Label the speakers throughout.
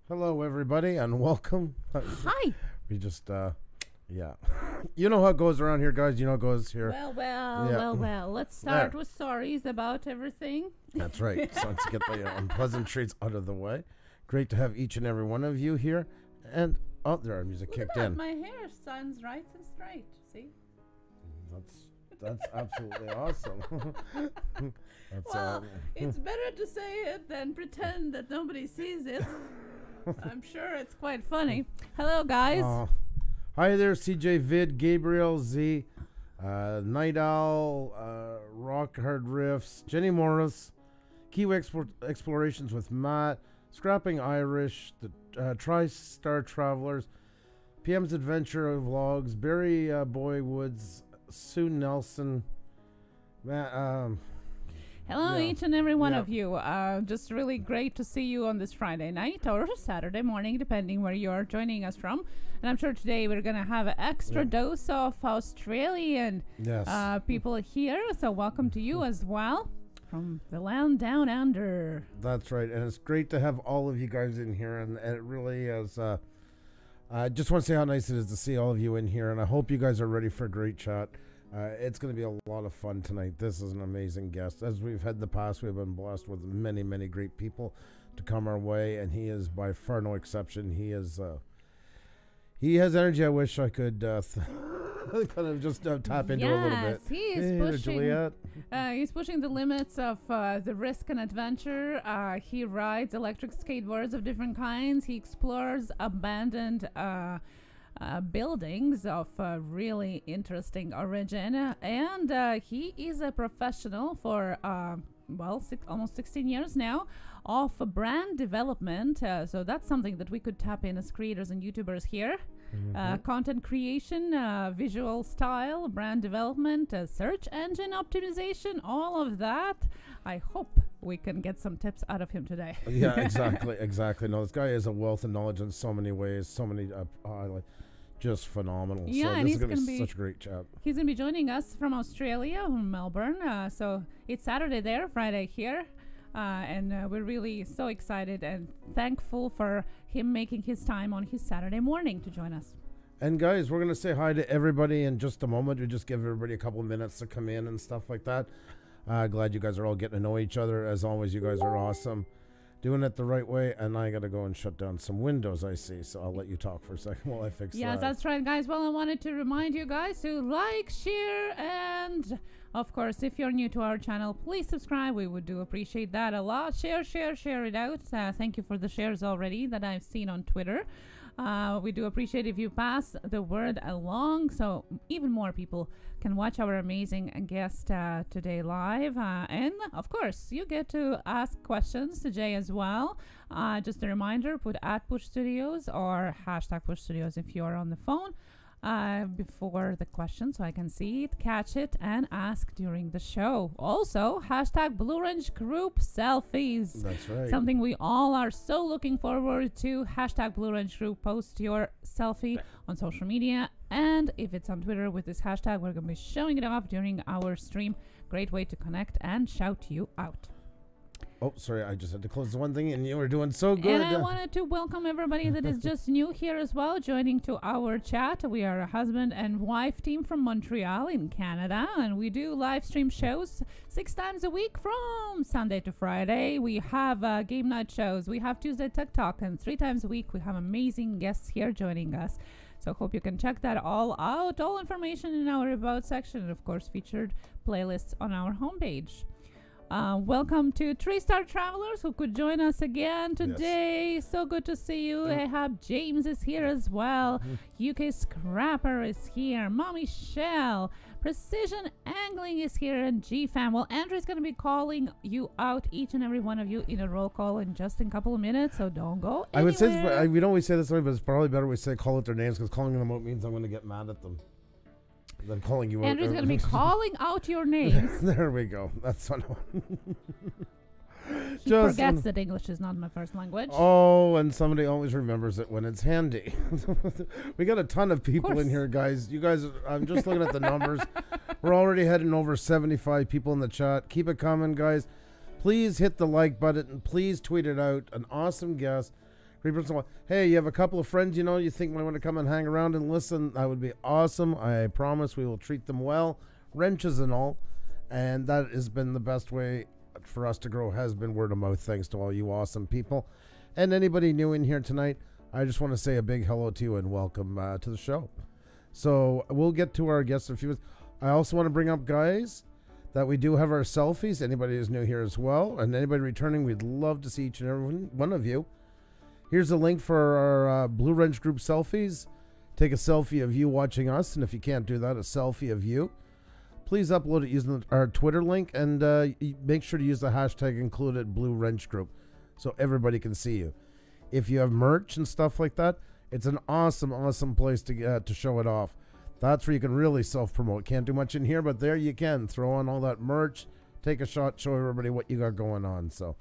Speaker 1: Hello, everybody, and welcome.
Speaker 2: Hi.
Speaker 1: We just, yeah. You know how it goes around here, guys. You know how it goes here.
Speaker 2: Well. Let's start with sorries about everything.
Speaker 1: That's right. So let's get the unpleasant treats out of the way. Great to have each and every one of you here. And, oh, there, our music kicked in.
Speaker 2: My hair stands right and straight. See?
Speaker 1: That's absolutely awesome.
Speaker 2: It's better to say it than pretend that nobody sees it. I'm sure it's quite funny. Hello, guys.
Speaker 1: Hi there, CJ Vid, Gabriel Z, Night Owl, Rock Hard Riffs, Jenny Morris, Kiwi Explorations with Matt, Scrapping Irish, the Tri-Star Travelers, PM's Adventure Vlogs, Barry Boy Woods, Sue Nelson,
Speaker 2: Hello,
Speaker 1: Yeah.
Speaker 2: each and every one
Speaker 1: Yeah.
Speaker 2: of you. Just really great to see you on this Friday night or Saturday morning, depending where you are joining us from. And I'm sure today we're going to have an extra dose of Australian
Speaker 1: Yes.
Speaker 2: people here. So welcome to you as well from the land down under.
Speaker 1: That's right. And it's great to have all of you guys in here. And it really is. I just want to say how nice it is to see all of you in here. And I hope you guys are ready for a great chat. It's going to be a lot of fun tonight. This is an amazing guest. As we've had in the past, we've been blessed with many, many great people to come our way, and he is by far no exception. He is, he has energy I wish I could kind of just tap into a little bit.
Speaker 2: Yes, he is
Speaker 1: Hey,
Speaker 2: pushing.
Speaker 1: Juliet.
Speaker 2: He's pushing the limits of the risk and adventure. He rides electric skateboards of different kinds. He explores abandoned buildings of really interesting origin, and he is a professional for almost 16 years now of brand development, so that's something that we could tap in as creators and YouTubers here. Content creation, visual style, brand development, search engine optimization, all of that. I hope we can get some tips out of him today.
Speaker 1: Yeah, exactly. No, this guy is a wealth of knowledge in so many ways, so many just phenomenal.
Speaker 2: Yeah,
Speaker 1: so
Speaker 2: and
Speaker 1: this
Speaker 2: he's
Speaker 1: is going to
Speaker 2: gonna
Speaker 1: be
Speaker 2: be-
Speaker 1: such a great chat.
Speaker 2: He's going to be joining us from Australia, from Melbourne. So it's Saturday there, Friday here. And we're really so excited and thankful for him making his time on his Saturday morning to join us.
Speaker 1: And guys, we're going to say hi to everybody in just a moment. We just give everybody a couple of minutes to come in and stuff like that. Glad you guys are all getting to know each other. As always, you guys are awesome. Doing it the right way. And I got to go and shut down some windows, I see. So I'll let you talk for a second while I fix
Speaker 2: Yes,
Speaker 1: that.
Speaker 2: that's right, guys. Well, I wanted to remind you guys to like, share, and of course, if you're new to our channel, please subscribe. We would do appreciate that a lot. Share it out. Thank you for the shares already that I've seen on Twitter. We do appreciate if you pass the word along so even more people can watch our amazing guest today live. And of course, you get to ask questions to Jay as well. Just a reminder, put @Push Studios or #Push Studios if you're on the phone before the question so I can see it, catch it, and ask during the show. Also, #Blue Range Group Selfies.
Speaker 1: That's right.
Speaker 2: Something we all are so looking forward to. #Blue Range Group. Post your selfie on social media. And if it's on Twitter with this hashtag, we're going to be showing it off during our stream. Great way to connect and shout you out.
Speaker 1: Oh, sorry. I just had to close the one thing, and you were doing so good.
Speaker 2: And I wanted to welcome everybody that is just new here as well, joining to our chat. We are a husband and wife team from Montreal in Canada, and we do live stream shows 6 times a week from Sunday to Friday. We have game night shows. We have Tuesday Tech Talk, and 3 times a week we have amazing guests here joining us. So hope you can check that all out. All information in our About section, and of course featured playlists on our homepage. Welcome to 3-Star Travelers who could join us again today. So good to see you. Ahab James is here as well. UK Scrapper is here. Mommy Shell. Precision Angling is here. And GFam. Well, Andrew's going to be calling you out, each and every one of you, in a roll call in just a couple of minutes. So don't go
Speaker 1: I would say,
Speaker 2: anywhere.
Speaker 1: we don't always say this way, but it's probably better we say call out their names, because calling them out means I'm going to get mad at them. Than calling you out.
Speaker 2: Andrew's going to be calling out your names.
Speaker 1: There we go. That's what
Speaker 2: He forgets that English is not my first language.
Speaker 1: Oh, and somebody always remembers it when it's handy. We got a ton of people in here, guys. You guys, I'm just looking at the numbers. We're already heading over 75 people in the chat. Keep it coming, guys. Please hit the like button and please tweet it out. An awesome guest. Hey, you have a couple of friends you think might want to come and hang around and listen. That would be awesome. I promise we will treat them well, wrenches and all. And that has been the best way for us to grow, has been word of mouth, thanks to all you awesome people. And anybody new in here tonight, I just want to say a big hello to you and welcome to the show. So we'll get to our guests in a few minutes. I also want to bring up, guys, that we do have our selfies. Anybody who's new here as well, and anybody returning, we'd love to see each and every one of you. Here's a link for our Blue Range Group selfies. Take a selfie of you watching us, and if you can't do that, a selfie of you. Please upload it using our Twitter link, and make sure to use the hashtag included Blue Range Group so everybody can see you. If you have merch and stuff like that, it's an awesome place to show it off. That's where you can really self-promote. Can't do much in here, but there you can. Throw on all that merch, take a shot, show everybody what you got going on. So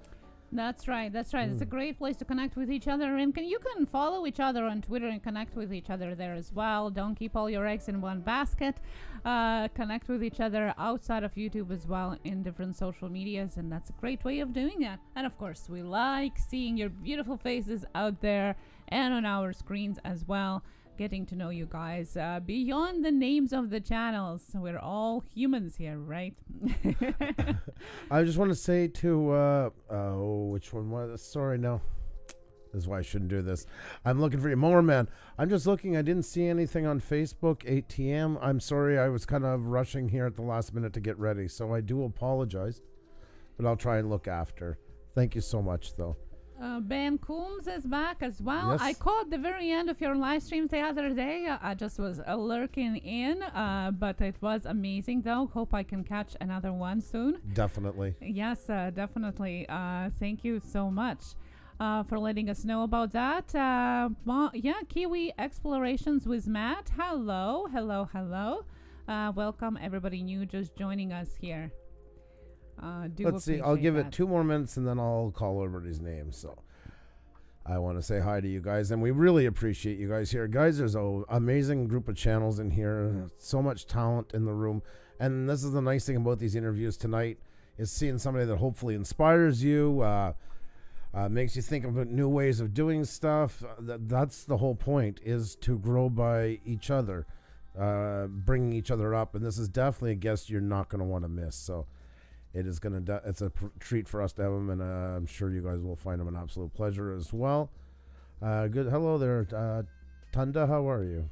Speaker 2: That's right. It's a great place to connect with each other, and you can follow each other on Twitter and connect with each other there as well. Don't keep all your eggs in one basket. Connect with each other outside of YouTube as well in different social medias, and that's a great way of doing that. And of course, we like seeing your beautiful faces out there and on our screens as well. Getting to know you guys beyond the names of the channels. We're all humans here, right?
Speaker 1: I just want to say to which one was it? Sorry, no. This is why I shouldn't do this. I'm looking for you, Mower Man. I'm just looking. I didn't see anything on Facebook. 8 I'm sorry. I was kind of rushing here at the last minute to get ready, so I do apologize. But I'll try and look after. Thank you so much, though. Ben Coombs is back as well. Yes.
Speaker 2: I caught the very end of your live streams the other day. I just was lurking in, but it was amazing, though. Hope I can catch another one soon.
Speaker 1: Definitely.
Speaker 2: Yes, definitely. Thank you so much for letting us know about that. Kiwi Explorations with Matt. Hello. Welcome, everybody new just joining us here.
Speaker 1: Let's see. I'll give it 2 more minutes and then I'll call everybody's name. So I want to say hi to you guys, and we really appreciate you guys here. Guys, there's an amazing group of channels in here. So much talent in the room. And this is the nice thing about these interviews tonight, is seeing somebody that hopefully inspires you, makes you think about new ways of doing stuff. That's the whole point, is to grow by each other, bringing each other up. And this is definitely a guest you're not going to want to miss. So it is it's a treat for us to have him, and I'm sure you guys will find him an absolute pleasure as well. Good. Hello there, Tunda. How are you?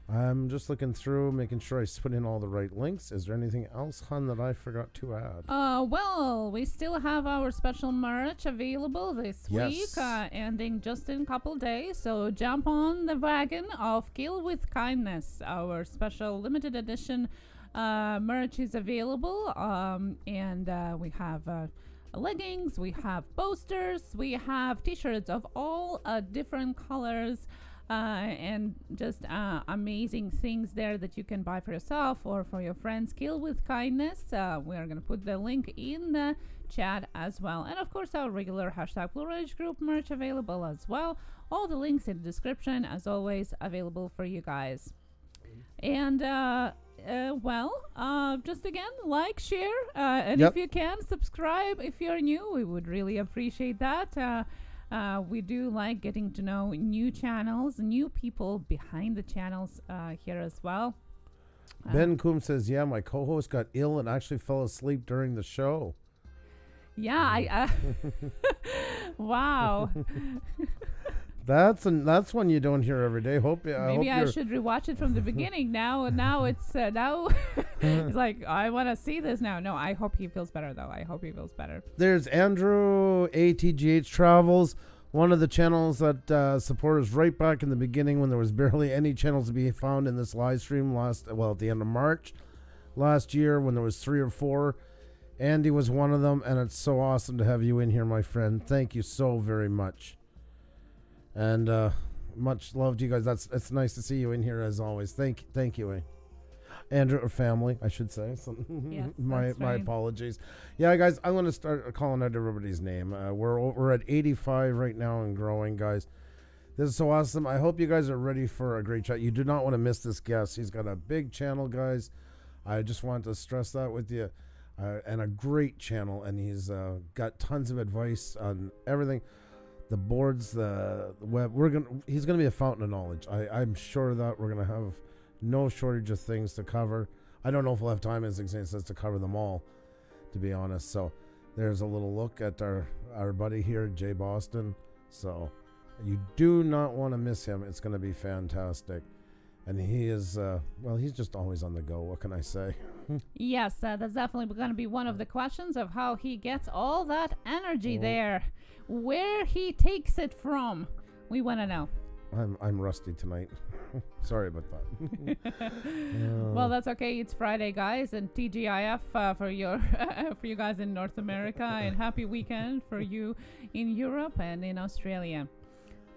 Speaker 1: I'm just looking through, making sure I put in all the right links. Is there anything else, Hun, that I forgot to add?
Speaker 2: Well, we still have our special merch available this week, ending just in a couple days. So jump on the wagon of Kill with Kindness. Our special limited edition merch is available, and we have leggings, we have posters, we have t-shirts of all different colors, and just amazing things there that you can buy for yourself or for your friends. Kill with Kindness. We are going to put the link in the chat as well, and of course our regular #Blue Ridge group merch available as well. All the links in the description, as always, available for you guys. And just again, like, share, and if you can, subscribe if you're new. We would really appreciate that. We do like getting to know new channels, new people behind the channels here as well.
Speaker 1: Ben Coombs says, yeah, my co-host got ill and actually fell asleep during the show.
Speaker 2: Yeah, wow.
Speaker 1: That's one you don't hear every day.
Speaker 2: Maybe I should rewatch it from the beginning. Now it's it's like, I want to see this now. No, I hope he feels better, though. I hope he feels better.
Speaker 1: There's Andrew ATGH Travels, one of the channels that supported us right back in the beginning when there was barely any channels to be found in this live stream at the end of March last year, when there was 3 or 4. Andy was one of them, and it's so awesome to have you in here, my friend. Thank you so very much. And much love to you guys. It's nice to see you in here as always. Thank you, Andrew, or family, I should say. So
Speaker 2: yes,
Speaker 1: my apologies. Yeah, guys, I'm going to start calling out everybody's name. We're at 85 right now and growing, guys. This is so awesome. I hope you guys are ready for a great chat. You do not want to miss this guest. He's got a big channel, guys. I just want to stress that with you. And a great channel, and he's got tons of advice on everything. The boards, the web. He's gonna be a fountain of knowledge. I'm sure of that we're gonna have no shortage of things to cover. I don't know if we'll have time, as it says, to cover them all, to be honest. So there's a little look at our buddy here, Jay Boston. So you do not want to miss him. It's gonna be fantastic. And he is, he's just always on the go. What can I say?
Speaker 2: Yes, that's definitely going to be one of the questions of how he gets all that energy there. Where he takes it from. We want to know.
Speaker 1: I'm rusty tonight. Sorry about that.
Speaker 2: Well, that's okay. It's Friday, guys, and TGIF for you guys in North America, and happy weekend for you in Europe and in Australia.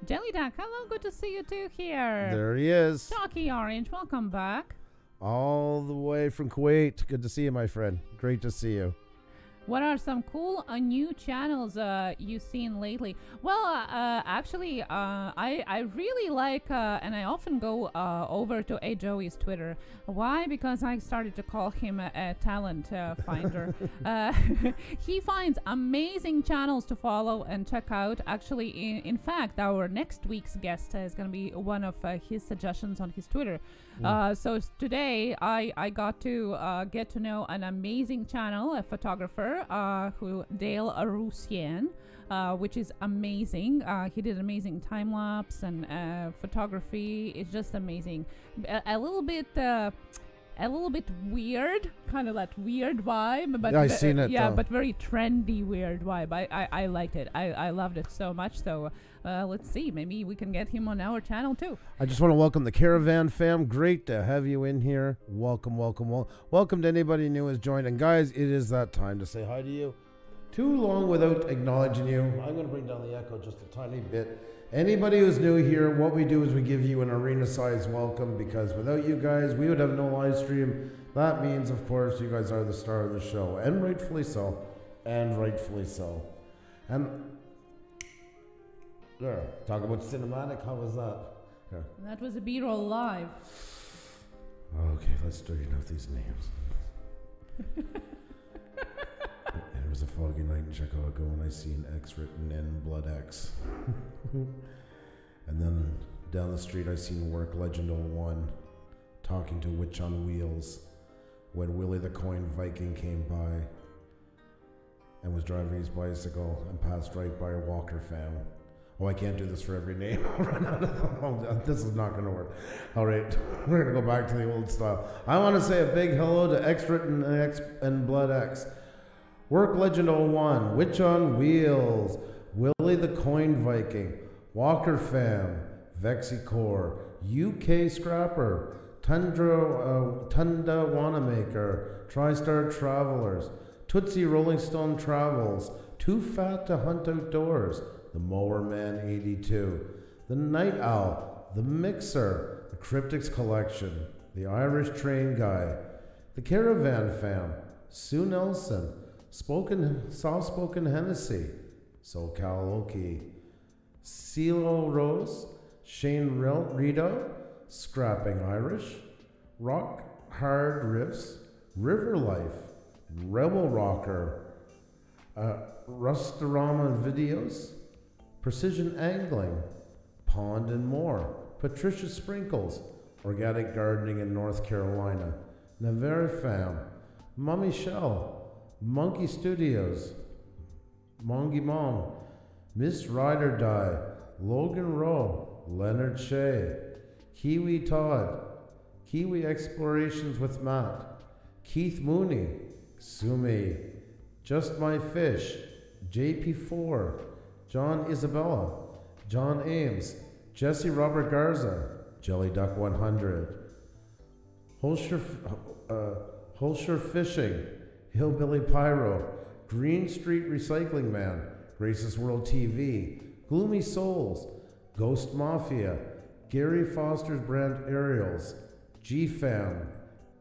Speaker 2: Jelly Duck, hello, good to see you too here.
Speaker 1: There he is.
Speaker 2: Chalky Orange, welcome back.
Speaker 1: All the way from Kuwait. Good to see you, my friend. Great to see you.
Speaker 2: What are some cool new channels you've seen lately? Well, actually, I really like, and I often go over to A. Joey's Twitter. Why? Because I started to call him a talent finder. He finds amazing channels to follow and check out. Actually, in fact, our next week's guest is going to be one of his suggestions on his Twitter. So today I got to get to know an amazing channel, a photographer who Dale Arusian, which is amazing. He did amazing time lapse and photography. It's just amazing. A little bit weird, kind of that weird vibe, but
Speaker 1: I seen it.
Speaker 2: but very trendy weird vibe. I liked it. I loved it so much. So let's see, maybe we can get him on our channel too.
Speaker 1: I just want to welcome the Caravan fam. Great to have you in here. Welcome to anybody new who's joined. And guys, it is that time to say hi to you. Too long without acknowledging you. I'm going to bring down the echo just a tiny bit. Anybody who's new here, what we do is we give you an arena-sized welcome, because without you guys, we would have no live stream. That means, of course, you guys are the star of the show, and rightfully so. And there, talk about cinematic. How was that? Yeah.
Speaker 2: That was a B-roll live.
Speaker 1: Okay, let's straighten out these names. It was a foggy night in Chicago and I seen X written in blood X. And then down the street I seen Work Legend 01 talking to Witch on Wheels when Willie the Coin Viking came by and was driving his bicycle and passed right by a Walker fam. Oh, I can't do this for every name. This is not going to work. All right, we're going to go back to the old style. I want to say a big hello to X written X and blood X. Work Legend 01, Witch on Wheels, Willie the Coin Viking, Walker Fam, Vexicor, UK Scrapper, Tunda Wanamaker, TriStar Travelers, Tootsie Rolling Stone Travels, Too Fat to Hunt Outdoors, The Mower Man 82, The Night Owl, The Mixer, The Cryptics Collection, The Irish Train Guy, The Caravan Fam, Sue Nelson, Soft-Spoken Hennessy, SoCal Oki, CeeLo Rose, Shane Rito, Scrapping Irish, Rock Hard Riffs, River Life, Rebel Rocker, Rustorama Videos, Precision Angling, Pond and More, Patricia Sprinkles, Organic Gardening in North Carolina, Nevera Fam, Mummy Shell, Monkey Studios, Mongy Mom, Miss Rider Die, Logan Rowe, Leonard Shea, Kiwi Todd, Kiwi Explorations with Matt, Keith Mooney, Sumi, Just My Fish, JP4, John Isabella, John Ames, Jesse Robert Garza, Jelly Duck 100, Holscher Fishing, Hillbilly Pyro, Green Street Recycling Man, Racist World TV, Gloomy Souls, Ghost Mafia, Gary Foster's Brand Aerials, G-Fam,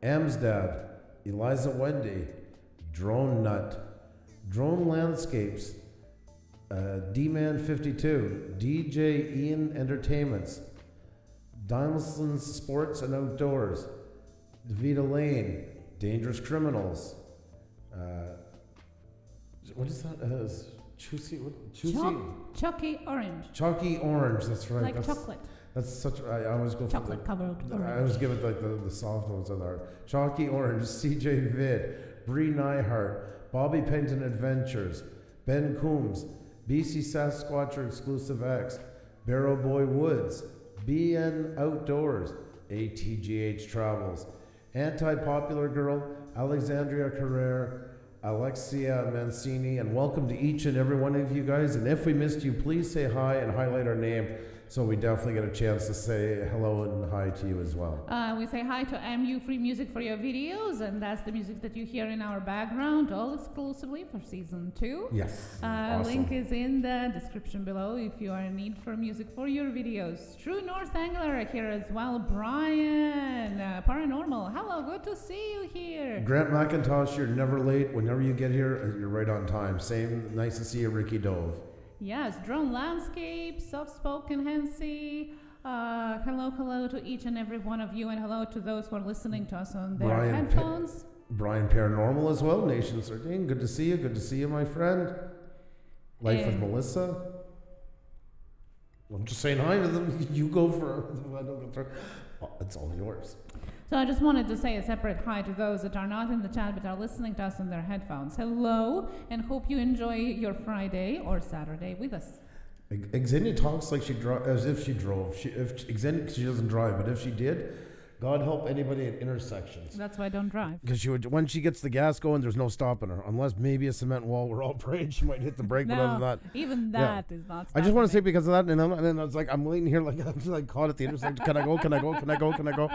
Speaker 1: Amsdad, Eliza Wendy, Drone Nut, Drone Landscapes, D-Man 52, DJ Ian Entertainments, Diamond's Sports and Outdoors, Davida Lane, Dangerous Criminals, what is that?
Speaker 2: Chucky Orange.
Speaker 1: Chucky Orange, that's right.
Speaker 2: Like chocolate.
Speaker 1: That's such. I always go
Speaker 2: chocolate
Speaker 1: for
Speaker 2: covered.
Speaker 1: I always give it like the soft ones of art. Chalky Orange, CJ Vid, Bree Nyhart, Bobby Penton Adventures, Ben Coombs, BC Sasquatcher Exclusive X, Barrow Boy Woods, BN Outdoors, ATGH Travels, Anti-Popular Girl, Alexandria Carrere, Alexia Mancini, and welcome to each and every one of you guys. And if we missed you, please say hi and highlight our name. So we definitely get a chance to say hello and hi to you as well.
Speaker 2: We say hi to MU Free Music for your videos, and that's the music that you hear in our background, all exclusively for season 2.
Speaker 1: Yes. Awesome.
Speaker 2: Link is in the description below if you are in need for music for your videos. True North Angler here as well. Brian, Paranormal. Hello, good to see you here.
Speaker 1: Grant McIntosh, you're never late. Whenever you get here, you're right on time. Same. Nice to see you, Ricky Dove.
Speaker 2: Yes, Drone Landscape, Soft Spoken Hensy. Hello to each and every one of you, and hello to those who are listening to us on their headphones.
Speaker 1: Brian Paranormal as well, Nation 13. Good to see you. Good to see you, my friend. Life with Melissa. I'm just saying hi to them. You go for I don't go for. Oh, it's all yours.
Speaker 2: So I just wanted to say a separate hi to those that are not in the chat but are listening to us on their headphones. Hello, and hope you enjoy your Friday or Saturday with us.
Speaker 1: Xenia talks like as if she drove. She doesn't drive, but if she did, God help anybody at intersections.
Speaker 2: That's why I don't drive.
Speaker 1: Because when she gets the gas going, there's no stopping her. Unless maybe a cement wall, we're all praying she might hit the brake, but other than that.
Speaker 2: Even that is not stopping
Speaker 1: I just want to say because of that, and then I was like, I'm waiting here like I'm just like caught at the intersection. Can I go? Can I go? Can I go? Can I go?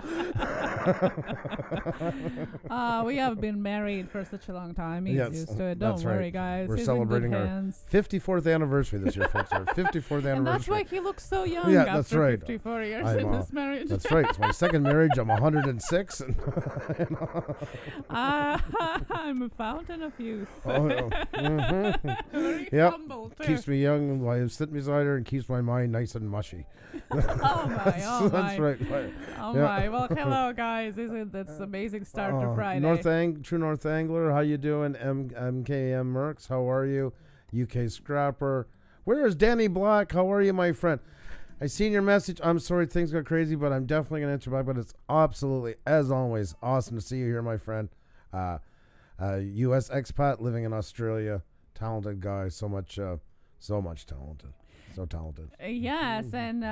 Speaker 2: We have been married for such a long time. He's used to it. Don't worry, guys.
Speaker 1: We're celebrating our 54th anniversary this year, folks. Our 54th anniversary.
Speaker 2: And that's why he looks so young after 54 years in this marriage.
Speaker 1: That's right. It's my second marriage. I'm 106. And
Speaker 2: I'm a fountain of youth. Very humble, too.
Speaker 1: Keeps me young while I sit beside her and keeps my mind nice and mushy.
Speaker 2: Oh my.
Speaker 1: That's right.
Speaker 2: Oh my. Well, hello guys. Isn't that an amazing start to Friday?
Speaker 1: True North Angler, how you doing? MKM Mercs, how are you? UK Scrapper. Where is Danny Black? How are you, my friend? I seen your message. I'm sorry things got crazy, but I'm definitely going to answer back. But it's absolutely, as always, awesome to see you here, my friend. U.S. expat living in Australia. Talented guy. So much talented. So talented.
Speaker 2: Yes, and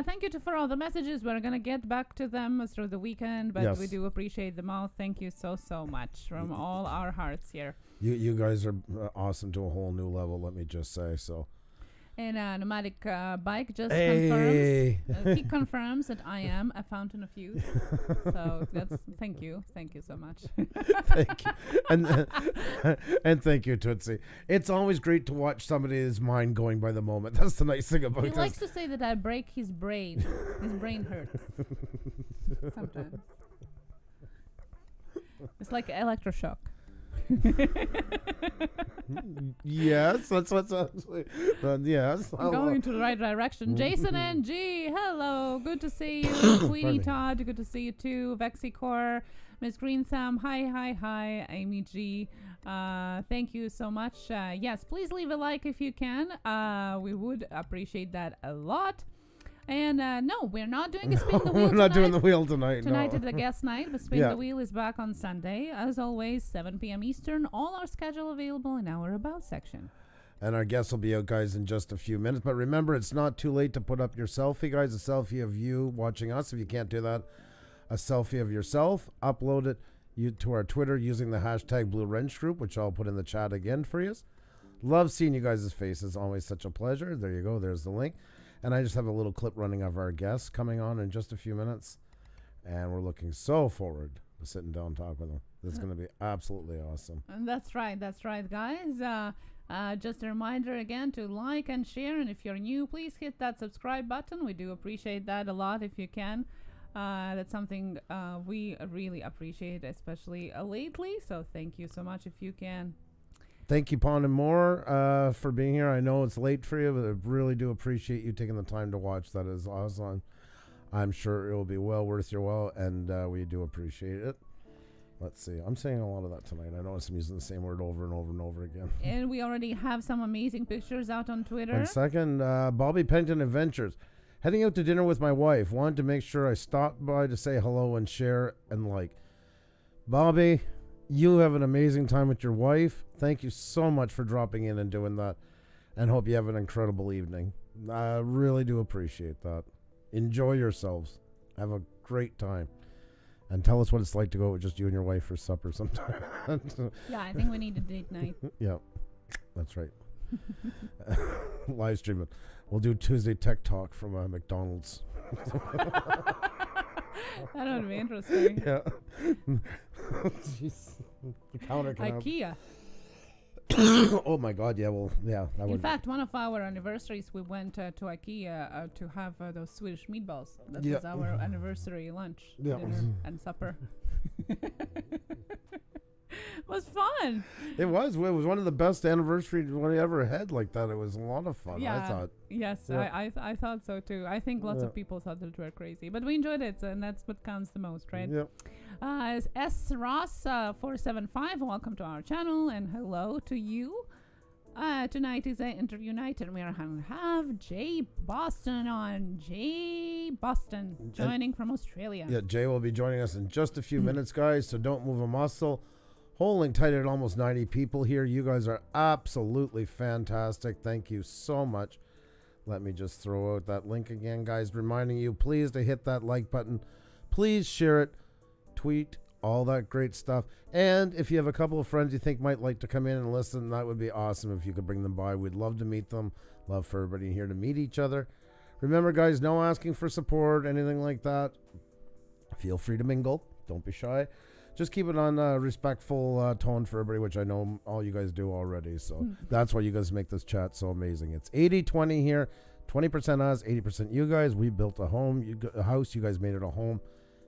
Speaker 2: thank you for all the messages. We're going to get back to them through the weekend, but we do appreciate them all. Thank you so much from all our hearts here. You
Speaker 1: guys are awesome to a whole new level, let me just say, so.
Speaker 2: And Nomadic Bike just confirms. He confirms that I am a fountain of youth. So thank you so much.
Speaker 1: Thank you, and thank you, Tootsie. It's always great to watch somebody's mind going by the moment. That's the nice thing about it.
Speaker 2: He likes to say that I break his brain. His brain hurts sometimes. It's like electroshock.
Speaker 1: Yes, that's what's actually. Yes,
Speaker 2: I'm going into the right direction. Jason NG, hello, good to see you. Queenie Todd, good to see you too. Vexicor, Miss Green Sam, hi. Amy G, thank you so much. Yes, please leave a like if you can. We would appreciate that a lot. And no, we're not doing a Spin the Wheel
Speaker 1: We're not doing the wheel tonight.
Speaker 2: Tonight is the guest night, but Spin the Wheel is back on Sunday. As always, 7 p.m. Eastern. All our schedule available in our About section.
Speaker 1: And our guests will be out, guys, in just a few minutes. But remember, it's not too late to put up your selfie, guys. A selfie of you watching us. If you can't do that, a selfie of yourself. Upload it to our Twitter using the hashtag Blue Wrench Group, which I'll put in the chat again for you. Love seeing you guys' faces. Always such a pleasure. There you go. There's the link. And I just have a little clip running of our guests coming on in just a few minutes. And we're looking so forward to sitting down and talk with them. This is going to be absolutely awesome.
Speaker 2: And that's right, guys. Just a reminder again to like and share. And if you're new, please hit that subscribe button. We do appreciate that a lot if you can. That's something we really appreciate, especially lately. So thank you so much if you can.
Speaker 1: Thank you, Pond and More, for being here. I know it's late for you, but I really do appreciate you taking the time to watch. That is awesome. I'm sure it will be well worth your while, and we do appreciate it. Let's see. I'm saying a lot of that tonight. I notice I'm using the same word over and over and over again.
Speaker 2: And we already have some amazing pictures out on Twitter.
Speaker 1: And second, Bobby Penton Adventures. Heading out to dinner with my wife. Wanted to make sure I stopped by to say hello and share and like. Bobby, you have an amazing time with your wife. Thank you so much for dropping in and doing that. And hope you have an incredible evening. I really do appreciate that. Enjoy yourselves. Have a great time. And tell us what it's like to go with just you and your wife for supper sometime.
Speaker 2: Yeah, I think we need a date night.
Speaker 1: Yeah, that's right. Live stream it. We'll do Tuesday Tech Talk from McDonald's.
Speaker 2: That would be interesting.
Speaker 1: Yeah. Jeez. The counter can
Speaker 2: IKEA.
Speaker 1: Oh my God! Yeah, well, yeah. That
Speaker 2: In fact, one of our anniversaries, we went to IKEA to have those Swedish meatballs. That was our anniversary lunch, dinner, and supper. It was fun.
Speaker 1: It was. It was one of the best anniversaries we ever had like that. It was a lot of fun,
Speaker 2: Yeah.
Speaker 1: I thought.
Speaker 2: Yes,
Speaker 1: Yeah.
Speaker 2: I thought so too. I think lots of people thought that we were crazy, but we enjoyed it, and that's what counts the most, right?
Speaker 1: Yeah.
Speaker 2: S Ross 475, welcome to our channel, and hello to you. Tonight is an interview night, and we are going to have Jay Boston on. Jay Boston joining from Australia.
Speaker 1: Yeah, Jay will be joining us in just a few minutes, guys, so don't move a muscle. Holding tight at almost 90 people here. You guys are absolutely fantastic. Thank you so much. Let me just throw out that link again, guys, reminding you, please, to hit that like button. Please share it, tweet, all that great stuff. And if you have a couple of friends you think might like to come in and listen, that would be awesome if you could bring them by. We'd love to meet them. Love for everybody here to meet each other. Remember, guys, no asking for support, anything like that. Feel free to mingle. Don't be shy. Just keep it on a respectful tone for everybody, which I know all you guys do already. So that's why you guys make this chat so amazing. It's 80-20 here. 20% us, 80% you guys. We built a home, a house. You guys made it a home.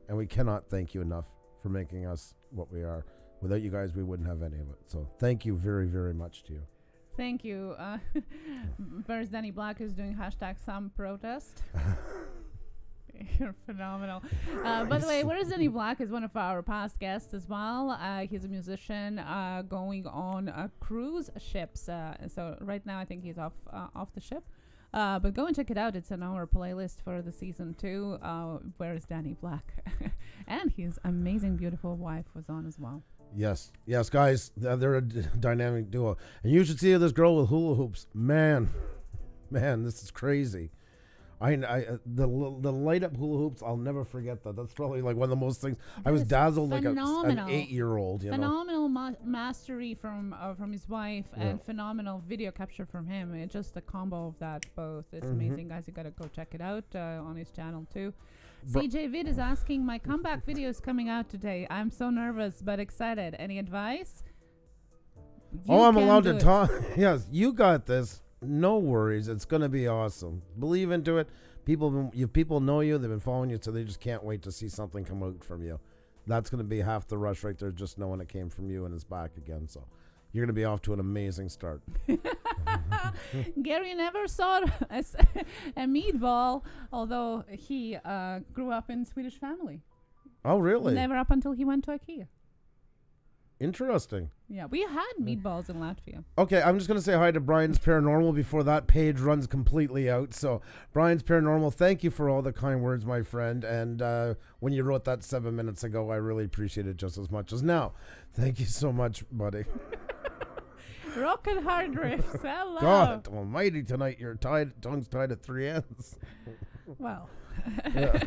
Speaker 1: And we cannot thank you enough for making us what we are. Without you guys, we wouldn't have any of it. So thank you very, very much to you.
Speaker 2: Thank you. Where's Danny Black is doing hashtag some protest. You're phenomenal. By the way, Where's Danny Black is one of our past guests as well. He's a musician going on cruise ships. So right now I think he's off the ship. But go and check it out. It's on our playlist for the season 2. Where's Danny Black? And his amazing, beautiful wife was on as well.
Speaker 1: Yes, guys. They're a dynamic duo. And you should see this girl with hula hoops. Man, this is crazy. The light up hula hoops, I'll never forget that. That's probably like one of the most things. I was dazzled like an 8-year-old.
Speaker 2: Phenomenal mastery from his wife and phenomenal video capture from him. It's just the combo of that both. It's amazing, guys. You gotta go check it out on his channel too. CJ Vid is asking, my comeback video is coming out today. I'm so nervous but excited. Any advice?
Speaker 1: I'm allowed to talk. Yes, you got this. No worries. It's going to be awesome. Believe into it. People know you. They've been following you, so they just can't wait to see something come out from you. That's going to be half the rush right there, just knowing it came from you and it's back again. So you're going to be off to an amazing start.
Speaker 2: Gary never saw a meatball, although he grew up in Swedish family.
Speaker 1: Oh, really?
Speaker 2: Never up until he went to IKEA.
Speaker 1: Interesting.
Speaker 2: Yeah, we had meatballs in Latvia.
Speaker 1: Okay, I'm just going to say hi to Brian's Paranormal before that page runs completely out. So, Brian's Paranormal, thank you for all the kind words, my friend. And when you wrote that 7 minutes ago, I really appreciate it just as much as now. Thank you so much, buddy.
Speaker 2: Rock and hard riffs. Hello.
Speaker 1: God almighty, tonight your tongue's tied at 3 ends.
Speaker 2: Well.
Speaker 1: Yeah.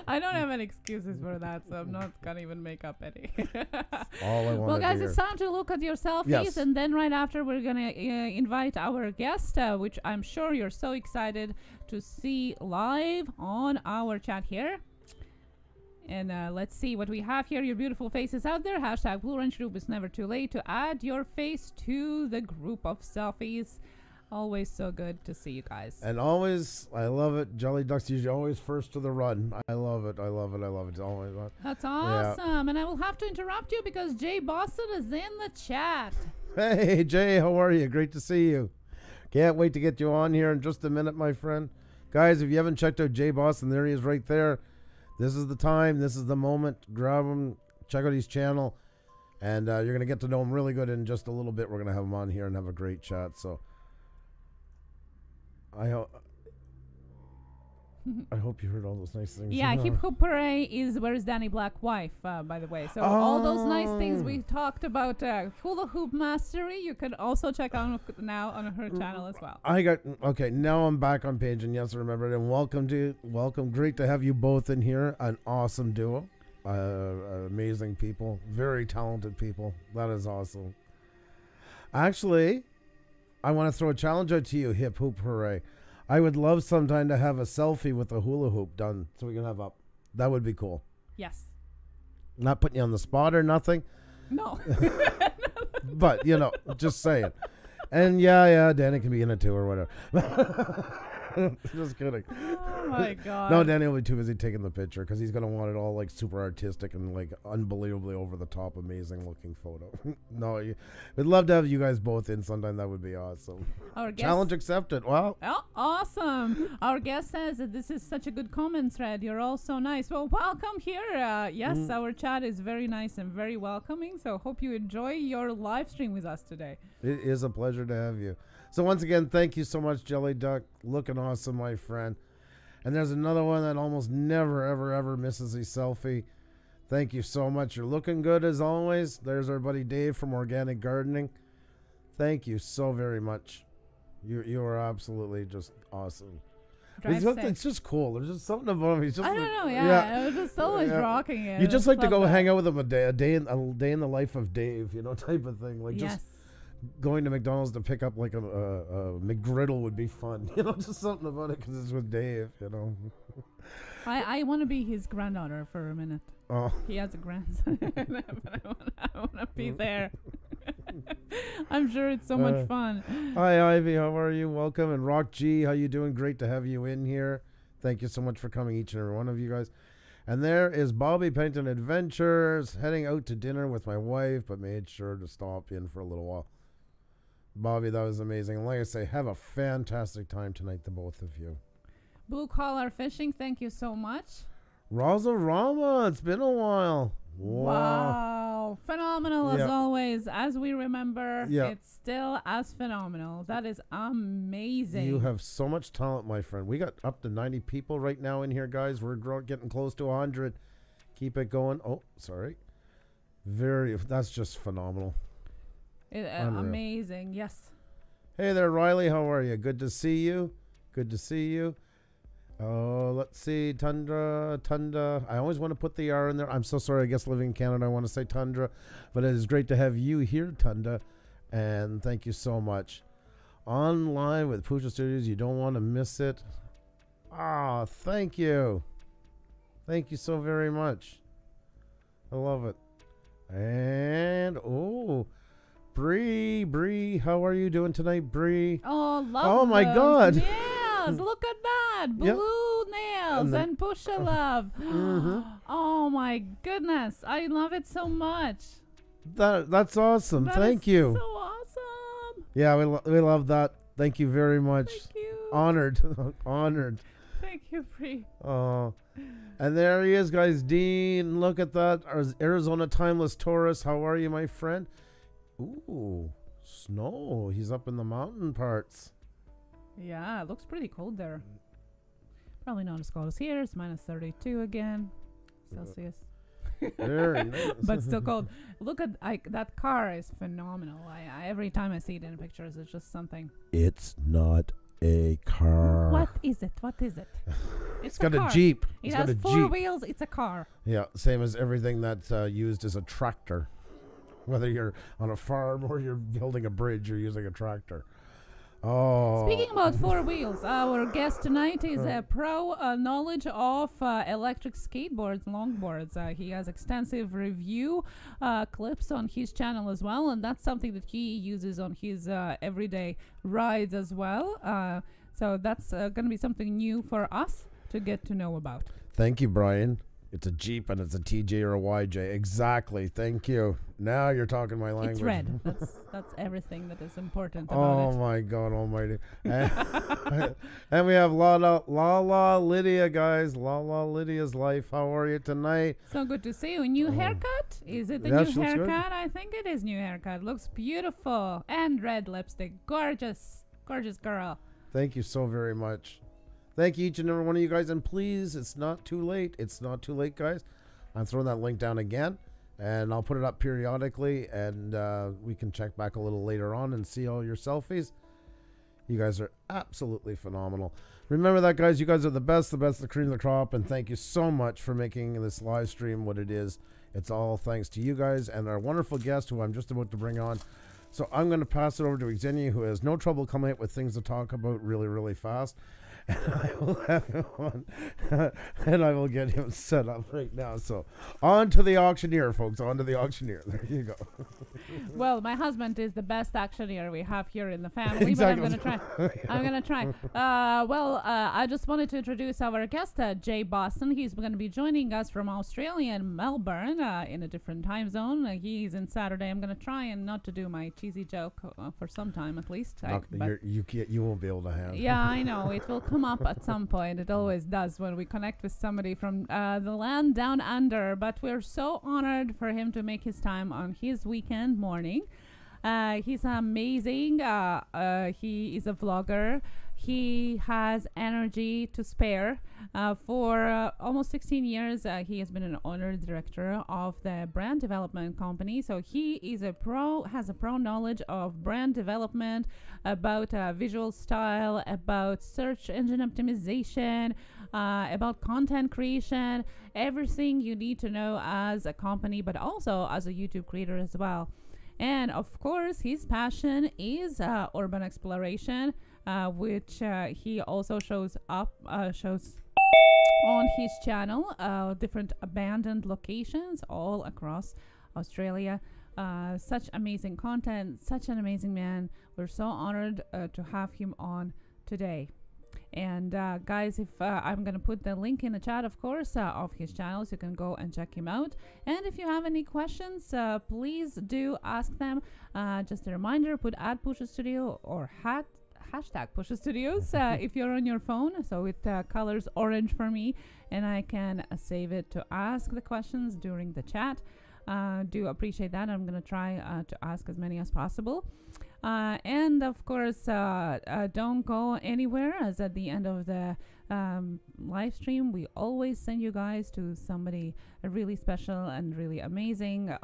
Speaker 2: I don't have any excuses for that, so I'm not going to even make up any.
Speaker 1: All I want.
Speaker 2: Well, guys, it's time to look at your selfies, and then right after we're going to invite our guest, which I'm sure you're so excited to see live on our chat here. And let's see what we have here. Your beautiful faces out there. Hashtag Blue Ranch Group. It's never too late to add your face to the group of selfies. Always so good to see you guys.
Speaker 1: And always, I love it. Jelly Duck's usually always first to the run. I love it. I love it. I love it. It's always that.
Speaker 2: That's awesome. Yeah. And I will have to interrupt you because Jay Boston is in the chat.
Speaker 1: Hey, Jay, how are you? Great to see you. Can't wait to get you on here in just a minute, my friend. Guys, if you haven't checked out Jay Boston, there he is right there. This is the time. This is the moment. Grab him. Check out his channel. And you're going to get to know him really good in just a little bit. We're going to have him on here and have a great chat. So I hope you heard all those nice things.
Speaker 2: Yeah, Hip Hop Hooray is Where's Danny Black wife, by the way. So all those nice things we talked about, hula hoop mastery, you can also check out now on her channel as well.
Speaker 1: Okay, now I'm back on page, and yes, I remember it. And welcome. Great to have you both in here. An awesome duo. Amazing people. Very talented people. That is awesome. Actually, I want to throw a challenge out to you, hip hoop hooray. I would love sometime to have a selfie with a hula hoop done so we can have up. That would be cool.
Speaker 2: Yes.
Speaker 1: Not putting you on the spot or nothing.
Speaker 2: No.
Speaker 1: But, just saying. And yeah, Danny can be in it too or whatever. Just kidding.
Speaker 2: Oh my God.
Speaker 1: No, Danny will be too busy taking the picture because he's going to want it all like super artistic and like unbelievably over the top, amazing looking photo. No, we'd love to have you guys both in sometime. That would be awesome.
Speaker 2: Our guest,
Speaker 1: challenge accepted. Wow.
Speaker 2: Oh, awesome. Our guest says that this is such a good comment thread. You're all so nice. Well, welcome here. Yes, our chat is very nice and very welcoming. So hope you enjoy your live stream with us today.
Speaker 1: It is a pleasure to have you. So once again, thank you so much, Jelly Duck. Looking awesome, my friend. And there's another one that almost never, ever, ever misses a selfie. Thank you so much. You're looking good as always. There's our buddy Dave from Organic Gardening. Thank you so very much. You are absolutely just awesome. It's just cool. There's just something about him. He's just
Speaker 2: I don't know. Yeah, it was just always rocking it.
Speaker 1: You just like to go hang out with him a day in the life of Dave, type of thing. Like just going to McDonald's to pick up like a McGriddle would be fun. Just something about it because it's with Dave.
Speaker 2: I want to be his granddaughter for a minute.
Speaker 1: Oh,
Speaker 2: he has a grandson, but I want to be there. I'm sure it's so much fun.
Speaker 1: Hi Ivy, how are you? Welcome. And Rock G, how you doing? Great to have you in here. Thank you so much for coming, each and every one of you guys. And there is Bobby Pennington Adventures, heading out to dinner with my wife, but made sure to stop in for a little while. Bobby, that was amazing. And like I say, have a fantastic time tonight, the both of you.
Speaker 2: Blue Collar Fishing, thank you so much.
Speaker 1: Razorama, it's been a while.
Speaker 2: Wow. Phenomenal as always. As we remember,
Speaker 1: Yeah.
Speaker 2: it's still as phenomenal. That is amazing.
Speaker 1: You have so much talent, my friend. We got up to 90 people right now in here, guys. We're getting close to 100. Keep it going. Oh, sorry. That's just phenomenal.
Speaker 2: Amazing, yes.
Speaker 1: Hey there, Riley. How are you? Good to see you. Good to see you. Oh, let's see. Tundra. I always want to put the R in there. I'm so sorry. I guess living in Canada, I want to say Tundra. But it is great to have you here, Tunda. And thank you so much. Online with Pusa Studios. You don't want to miss it. Ah, thank you. Thank you so very much. I love it. And, Bree, how are you doing tonight, Bree?
Speaker 2: Oh, love
Speaker 1: Oh my God.
Speaker 2: Nails, look at that. Blue nails and Pusa love. Oh my goodness. I love it so much.
Speaker 1: That's awesome. Thank you.
Speaker 2: So awesome.
Speaker 1: Yeah, we love that. Thank you very much.
Speaker 2: Thank you.
Speaker 1: Honored.
Speaker 2: Thank you, Bree.
Speaker 1: Oh. And there he is, guys. Dean, look at that. Arizona Timeless Taurus. How are you, my friend? Ooh, snow. He's up in the mountain parts.
Speaker 2: Yeah, it looks pretty cold there. Probably not as cold as here. It's minus 32 again. Celsius.
Speaker 1: Very nice.
Speaker 2: But still cold. Look at that car is phenomenal. I every time I see it in pictures, it's just something.
Speaker 1: It's not a car.
Speaker 2: What is it?
Speaker 1: It's got a Jeep.
Speaker 2: It has four wheels. It's a car.
Speaker 1: Yeah, same as everything that's used as a tractor. Whether you're on a farm or you're building a bridge, you're using a tractor. Oh.
Speaker 2: Speaking about four wheels, our guest tonight is a pro knowledge of electric skateboards, longboards. He has extensive review clips on his channel as well, and that's something that he uses on his everyday rides as well. So that's going to be something new for us to get to know about.
Speaker 1: Thank you, Brian. It's a Jeep and it's a TJ or a YJ. Exactly. Thank you. Now you're talking my language.
Speaker 2: It's red. That's everything that is important about
Speaker 1: it. Oh my God Almighty! And we have Lala Lydia, guys. Lala Lydia's life. How are you tonight?
Speaker 2: So good to see you. A new haircut? Is it the new haircut? I think it is new haircut. Looks beautiful. And red lipstick. Gorgeous girl.
Speaker 1: Thank you so very much. Thank you, each and every one of you guys. And please, it's not too late. It's not too late, guys. I'm throwing that link down again. And I'll put it up periodically. And we can check back a little later on and see all your selfies. You guys are absolutely phenomenal. Remember that, guys. You guys are the best, the cream of the crop. And thank you so much for making this live stream what it is. It's all thanks to you guys and our wonderful guest who I'm just about to bring on. So I'm going to pass it over to Xenia, who has no trouble coming up with things to talk about really, really fast. And I will have him on, and I will get him set up right now. So on to the auctioneer, folks. On to the auctioneer. There you go.
Speaker 2: Well, my husband is the best auctioneer we have here in the family,
Speaker 1: Exactly.
Speaker 2: but I'm going to try. I'm going to try. I just wanted to introduce our guest, Jay Boston. He's going to be joining us from Australia and Melbourne in a different time zone. He's in Saturday. I'm going to try and not to do my cheesy joke for some time at least.
Speaker 1: You won't be able to handle.
Speaker 2: Yeah, I know. It will come up at some point. It always does when we connect with somebody from the land down under. But we're so honored for him to make his time on his weekend morning. He's amazing. He is a vlogger. He has energy to spare. For almost 16 years, he has been an honored director of the brand development company. So he is has a pro knowledge of brand development, about visual style, about search engine optimization, about content creation, everything you need to know as a company, but also as a YouTube creator as well. And of course, his passion is urban exploration, which he also shows on his channel, different abandoned locations all across Australia. Such amazing content, such an amazing man. We're so honored to have him on today. And guys, if I'm going to put the link in the chat, of course, of his channel, so you can go and check him out. And if you have any questions, please do ask them. Just a reminder, put @Puša Studio or hashtag Puša Studios if you're on your phone, so it colors orange for me, and I can save it to ask the questions during the chat. Do appreciate that. I'm going to try to ask as many as possible. And of course, don't go anywhere, as at the end of the live stream, we always send you guys to somebody really special and really amazing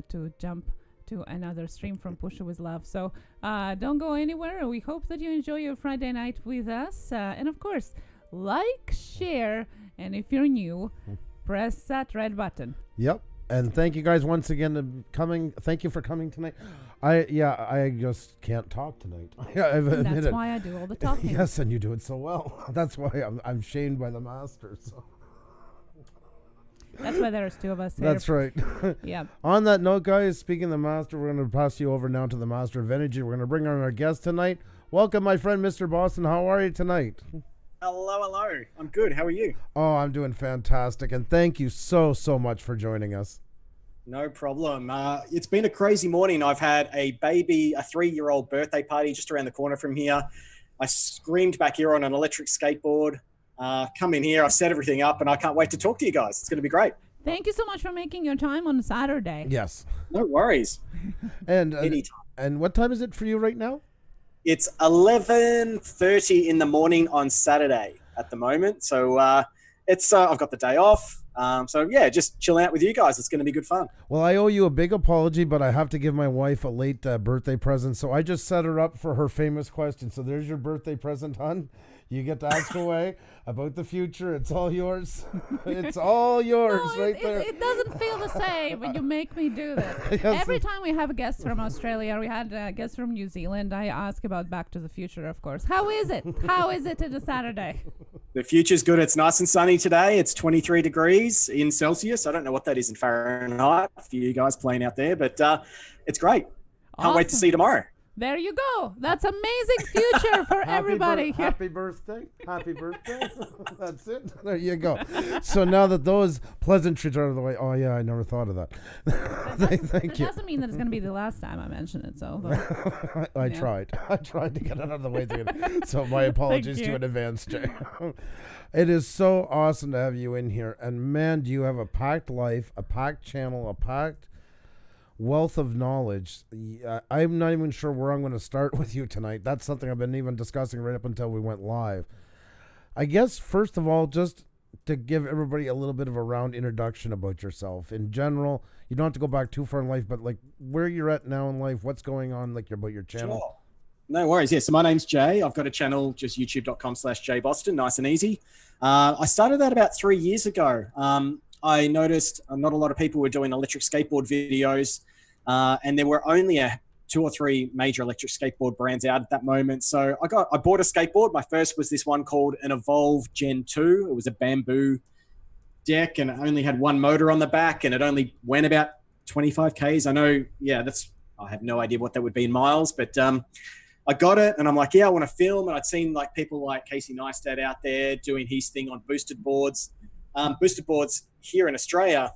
Speaker 2: to jump to another stream from Puša with Love. So don't go anywhere. We hope that you enjoy your Friday night with us. And of course, like, share, and if you're new, press that red button.
Speaker 1: Yep. And thank you guys once again for coming. Thank you for coming tonight. I just can't talk tonight.
Speaker 2: That's why I do all the talking.
Speaker 1: Yes, and you do it so well. That's why I'm shamed by the master. So.
Speaker 2: That's why there's two of us here.
Speaker 1: That's right.
Speaker 2: Yeah.
Speaker 1: On that note, guys, speaking of the master, we're going to pass you over now to the master of energy. We're going to bring on our guest tonight. Welcome, my friend, Mr. Boston. How are you tonight?
Speaker 3: Hello. I'm good. How are you?
Speaker 1: Oh, I'm doing fantastic. And thank you so much for joining us.
Speaker 3: No problem. It's been a crazy morning. I've had a baby, a 3-year-old birthday party just around the corner from here. I screamed back here on an electric skateboard. Come in here. I've set everything up, and I can't wait to talk to you guys. It's going to be great.
Speaker 2: Thank you so much for making your time on Saturday.
Speaker 1: Yes.
Speaker 3: No worries.
Speaker 1: And
Speaker 3: Anytime.
Speaker 1: And what time is it for you right now?
Speaker 3: It's 11:30 in the morning on Saturday at the moment. So it's I've got the day off. So yeah, just chilling out with you guys. It's going to be good fun.
Speaker 1: Well, I owe you a big apology, but I have to give my wife a late birthday present. So I just set her up for her famous question. So there's your birthday present, hon. You get to ask away about the future. It's all yours. It's all yours there.
Speaker 2: It doesn't feel the same when you make me do this.
Speaker 1: Yes.
Speaker 2: Every time we have a guest from Australia, we had a guest from New Zealand, I ask about Back to the Future, of course. How is it? How is it a Saturday?
Speaker 3: The future's good. It's nice and sunny today. It's 23 degrees in Celsius. I don't know what that is in Fahrenheit for you guys playing out there, but it's great. Can't wait to see you tomorrow.
Speaker 2: There you go. That's amazing future for everybody.
Speaker 1: Happy birthday. Happy birthday. That's it. There you go. So now that those pleasantries are out of the way, oh yeah, I never thought of that. Thank you.
Speaker 2: It doesn't mean that it's going to be the last time I mention it. So
Speaker 1: I tried to get it out of the way. So my apologies to you in advance, Jay. It is so awesome to have you in here. And man, do you have a packed life, a packed channel, a packed wealth of knowledge. I'm not even sure where I'm going to start with you tonight. That's something I've been even discussing right up until we went live. I guess, first of all, just to give everybody a little bit of a round introduction about yourself. In general, you don't have to go back too far in life, but like where you're at now in life, what's going on, like about your channel.
Speaker 3: Sure. No worries. Yeah, so my name's Jay. I've got a channel, just youtube.com/JBoston, nice and easy. I started that about 3 years ago. I noticed not a lot of people were doing electric skateboard videos, and there were only a 2 or 3 major electric skateboard brands out at that moment. So I bought a skateboard. My first was this one called an Evolve Gen 2. It was a bamboo deck and it only had one motor on the back and it only went about 25 Ks. I know, I have no idea what that would be in miles, but I got it and I'm like, I want to film. And I'd seen like people like Casey Neistat out there doing his thing on boosted boards. Boosted boards here in Australia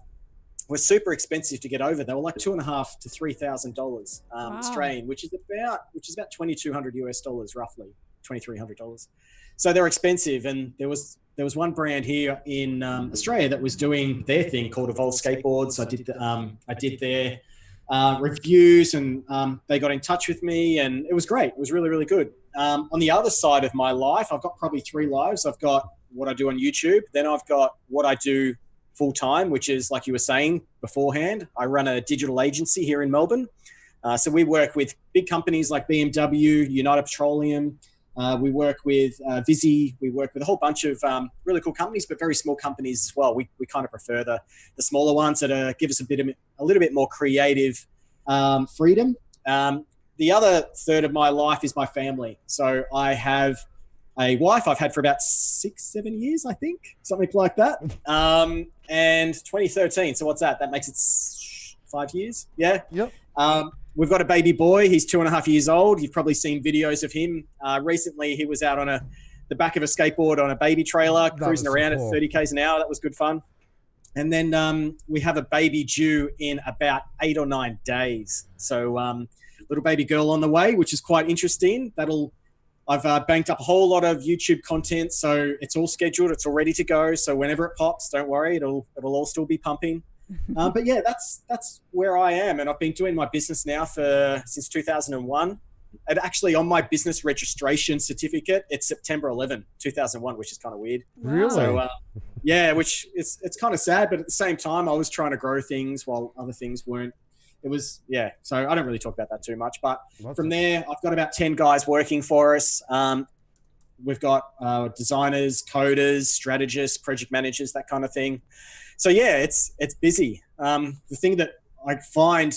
Speaker 3: were super expensive to get over. They were like $2,500 to $3,000 Australian, which is about $2,200 US dollars, roughly $2,300. So they're expensive. And there was one brand here in Australia that was doing their thing called Evolve Skateboards. I did their reviews and they got in touch with me and it was great. It was really, really good. On the other side of my life, I've got probably 3 lives. I've got what I do on YouTube. Then I've got what I do full time, which is like you were saying beforehand. I run a digital agency here in Melbourne. So we work with big companies like BMW, United Petroleum. We work with Visi. We work with a whole bunch of really cool companies, but very small companies as well. We kind of prefer the smaller ones that give us a little bit more creative freedom. The other third of my life is my family. So I have a wife I've had for about 6-7 years, I think, something like that. And 2013. So what's that? That makes it 5 years. Yeah.
Speaker 1: Yep.
Speaker 3: We've got a baby boy. He's 2.5 years old. You've probably seen videos of him. Recently, he was out on the back of a skateboard on a baby trailer, cruising around at 30 Ks an hour. That was good fun. And then we have a baby due in about 8 or 9 days. So little baby girl on the way, which is quite interesting. I've banked up a whole lot of YouTube content, so it's all scheduled. It's all ready to go. So whenever it pops, don't worry, it'll all still be pumping. But yeah, that's where I am, and I've been doing my business now since 2001. And actually, on my business registration certificate, it's September 11, 2001, which is kind of weird.
Speaker 1: Really?
Speaker 3: So which it's kind of sad, but at the same time, I was trying to grow things while other things weren't. So I don't really talk about that too much, but from there, I've got about 10 guys working for us. We've got designers, coders, strategists, project managers, that kind of thing. So yeah, it's busy. The thing that I find,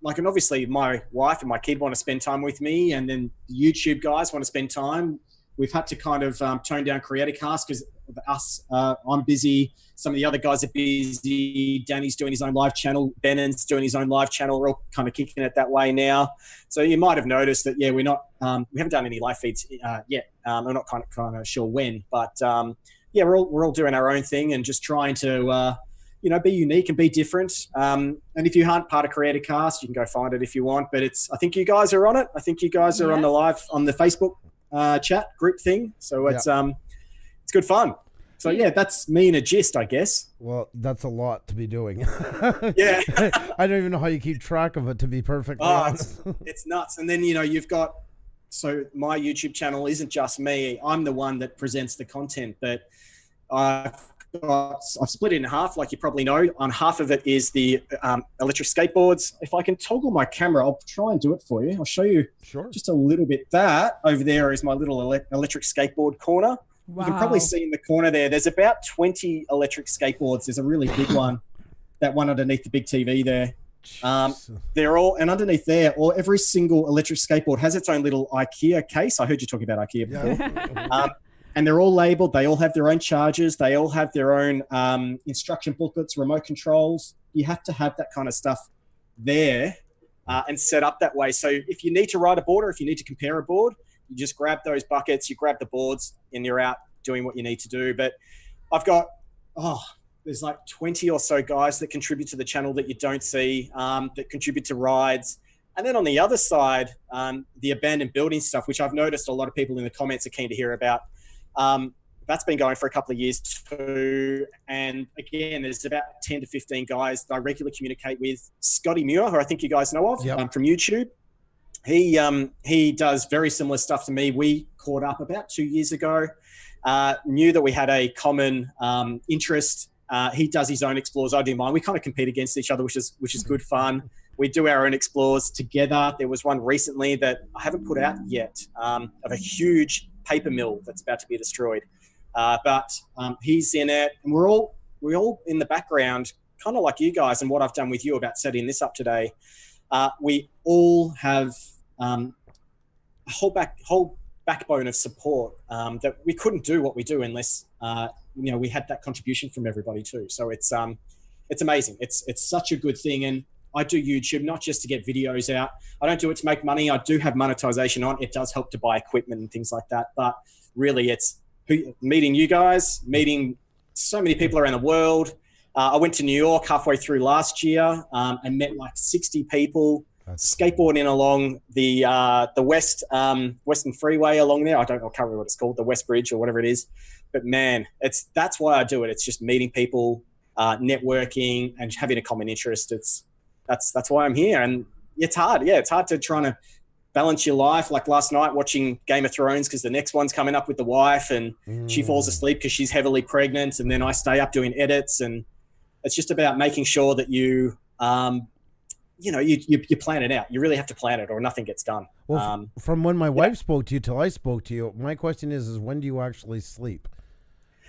Speaker 3: and obviously my wife and my kid want to spend time with me, and then the YouTube guys want to spend time. We've had to kind of tone down Creator Cast because of us. I'm busy. Some of the other guys are busy. Danny's doing his own live channel. Bennon's doing his own live channel. We're all kind of kicking it that way now. So you might have noticed that, we're not, we haven't done any live feeds yet. We're not kind of sure when, but we're all doing our own thing and just trying to, be unique and be different. And if you aren't part of Creator Cast, you can go find it if you want. But I think you guys are on it. I think you guys are on the Facebook chat group thing. So it's good fun. So yeah, that's me in a gist, I guess.
Speaker 1: Well, that's a lot to be doing.
Speaker 3: Yeah.
Speaker 1: I don't even know how you keep track of it, to be perfectly honest.
Speaker 3: It's nuts. And then, you've got, so my YouTube channel isn't just me. I'm the one that presents the content, but I've split it in half, like you probably know. On half of it is the electric skateboards. If I can toggle my camera, I'll try and do it for you. I'll show you just a little bit. That over there is my little electric skateboard corner. Wow. You can probably see in the corner there's about 20 electric skateboards. There's a really big one, that one underneath the big TV there. They're all, and underneath there, every single electric skateboard has its own little IKEA case. I heard you talking about IKEA before. Yeah. And they're all labeled. They all have their own chargers. They all have their own instruction booklets, remote controls. You have to have that kind of stuff there and set up that way. So if you need to ride a board or if you need to compare a board, you just grab those buckets, you grab the boards, and you're out doing what you need to do. But I've got, there's like 20 or so guys that contribute to the channel that you don't see, that contribute to rides. And then on the other side, the abandoned building stuff, which I've noticed a lot of people in the comments are keen to hear about. That's been going for a couple of years too. And again, there's about 10 to 15 guys that I regularly communicate with. Scotty Muir, who I think you guys know of, from YouTube. He does very similar stuff to me. We caught up about 2 years ago, knew that we had a common interest. He does his own explores, I do mine. We kind of compete against each other, which is good fun. We do our own explores together. There was one recently that I haven't put out yet, of a huge paper mill that's about to be destroyed. But he's in it, and we're all in the background, kind of like you guys and what I've done with you about setting this up today. we all have a whole backbone of support that we couldn't do what we do unless we had that contribution from everybody too. So it's amazing. It's such a good thing. And I do YouTube not just to get videos out. I don't do it to make money. I do have monetization on. It does help to buy equipment and things like that. But really, it's meeting you guys, meeting so many people around the world. I went to New York halfway through last year and met like 60 people skateboarding along the Western Freeway along there. I can't remember what it's called, the West Bridge or whatever it is. But man, that's why I do it. It's just meeting people, networking, and having a common interest. That's why I'm here. And it's hard. Yeah, it's hard to try to balance your life. Like last night watching Game of Thrones because the next one's coming up with the wife and she falls asleep because she's heavily pregnant, and then I stay up doing edits, and it's just about making sure that you you plan it out. You really have to plan it or nothing gets done.
Speaker 1: Well, from when my wife spoke to you till I spoke to you, my question is when do you actually sleep?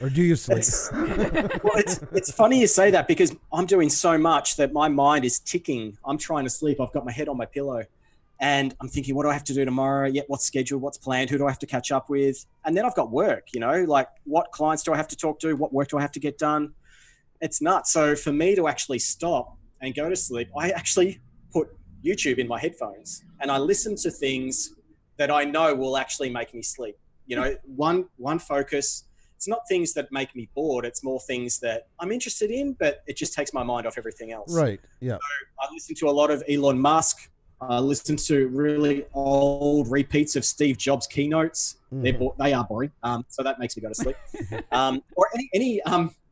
Speaker 1: Or do you sleep?
Speaker 3: It's funny you say that because I'm doing so much that my mind is ticking. I'm trying to sleep. I've got my head on my pillow and I'm thinking, what do I have to do tomorrow? Yeah, what's scheduled? What's planned? Who do I have to catch up with? And then I've got work, like what clients do I have to talk to? What work do I have to get done? It's nuts. So for me to actually stop and go to sleep, I actually put YouTube in my headphones and I listen to things that I know will actually make me sleep. One focus. It's not things that make me bored. It's more things that I'm interested in, but it just takes my mind off everything else.
Speaker 1: Right. Yeah.
Speaker 3: So I listen to a lot of Elon Musk. I listen to really old repeats of Steve Jobs keynotes. They are boring. So that makes me go to sleep. Or any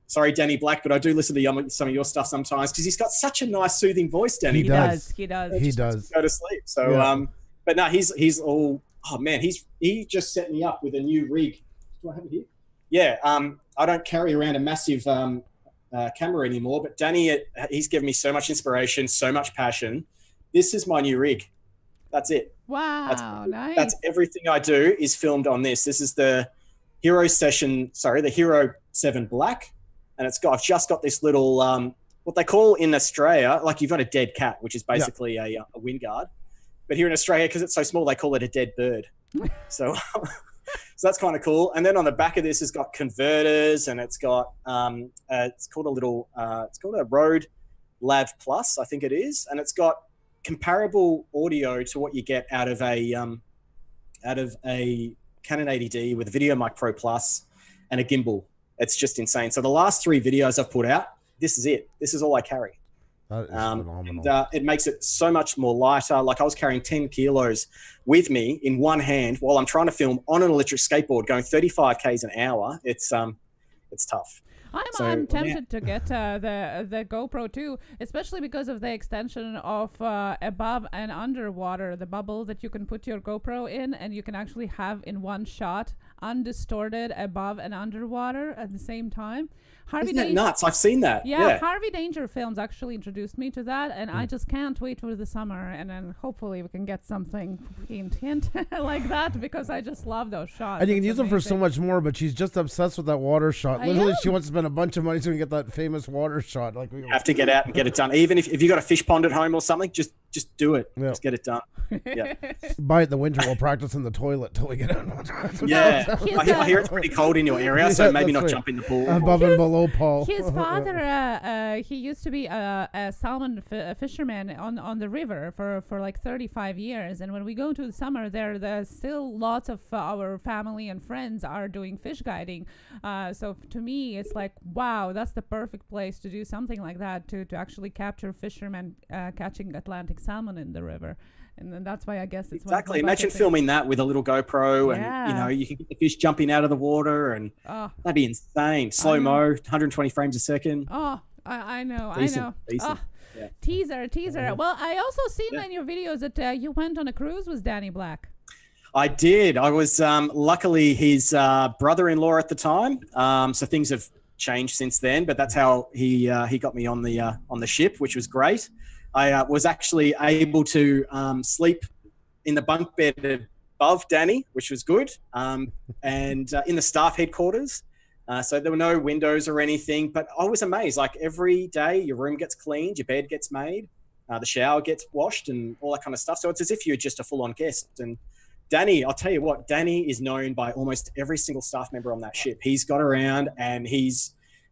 Speaker 3: sorry, Danny Black, but I do listen to some of your stuff sometimes because he's got such a nice, soothing voice, Danny.
Speaker 2: He does.
Speaker 1: He does.
Speaker 3: Go to sleep. So, yeah. But no, he's all. Oh man, he just set me up with a new rig. Do I have it here? Yeah. I don't carry around a massive camera anymore, but Danny, he's given me so much inspiration, so much passion. This is my new rig. That's it.
Speaker 2: Wow, nice.
Speaker 3: That's everything I do is filmed on this. This is the Hero 7 Black. And I've just got this little, what they call in Australia, like you've got a dead cat, which is basically a wind guard. But here in Australia, because it's so small, they call it a dead bird. So that's kind of cool. And then on the back of this, it's got converters, and it's got it's called a Rode Lav Plus, I think it is, and it's got comparable audio to what you get out of a Canon 80D with a Video Mic Pro Plus and a gimbal. It's just insane. So the last 3 videos I've put out, this is it. This is all I carry.
Speaker 1: That is phenomenal.
Speaker 3: And it makes it so much more lighter. Like I was carrying 10 kilos with me in one hand while I'm trying to film on an electric skateboard going 35 Ks an hour. It's tough.
Speaker 2: I'm tempted to get the GoPro too, especially because of the extension of above and underwater, the bubble that you can put your GoPro in, and you can actually have in one shot undistorted above and underwater at the same time.
Speaker 3: Isn't that nuts? I've seen that.
Speaker 2: Yeah, Harvey Danger Films actually introduced me to that, and I just can't wait for the summer, and then hopefully we can get something hint like that, because I just love those shots.
Speaker 1: And you can use them for so much more, but she's just obsessed with that water shot. Literally, she wants to spend a bunch of money so we can get that famous water shot. Like we
Speaker 3: have to get out and get it done. Even if you got a fish pond at home or something, just do it. Yeah. Just get it done. Yeah.
Speaker 1: Buy it in the winter. We'll practice in the toilet till we get out.
Speaker 3: Yeah. I hear it's pretty cold in your area, so maybe not jump in the pool.
Speaker 1: Above and below, Paul.
Speaker 2: His father, he used to be a salmon fisherman on the river for like 35 years. And when we go to the summer there's still lots of our family and friends are doing fish guiding. So to me, it's like, wow, that's the perfect place to do something like that, to actually capture fishermen catching Atlantic salmon in the river. And then that's why I guess it's
Speaker 3: exactly. Imagine filming that with a little GoPro, and you can get the fish jumping out of the water, and that'd be insane. Slow mo, 120 frames a second.
Speaker 2: Oh, I know.
Speaker 3: Decent.
Speaker 2: Yeah. Teaser. Well, I also seen in your videos that you went on a cruise with Danny Black.
Speaker 3: I did. I was luckily his brother-in-law at the time. So things have changed since then, but that's how he got me on the ship, which was great. I was actually able to sleep in the bunk bed above Danny, which was good, and in the staff headquarters. So there were no windows or anything, but I was amazed. Like every day, your room gets cleaned, your bed gets made. the shower gets washed and all that kind of stuff. So it's as if you're just a full-on guest. And Danny, I'll tell you what, Danny is known by almost every single staff member on that ship. He's got around and he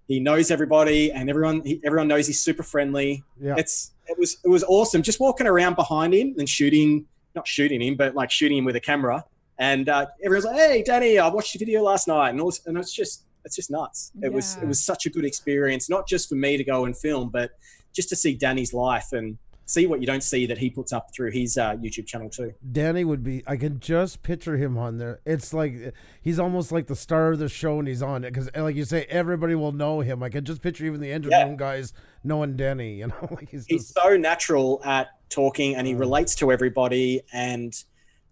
Speaker 3: knows everybody, and everyone knows he's super friendly.
Speaker 1: Yeah.
Speaker 3: It was awesome just walking around behind him and not shooting him, but like shooting him with a camera. And everyone's like, "Hey, Danny, I watched your video last night," and it's just nuts. It was such a good experience, not just for me to go and film, but just to see Danny's life and see what you don't see that he puts up through his YouTube channel too.
Speaker 1: Danny would be, I can just picture him on there. It's like, he's almost like the star of the show when he's on it. Because like you say, everybody will know him. I can just picture even the engine room guys knowing Danny, you know. Like he's
Speaker 3: so natural at talking, and he relates to everybody. And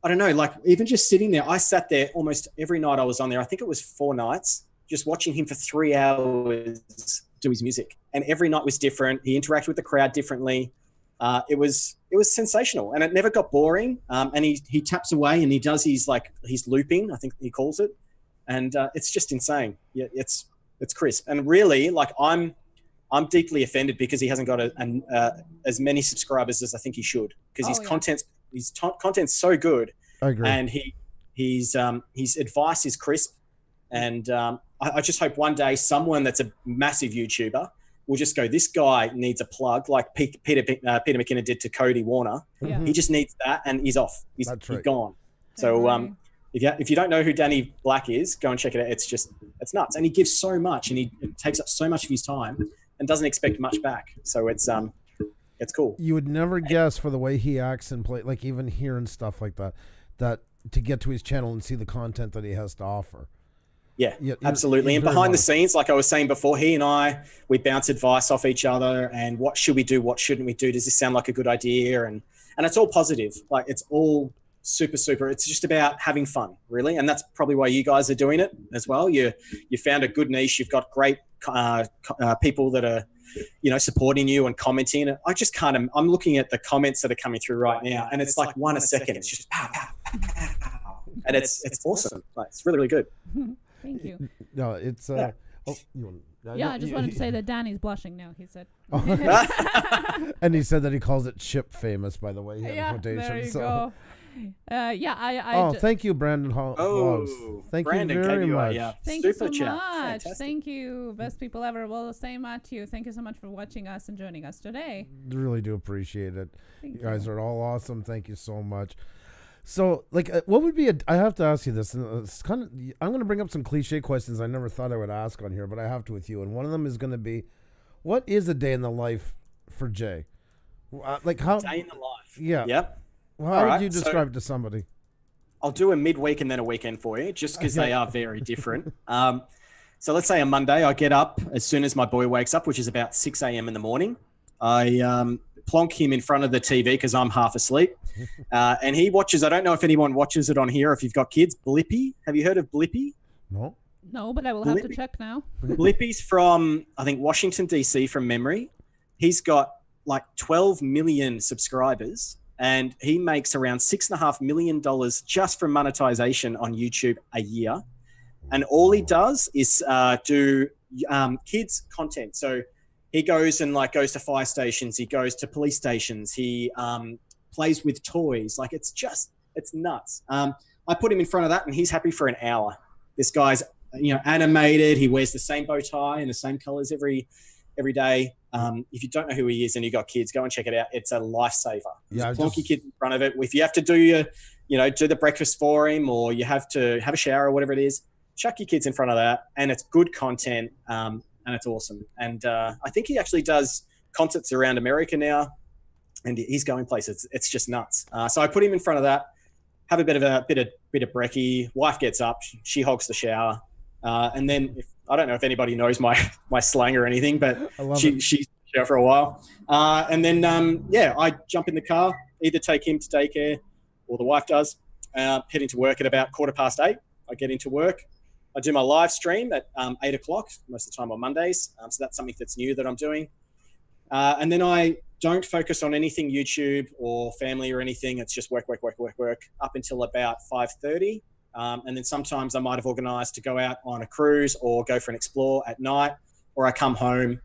Speaker 3: I don't know, like even just sitting there, I sat there almost every night I was on there. I think it was 4 nights, just watching him for 3 hours do his music. And every night was different. He interacted with the crowd differently. It was sensational, and it never got boring. And he taps away and he does his looping, I think he calls it. And it's just insane. Yeah, it's crisp. And really, like I'm deeply offended because he hasn't got as many subscribers as I think he should, because his content's so good.
Speaker 1: I agree.
Speaker 3: And his advice is crisp. And I just hope one day someone that's a massive YouTuber will just go, this guy needs a plug, like Peter McKinnon did to Cody Warner.
Speaker 2: Yeah.
Speaker 3: He just needs that, and he's off. He's gone. So if you don't know who Danny Black is, go and check it out. It's nuts, and he gives so much, and he takes up so much of his time, and doesn't expect much back. So it's cool.
Speaker 1: You would never guess, for the way he acts and play, like even hearing stuff like that to get to his channel and see the content that he has to offer.
Speaker 3: Yeah, absolutely. And behind the scenes, like I was saying before, he and we bounce advice off each other, and what should we do? What shouldn't we do? Does this sound like a good idea? And it's all positive. Like it's all super, super. It's just about having fun, really. And that's probably why you guys are doing it as well. You found a good niche. You've got great people that are, supporting you and commenting. I just can't, I'm looking at the comments that are coming through right now, and it's like one a second. It's just pow, pow, pow, pow. And it's awesome. Like, it's really, really good.
Speaker 2: Thank you.
Speaker 1: No, it's
Speaker 2: I just wanted to say that Danny's blushing now, he said.
Speaker 1: And he said that he calls it ship famous, by the way.
Speaker 2: There you go.
Speaker 1: Thank you, Brandon Vlogs. Thank
Speaker 3: Brandon
Speaker 1: you very much.
Speaker 2: Thank you so much. Fantastic. Thank you. Best people ever. Well, same to you. Thank you so much for watching us and joining us today.
Speaker 1: Really do appreciate it. You guys are all awesome. Thank you so much. So, like, what would be I have to ask you this, and it's kind of, I'm going to bring up some cliche questions I never thought I would ask on here, but I have to with you. And one of them is going to be, what is a day in the life for Jay? Like how?
Speaker 3: Day in the life.
Speaker 1: Yeah.
Speaker 3: Yep.
Speaker 1: Well, how would you describe it to somebody?
Speaker 3: I'll do a midweek and then a weekend for you, just because they are very different. So let's say on Monday, I get up as soon as my boy wakes up, which is about 6 a.m. in the morning. I plonk him in front of the TV because I'm half asleep. And he watches, I don't know if anyone watches it on here, if you've got kids, Blippi. Have you heard of Blippi?
Speaker 2: No, but I will have to check now.
Speaker 3: Blippi's from, I think, Washington, D.C. from memory. He's got like 12 million subscribers, and he makes around $6.5 million just from monetization on YouTube a year. And all he does is do kids content. So he goes to fire stations. He goes to police stations. He plays with toys. Like, it's nuts. I put him in front of that and he's happy for an hour. This guy's, animated. He wears the same bow tie and the same colors every day. If you don't know who he is and you got kids, go and check it out. It's a lifesaver. Yeah, plonk your kid in front of it. If you have to do do the breakfast for him, or you have to have a shower or whatever it is, chuck your kids in front of that, and it's good content, and it's awesome. And I think he actually does concerts around America now, and he's going places. It's just nuts. So I put him in front of that, have a bit of brekkie. Wife gets up, she hogs the shower, and then I don't know if anybody knows my slang or anything, but she's shower for a while, and then I jump in the car, either take him to daycare, or the wife does. Heading to work at about 8:15. I get into work. I do my live stream at 8 o'clock, most of the time on Mondays. So that's something that's new that I'm doing. And then I don't focus on anything YouTube or family or anything. It's just work up until about 5:30. And then sometimes I might have organised to go out on a cruise or go for an explore at night, or I come home,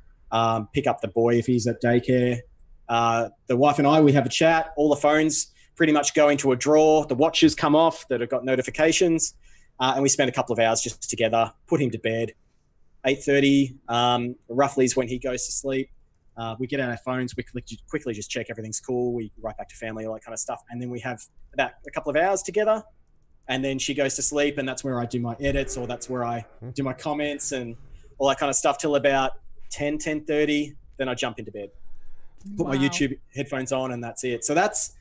Speaker 3: pick up the boy if he's at daycare. The wife and I, we have a chat. All the phones pretty much go into a drawer. The watches come off that have got notifications. And we spend a couple of hours just together, put him to bed. 8:30 roughly is when he goes to sleep. We get out our phones, we quickly just check everything's cool. We write back to family, all that kind of stuff. And then we have about a couple of hours together. And then she goes to sleep, and that's where I do my edits, or that's where I do my comments and all that kind of stuff till about 10:30. Then I jump into bed, put my YouTube headphones on, and that's it. So that's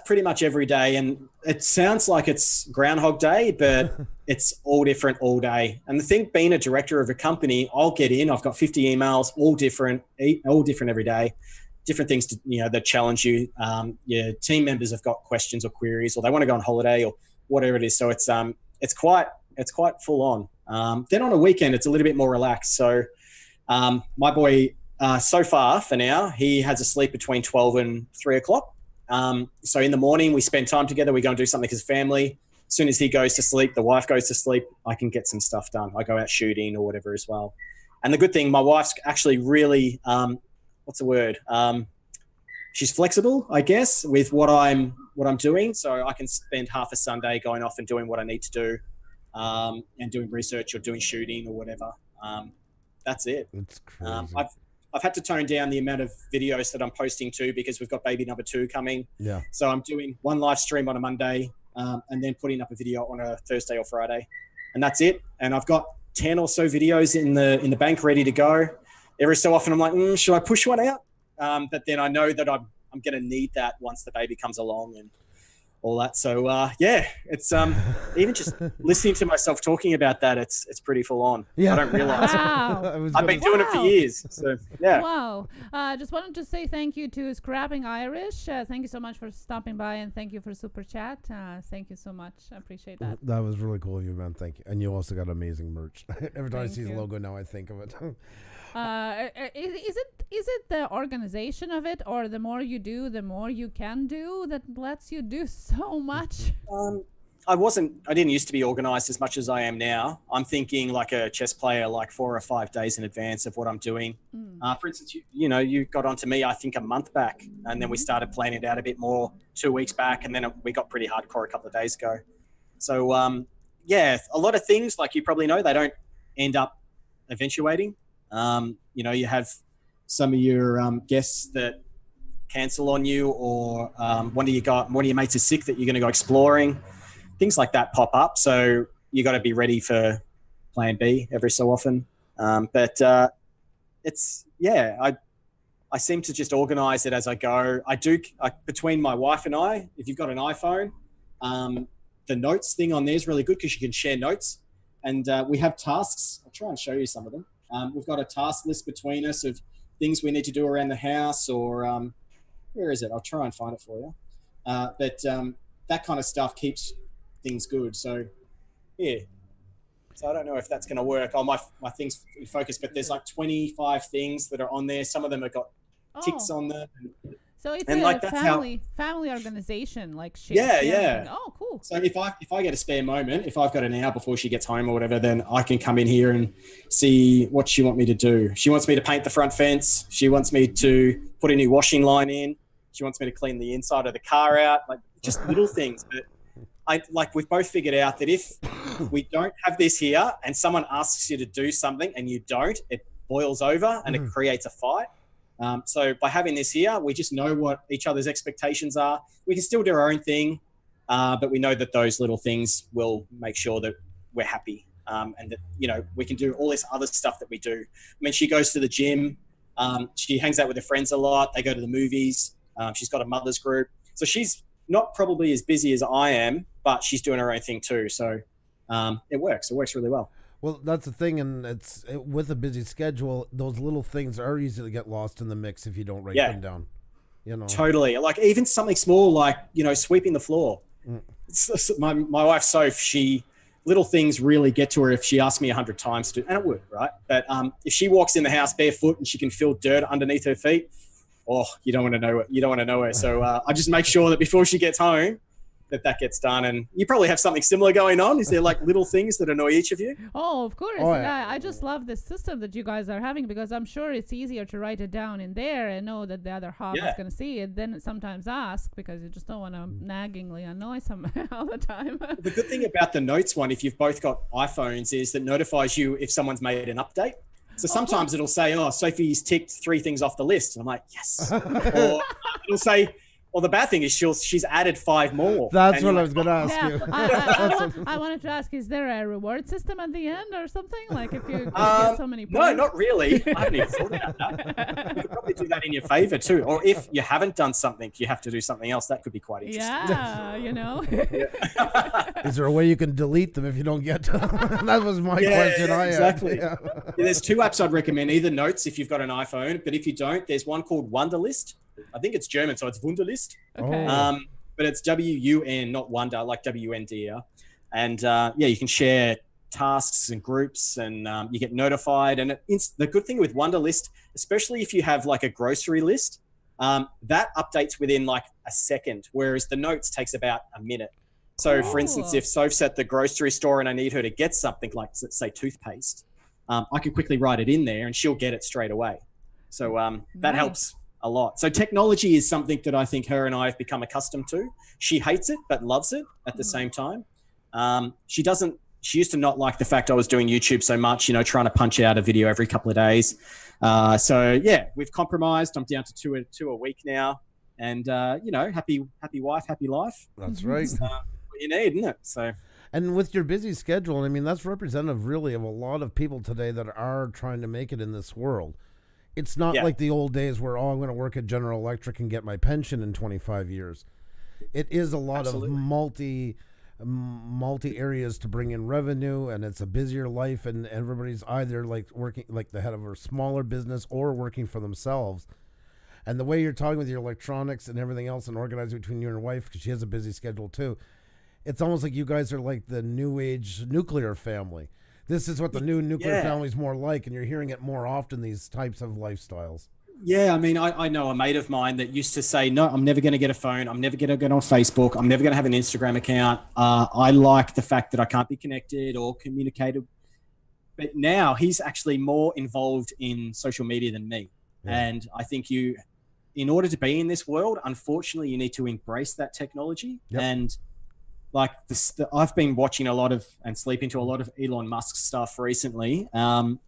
Speaker 3: pretty much every day. And it sounds like it's Groundhog Day, but it's all different all day. And the thing, being a director of a company, I'll get in, I've got 50 emails, all different every day, different things to, that challenge you. Your team members have got questions or queries, or they want to go on holiday or whatever it is. So it's quite full on. Then on a weekend, it's a little bit more relaxed. So my boy, so far for now, he has a sleep between 12 and 3 o'clock. So in the morning, we spend time together. We go and do something as a family. As soon as he goes to sleep, the wife goes to sleep, I can get some stuff done. I go out shooting or whatever as well. And the good thing, my wife's actually really, what's the word? She's flexible, I guess, with what I'm doing. So I can spend half a Sunday going off and doing what I need to do, and doing research or doing shooting or whatever. That's it.
Speaker 1: It's crazy.
Speaker 3: I've had to tone down the amount of videos that I'm posting too, because we've got baby number 2 coming.
Speaker 1: Yeah.
Speaker 3: So I'm doing one live stream on a Monday, and then putting up a video on a Thursday or Friday, and that's it. And I've got 10 or so videos in the bank ready to go. Every so often I'm like, should I push one out? But then I know that I'm going to need that once the baby comes along and all that. So it's even just listening to myself talking about that, it's pretty full on. I don't realize.
Speaker 2: Wow.
Speaker 3: I've been doing it for years. So yeah.
Speaker 2: Wow. Just wanted to say thank you to Scrapping Irish. Thank you so much for stopping by, and thank you for Super Chat. Thank you so much. I appreciate that.
Speaker 1: That was really cool of you, man. Thank you. And you also got amazing merch. Every time I see his
Speaker 2: you.
Speaker 1: logo now, I think of it.
Speaker 2: Is it the organization of it, or the more you do, the more you can do, that lets you do so much?
Speaker 3: I didn't used to be organized as much as I am now. I'm thinking like a chess player, like 4 or 5 days in advance of what I'm doing. For instance, you got onto me, I think a month back, and then we started planning it out a bit more 2 weeks back, and then we got pretty hardcore a couple of days ago. So a lot of things, like you probably know, they don't end up eventuating. You have some of your guests that cancel on you, or one of your mates is sick that you're going to go exploring. Things like that pop up, so you got to be ready for plan B every so often. I seem to just organize it as I go. Between my wife and I, if you've got an iPhone, the notes thing on there is really good because you can share notes, and we have tasks. I'll try and show you some of them. We've got a task list between us of things we need to do around the house, or where is it? I'll try and find it for you. But that kind of stuff keeps things good. So yeah. So I don't know if that's going to work. My things focus, but there's like 25 things that are on there. Some of them have got ticks on them.
Speaker 2: So it's a family organization, like shit.
Speaker 3: Yeah.
Speaker 2: Oh, cool.
Speaker 3: So if I get a spare moment, if I've got an hour before she gets home or whatever, then I can come in here and see what she wants me to do. She wants me to paint the front fence. She wants me to put a new washing line in. She wants me to clean the inside of the car out, like just little things. But we've both figured out that if we don't have this here and someone asks you to do something and you don't, it boils over and it creates a fight. So by having this here, we just know what each other's expectations are. We can still do our own thing, but we know that those little things will make sure that we're happy, and that, we can do all this other stuff that we do. I mean, she goes to the gym. She hangs out with her friends a lot. They go to the movies. She's got a mother's group. So she's not probably as busy as I am, but she's doing her own thing too. So it works. It works really well.
Speaker 1: Well, that's the thing, and with a busy schedule, those little things are easy to get lost in the mix if you don't write them down.
Speaker 3: Totally. Like even something small, like sweeping the floor. My wife Soph, little things really get to her if she asks me 100 times to, and it would, right? But if she walks in the house barefoot and she can feel dirt underneath her feet, you don't want to know it. You don't want to know her. So I just make sure that before she gets home, that gets done. And you probably have something similar going on. Is there like little things that annoy each of you?
Speaker 2: Oh, of course.
Speaker 1: Oh, yeah.
Speaker 2: I just love this system that you guys are having, because I'm sure it's easier to write it down in there and know that the other half is going to see it, then sometimes ask, because you just don't want to naggingly annoy someone all the time.
Speaker 3: The good thing about the notes one, if you've both got iPhones, is that notifies you if someone's made an update. So sometimes it'll say, oh, Sophie's ticked 3 things off the list. And I'm like, yes. Or it'll say, well, the bad thing is she's added 5 more.
Speaker 1: That's what I was going to ask you.
Speaker 2: I wanted to ask, is there a reward system at the end or something? Like if you get so many points?
Speaker 3: No, not really. I haven't even thought about that. You could probably do that in your favor too. Or if you haven't done something, you have to do something else. That could be quite interesting.
Speaker 2: Yeah, you know.
Speaker 1: Is there a way you can delete them if you don't get to them? That was my question.
Speaker 3: Exactly. There's 2 apps I'd recommend. Either Notes if you've got an iPhone, but if you don't, there's one called Wunderlist. I think it's German, so it's Wunderlist.
Speaker 2: Okay.
Speaker 3: But it's W-U-N, not wonder, like W-N-D-R. And you can share tasks and groups, and you get notified. And the good thing with Wunderlist, especially if you have like a grocery list, that updates within like a second, whereas the Notes takes about a minute. So for instance, if Soph's at the grocery store and I need her to get something like, let's say, toothpaste, I can quickly write it in there and she'll get it straight away. So that helps a lot. So technology is something that I think her and I have become accustomed to. She hates it, but loves it at the same time. She used to not like the fact I was doing YouTube so much, trying to punch out a video every couple of days. So we've compromised. I'm down to two a week now, and happy wife, happy life.
Speaker 1: That's right.
Speaker 3: What you need, isn't it? So.
Speaker 1: And with your busy schedule, I mean, that's representative really of a lot of people today that are trying to make it in this world. It's not like the old days where, I'm going to work at General Electric and get my pension in 25 years. It is a lot of multi areas to bring in revenue, and it's a busier life, and everybody's either like working like the head of a smaller business or working for themselves. And the way you're talking with your electronics and everything else and organizing between you and your wife, because she has a busy schedule too, it's almost like you guys are like the new age nuclear family. This is what the new nuclear family is more like, and you're hearing it more often, these types of lifestyles.
Speaker 3: Yeah, I mean, I know a mate of mine that used to say, no, I'm never going to get a phone. I'm never going to get on Facebook. I'm never going to have an Instagram account. I like the fact that I can't be connected or communicated. But now he's actually more involved in social media than me. Yeah. And I think in order to be in this world, unfortunately, you need to embrace that technology. Yep. And like I've been watching a lot of and sleeping to a lot of Elon Musk stuff recently. And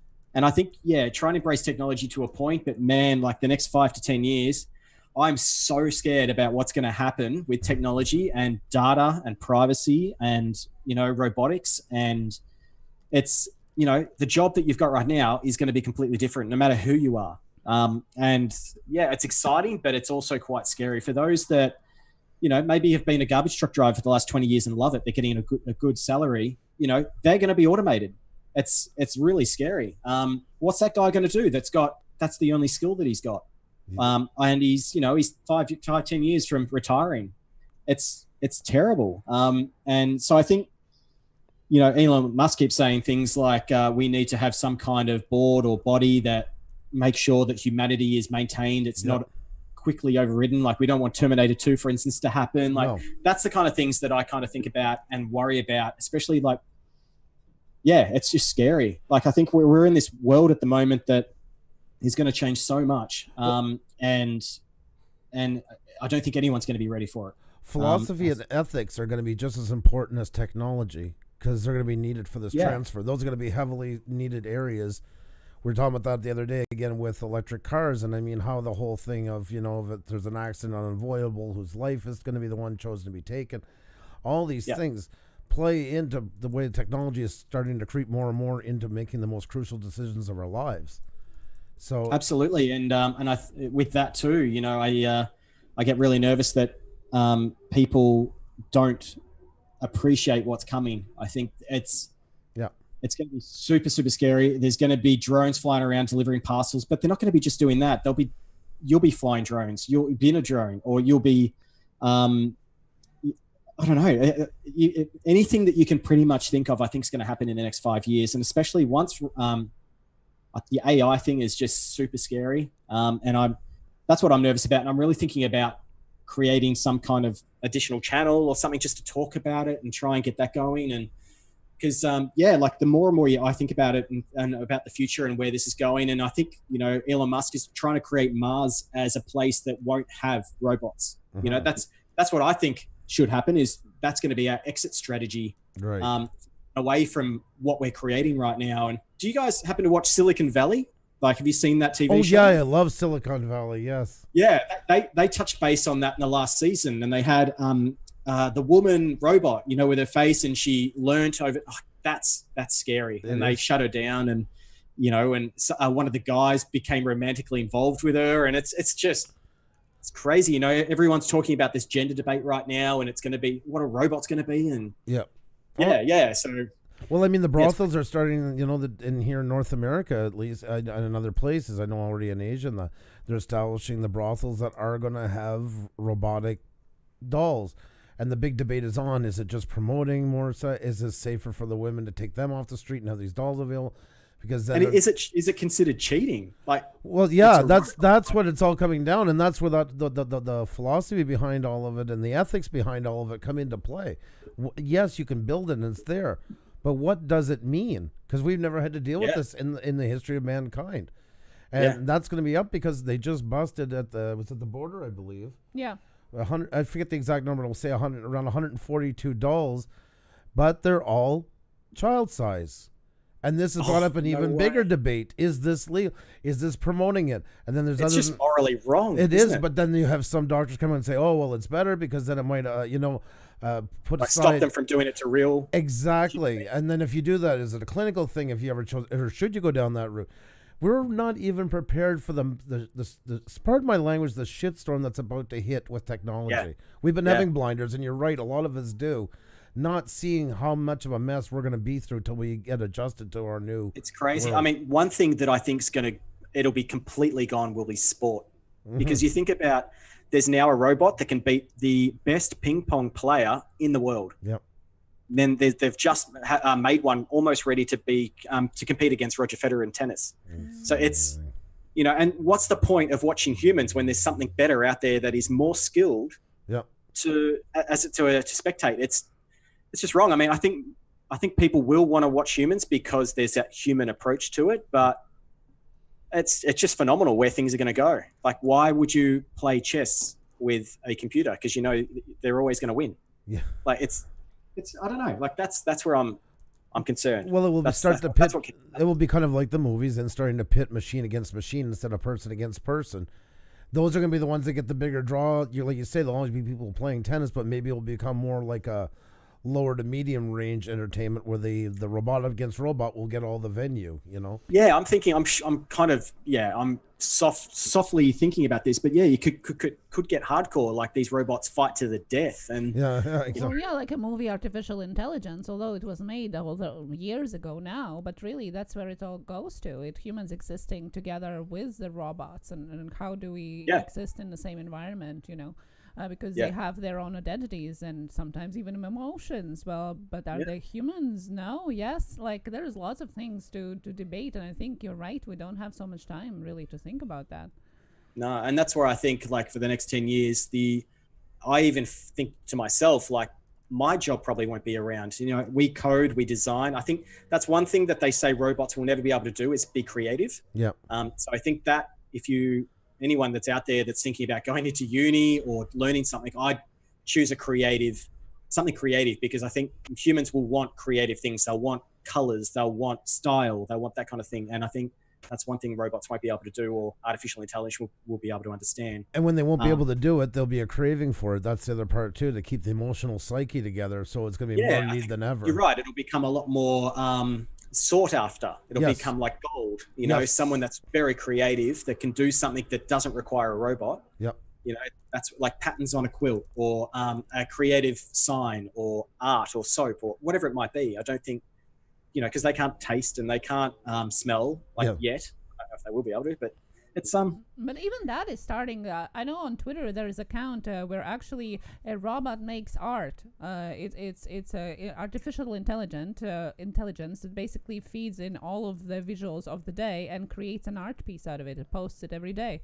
Speaker 3: I think, try and embrace technology to a point, but man, like the next 5 to 10 years, I'm so scared about what's going to happen with technology and data and privacy and, robotics. And it's, the job that you've got right now is going to be completely different no matter who you are. It's exciting, but it's also quite scary for those that, maybe have been a garbage truck driver for the last 20 years and love it. They're getting a good salary. They're going to be automated. It's really scary. What's that guy going to do? That's the only skill that he's got. And he's 5-10 years from retiring. It's terrible. And so I think, Elon Musk keeps saying things like, we need to have some kind of board or body that makes sure that humanity is maintained. It's not quickly overridden. Like we don't want Terminator 2, for instance, to happen. That's the kind of things that I kind of think about and worry about, especially it's just scary. Like I think we're in this world at the moment that is going to change so much. And I don't think anyone's going to be ready for it.
Speaker 1: Philosophy and ethics are going to be just as important as technology because they're going to be needed for this transfer. Those are going to be heavily needed areas. We were talking about that the other day again with electric cars, and I mean how the whole thing of, if there's an accident unavoidable, whose life is going to be the one chosen to be taken. All these things play into the way technology is starting to creep more and more into making the most crucial decisions of our lives. So
Speaker 3: absolutely, and with that too, I get really nervous that people don't appreciate what's coming. I think it's going to be super, super scary. There's going to be drones flying around delivering parcels, but they're not going to be just doing that. You'll be flying drones. You'll be in a drone, or you'll be, I don't know, anything that you can pretty much think of, I think is going to happen in the next 5 years. And especially once the AI thing is just super scary. That's what I'm nervous about. And I'm really thinking about creating some kind of additional channel or something just to talk about it and try and get that going. And because like the more and more I think about it and about the future and where this is going, and I think Elon Musk is trying to create Mars as a place that won't have robots. That's what I think should happen. Is that's going to be our exit strategy,
Speaker 1: right?
Speaker 3: Away from what we're creating right now. And do you guys happen to watch Silicon Valley? Like, have you seen that TV show?
Speaker 1: Oh yeah, I love Silicon Valley. Yes.
Speaker 3: Yeah, they touched base on that in the last season, and they had the woman robot, with her face, and she learned over. Oh, that's scary, and they shut her down, and one of the guys became romantically involved with her, and it's crazy. Everyone's talking about this gender debate right now, and it's going to be what a robot's going to be, and yeah. So.
Speaker 1: Well, I mean, the brothels are starting, in here in North America, at least, and in other places. I know already in Asia, they're establishing the brothels that are going to have robotic dolls. And the big debate is on, is it just promoting more? Is it safer for the women to take them off the street and have these dolls available? Because then
Speaker 3: is it considered cheating?
Speaker 1: Well, yeah, that's what it's all coming down. And that's where the philosophy behind all of it and the ethics behind all of it come into play. Yes, you can build it and it's there. But what does it mean? Because we've never had to deal with this in the history of mankind. And that's going to be up because they just busted at the border, I believe.
Speaker 2: Yeah.
Speaker 1: 100, I forget the exact number. We'll say around 142 dolls, but they're all child size. And this has brought up an even bigger debate. Is this legal? Is this promoting it? And then there's
Speaker 3: it's just morally wrong.
Speaker 1: It is, but then you have some doctors come in and say, oh, well, it's better because then it might, put aside.
Speaker 3: Stop them from doing it to real.
Speaker 1: Exactly. And then if you do that, is it a clinical thing if you ever chose, or should you go down that route? We're not even prepared for the pardon my language, the shitstorm that's about to hit with technology. Yeah. We've been having blinders, and you're right, a lot of us do, not seeing how much of a mess we're going to be through till we get adjusted to our new.
Speaker 3: It's crazy.
Speaker 1: world.
Speaker 3: I mean, one thing that I think is it'll be completely gone will be sport. Because you think about, there's now a robot that can beat the best ping pong player in the world.
Speaker 1: Yep.
Speaker 3: Then they've just made one almost ready to be to compete against Roger Federer in tennis. So it's, and what's the point of watching humans when there's something better out there that is more skilled to spectate? It's just wrong. I mean, I think people will want to watch humans because there's that human approach to it, but it's just phenomenal where things are going to go. Like, why would you play chess with a computer? Because they're always going to win.
Speaker 1: Yeah.
Speaker 3: Like it's I don't know. Like that's where I'm concerned.
Speaker 1: Well, it will it will be kind of like the movies and starting to pit machine against machine instead of person against person. Those are going to be the ones that get the bigger draw. Like you say, there'll always be people playing tennis, but maybe it'll become more like a lower to medium range entertainment where the robot against robot will get all the venue,
Speaker 3: Yeah, I'm thinking, I'm kind of, I'm softly thinking about this, but you could get hardcore, like these robots fight to the death. And
Speaker 1: exactly.
Speaker 2: Like a movie Artificial Intelligence, although it was made years ago now, but really that's where it all goes to. Humans existing together with the robots, and how do we exist in the same environment, because they have their own identities and sometimes even emotions. Well, but are they humans? No. Yes. Like, there's lots of things to debate, and I think you're right. We don't have so much time really to think about that.
Speaker 3: No, and that's where I think, like, for the next 10 years, I even think to myself, like, my job probably won't be around. We code, we design. I think that's one thing that they say robots will never be able to do is be creative.
Speaker 1: Yeah.
Speaker 3: So I think that anyone that's out there that's thinking about going into uni or learning something, I'd choose something creative, because I think humans will want creative things. They'll want colors, they'll want style, they'll want that kind of thing. And I think that's one thing robots won't be able to do, or artificial intelligence will be able to understand.
Speaker 1: And when they won't be able to do it, there'll be a craving for it. That's the other part too, to keep the emotional psyche together. So it's going to be more need than ever.
Speaker 3: You're right. It'll become a lot more sought after. It'll become like gold, someone that's very creative that can do something that doesn't require a robot.
Speaker 1: Yep.
Speaker 3: That's like patterns on a quilt, or a creative sign, or art, or soap, or whatever it might be. I don't think, because they can't taste and they can't smell yet. I don't know if they will be able to, but it's
Speaker 2: But even that is starting. I know on Twitter there is an account where actually a robot makes art. It's a artificial intelligence that basically feeds in all of the visuals of the day and creates an art piece out of it. It posts it every day.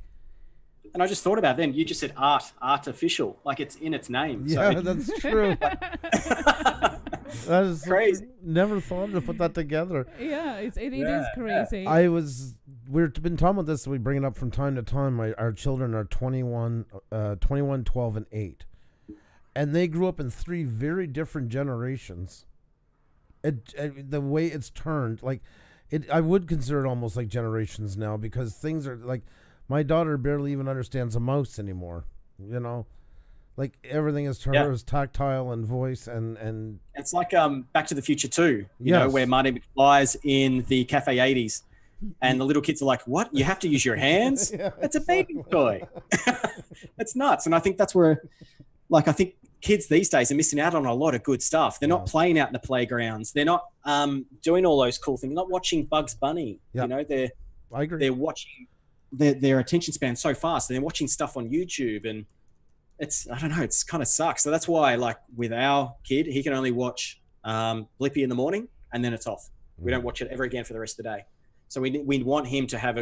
Speaker 3: And I just thought about then, you just said artificial, like it's in its name.
Speaker 1: Yeah,
Speaker 3: so
Speaker 1: that's true. That is
Speaker 3: crazy.
Speaker 1: Never thought to put that together.
Speaker 2: Yeah, it is crazy.
Speaker 1: We've been talking about this. We bring it up from time to time. Our children are 21, 12, and 8. And they grew up in 3 very different generations. The way it's turned, I would consider it almost like generations now, because things are like, my daughter barely even understands a mouse anymore. You know, like everything is to her is tactile and voice, and
Speaker 3: it's like Back to the Future 2, you know, where Marty McFly's in the Cafe 80s, and the little kids are like, "What? You have to use your hands? It's a baby toy." It's nuts, and I think that's where, I think kids these days are missing out on a lot of good stuff. They're not playing out in the playgrounds. They're not doing all those cool things. They're not watching Bugs Bunny. You know,
Speaker 1: I agree.
Speaker 3: They're watching. Their attention span so fast, and they're watching stuff on YouTube, and I don't know, it's kind of sucks. So that's why, like with our kid, he can only watch Blippi in the morning, and then it's off. We don't watch it ever again for the rest of the day. So we want him to have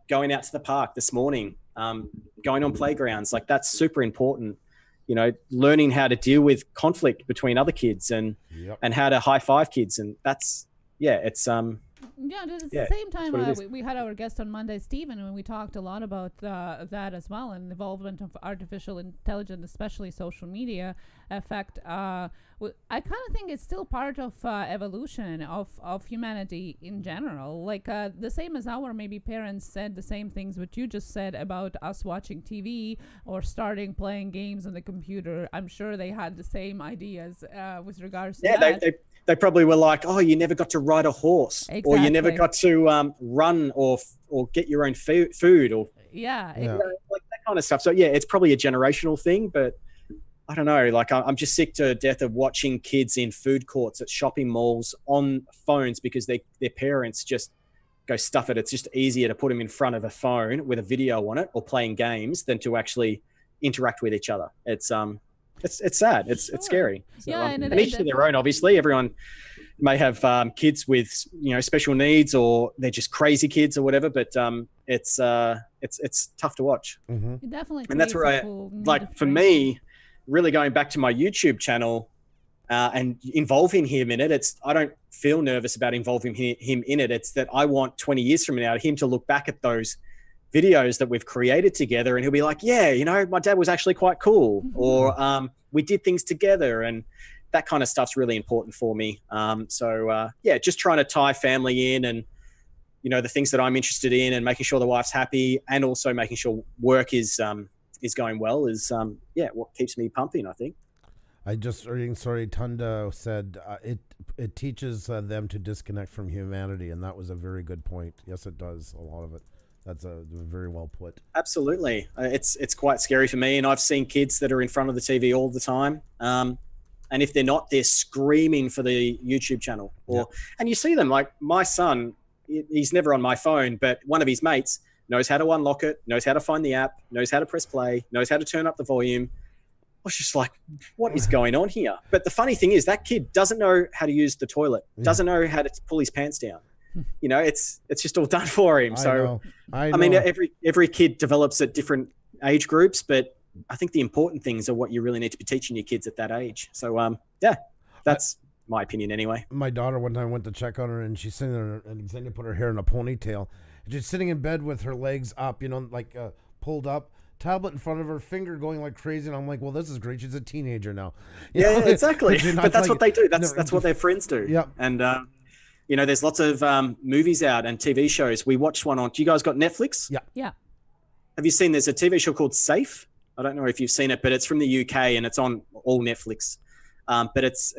Speaker 3: going out to the park this morning, going on playgrounds, like that's super important. You know, learning how to deal with conflict between other kids and how to high five kids, and that's it's
Speaker 2: at the same time, we had our guest on Monday, Stephen, and we talked a lot about that as well, and the involvement of artificial intelligence, especially social media effect. I kind of think it's still part of evolution of humanity in general. Like the same as our maybe parents said the same things what you just said about us watching TV or starting playing games on the computer. I'm sure they had the same ideas with regards to that.
Speaker 3: They probably were like, "Oh, you never got to ride a horse, or you never got to run or get your own food, or like that kind of stuff." So it's probably a generational thing, but I don't know. Like I'm just sick to death of watching kids in food courts at shopping malls on phones because their parents just go stuff it. It's just easier to put them in front of a phone with a video on it or playing games than to actually interact with each other. It's sad. It's scary. So, and each to their own. Obviously, everyone may have kids with special needs, or they're just crazy kids or whatever. But it's tough to watch.
Speaker 2: It definitely.
Speaker 3: And that's where for me, really going back to my YouTube channel and involving him in it. I don't feel nervous about involving him in it. It's that I want 20 years from now him to look back at those videos that we've created together, and he'll be like, my dad was actually quite cool, or we did things together, and that kind of stuff's really important for me. Just trying to tie family in, and the things that I'm interested in, and making sure the wife's happy, and also making sure work is going well is what keeps me pumping, I think.
Speaker 1: I just Tunda said it teaches them to disconnect from humanity, and that was a very good point. Yes, it does, a lot of it. That's very well put. Absolutely.
Speaker 3: It's quite scary for me. And I've seen kids that are in front of the TV all the time. And if they're not, they're screaming for the YouTube channel. And you see them, like my son, he's never on my phone, but one of his mates knows how to unlock it, knows how to find the app, knows how to press play, knows how to turn up the volume. I was just like, what is going on here? But the funny thing is that kid doesn't know how to use the toilet, doesn't know how to pull his pants down. It's just all done for him. So I mean, every kid develops at different age groups, but I think the important things are what you really need to be teaching your kids at that age. So that's my opinion anyway.
Speaker 1: My daughter one time went to check on her, and she's sitting there and Xenia put her hair in a ponytail. She's sitting in bed with her legs up, pulled up, tablet in front of her, finger going like crazy, and I'm like, well, this is great. She's a teenager now.
Speaker 3: Yeah, exactly. But that's what they do. That's what their friends do.
Speaker 1: Yeah.
Speaker 3: And there's lots of movies out and TV shows. We watched one on. Do you guys got Netflix?
Speaker 2: Yeah.
Speaker 3: Have you seen? There's a TV show called Safe. I don't know if you've seen it, but it's from the UK and it's on all Netflix. But it's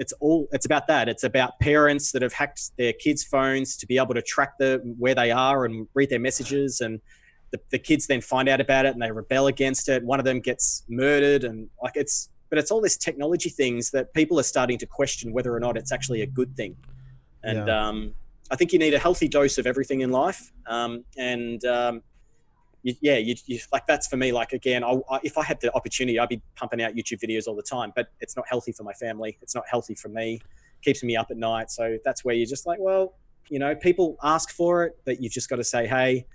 Speaker 3: about that. It's about parents that have hacked their kids' phones to be able to track where they are and read their messages, and the kids then find out about it and they rebel against it. One of them gets murdered, and but it's all this technology things that people are starting to question whether or not it's actually a good thing. And I think you need a healthy dose of everything in life. You like, that's for me. Like, again, if I had the opportunity, I'd be pumping out YouTube videos all the time, but it's not healthy for my family. It's not healthy for me. Keeps me up at night. So that's where you're just like, well, people ask for it, but you've just got to say, hey,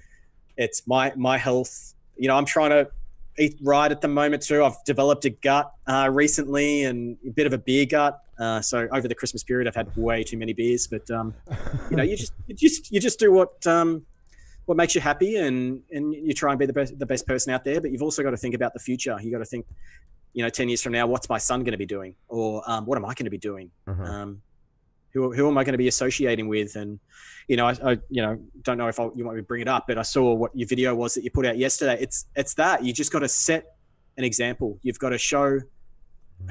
Speaker 3: it's my health. I'm trying to eat right at the moment too. I've developed a gut recently and a bit of a beer gut. So over the Christmas period, I've had way too many beers. But you know, you just do what makes you happy, and you try and be the best person out there. But you've also got to think about the future. You got to think, you know, 10 years from now, what's my son going to be doing, or what am I going to be doing? Who am I going to be associating with? And you know, I you know, don't know if you want me to bring it up, but I saw what your video was that you put out yesterday. It's that you just got to set an example. You've got to show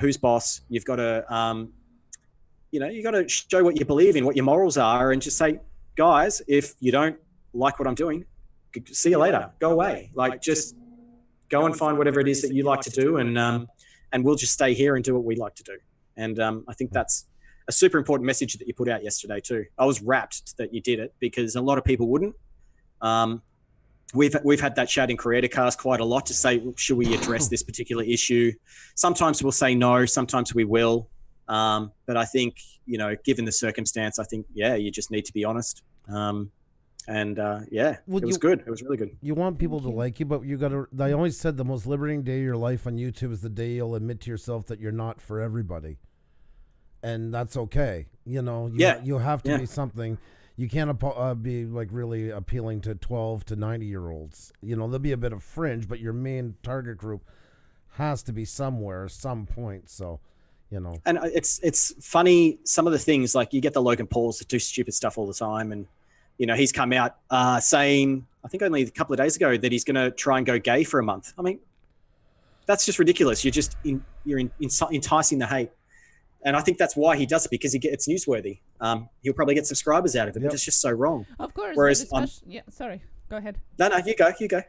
Speaker 3: who's boss. You've got to you know, you got to show what you believe in, what your morals are, and just say, guys, if you don't like what I'm doing, see you later. Go away. Like, just go and find whatever it is that you like to do, and we'll just stay here and do what we like to do. And I think that's a super important message that you put out yesterday too. I was rapt that you did it, because a lot of people wouldn't. We've had that chat in Creator Cast quite a lot to say, should we address this particular issue? Sometimes we'll say no, sometimes we will. But I think, you know, given the circumstance, I think, yeah, you just need to be honest. And yeah, well, it was good. It was really good.
Speaker 1: You want people to like you, but you got to, I always said the most liberating day of your life on YouTube is the day you'll admit to yourself that you're not for everybody. And that's okay. You know, you have to be something. You can't be like really appealing to 12 to 90-year-olds. You know, there'll be a bit of fringe, but your main target group has to be somewhere, some point. So, you know. And
Speaker 3: it's funny, some of the things, like you get the Logan Pauls that do stupid stuff all the time. And, you know, he's come out saying, I think only a couple of days ago, that he's going to try and go gay for a month. I mean, that's just ridiculous. You're just you're enticing the hate. And I think that's why he does it, because it's newsworthy. He'll probably get subscribers out of it, but it's just so wrong.
Speaker 2: Of course.
Speaker 3: Whereas,
Speaker 2: sorry, go ahead.
Speaker 3: No, you go.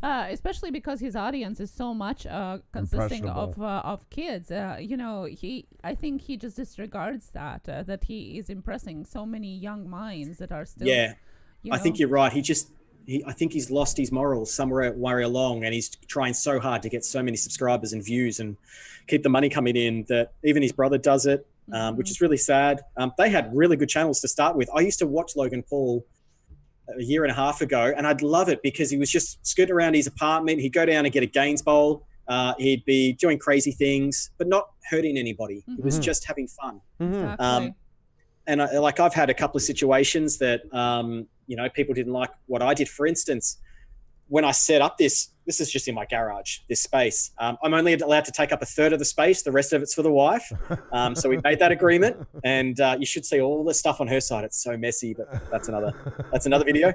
Speaker 2: Especially because his audience is so much consisting of kids. You know, I think he just disregards that he is impressing so many young minds that are still. Yeah,
Speaker 3: I think you're right. I think he's lost his morals somewhere along, and he's trying so hard to get so many subscribers and views and keep the money coming in, that even his brother does it, which is really sad. They had really good channels to start with. I used to watch Logan Paul a year and a half ago, and I'd love it because he was just scooting around his apartment. He'd go down and get a Gaines Bowl. He'd be doing crazy things, but not hurting anybody. He was just having fun.
Speaker 2: Exactly.
Speaker 3: And I've had a couple of situations that, you know, people didn't like what I did. For instance, when I set up this is just in my garage, this space. I'm only allowed to take up a third of the space. The rest of it's for the wife. So we made that agreement, and you should see all the stuff on her side. It's so messy, but that's another video.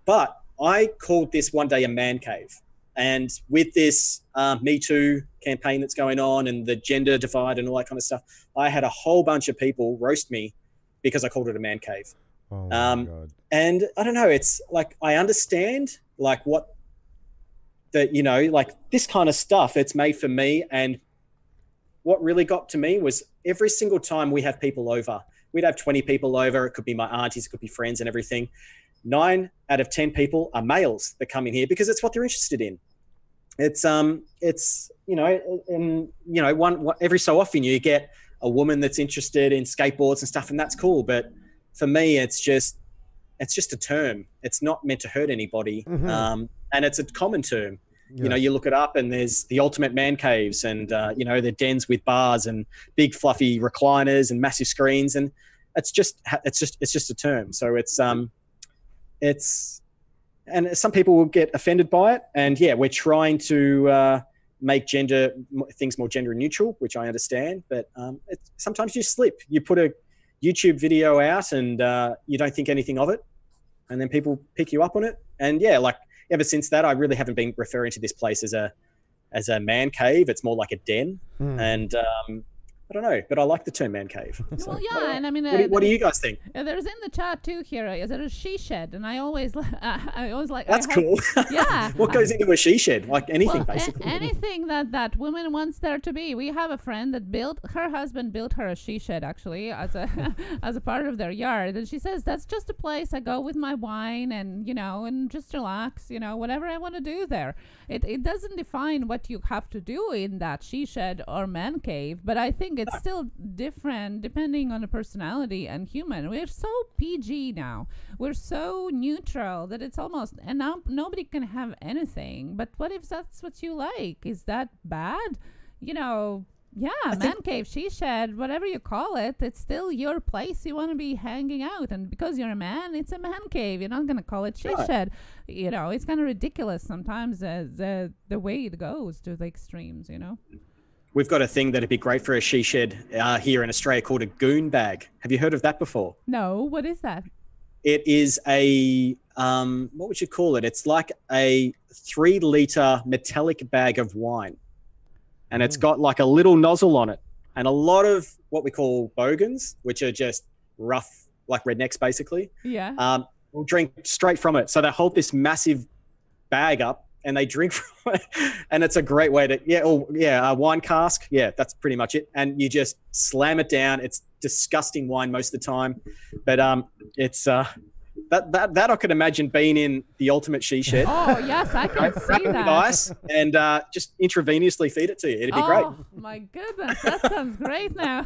Speaker 3: But I called this one day a man cave. And with this Me Too campaign that's going on, and the gender divide and all that kind of stuff, I had a whole bunch of people roast me because I called it a man cave.
Speaker 1: Oh my God.
Speaker 3: And I don't know, it's like, I understand like what that, you know, like this kind of stuff, it's made for me. And what really got to me was every single time we have people over, we'd have 20 people over. It could be my aunties, it could be friends and everything. 9 out of 10 people are males that come in here because it's what they're interested in. It's you know, and you know, every so often you get a woman that's interested in skateboards and stuff, and that's cool. But for me, it's just a term. It's not meant to hurt anybody, and it's a common term. Yes. You know, you look it up, and there's the ultimate man caves, and you know, the dens with bars and big fluffy recliners and massive screens, and it's just a term. So and some people will get offended by it. And yeah, we're trying to make things more gender neutral, which I understand. But sometimes you slip. You put a YouTube video out and you don't think anything of it, and then people pick you up on it. And yeah, like ever since that, I really haven't been referring to this place as a man cave. It's more like a den. And I don't know, but I like the term man cave. So,
Speaker 2: well, yeah, and I mean,
Speaker 3: what do you guys think?
Speaker 2: There's in the chat too here. Is there a she shed? And I always like.
Speaker 3: That's cool.
Speaker 2: Yeah.
Speaker 3: What goes into a she shed? Like anything, basically.
Speaker 2: Anything that woman wants there to be. We have a friend that her husband built her a she shed actually as a part of their yard, and she says that's just a place I go with my wine and and just relax, whatever I want to do there. It doesn't define what you have to do in that she shed or man cave, but I think think it's still different depending on the personality and human. We're so PG now. We're so neutral that it's almost, and now nobody can have anything. But what if that's what you like? Is that bad? You know, man cave, she shed, whatever you call it, it's still your place. You want to be hanging out, and because you're a man, it's a man cave. You're not going to call it she shed. You know, it's kind of ridiculous sometimes the way it goes to the extremes, you know.
Speaker 3: We've got a thing that'd be great for a she shed here in Australia called a goon bag. Have you heard of that before?
Speaker 2: No, what is that?
Speaker 3: It is a, what would you call it? It's like a 3-liter metallic bag of wine. And it's got like a little nozzle on it. And a lot of what we call bogans, which are just rough, like rednecks basically, will drink straight from it. So they hold this massive bag up and they drink from it. And it's a great way to, a wine cask. Yeah, that's pretty much it. And you just slam it down. It's disgusting wine most of the time. But it's... That I could imagine being in the ultimate she shed.
Speaker 2: Oh yes, I can see that.
Speaker 3: With ice and just intravenously feed it to you. It'd be great.
Speaker 2: Oh my goodness, that sounds great now.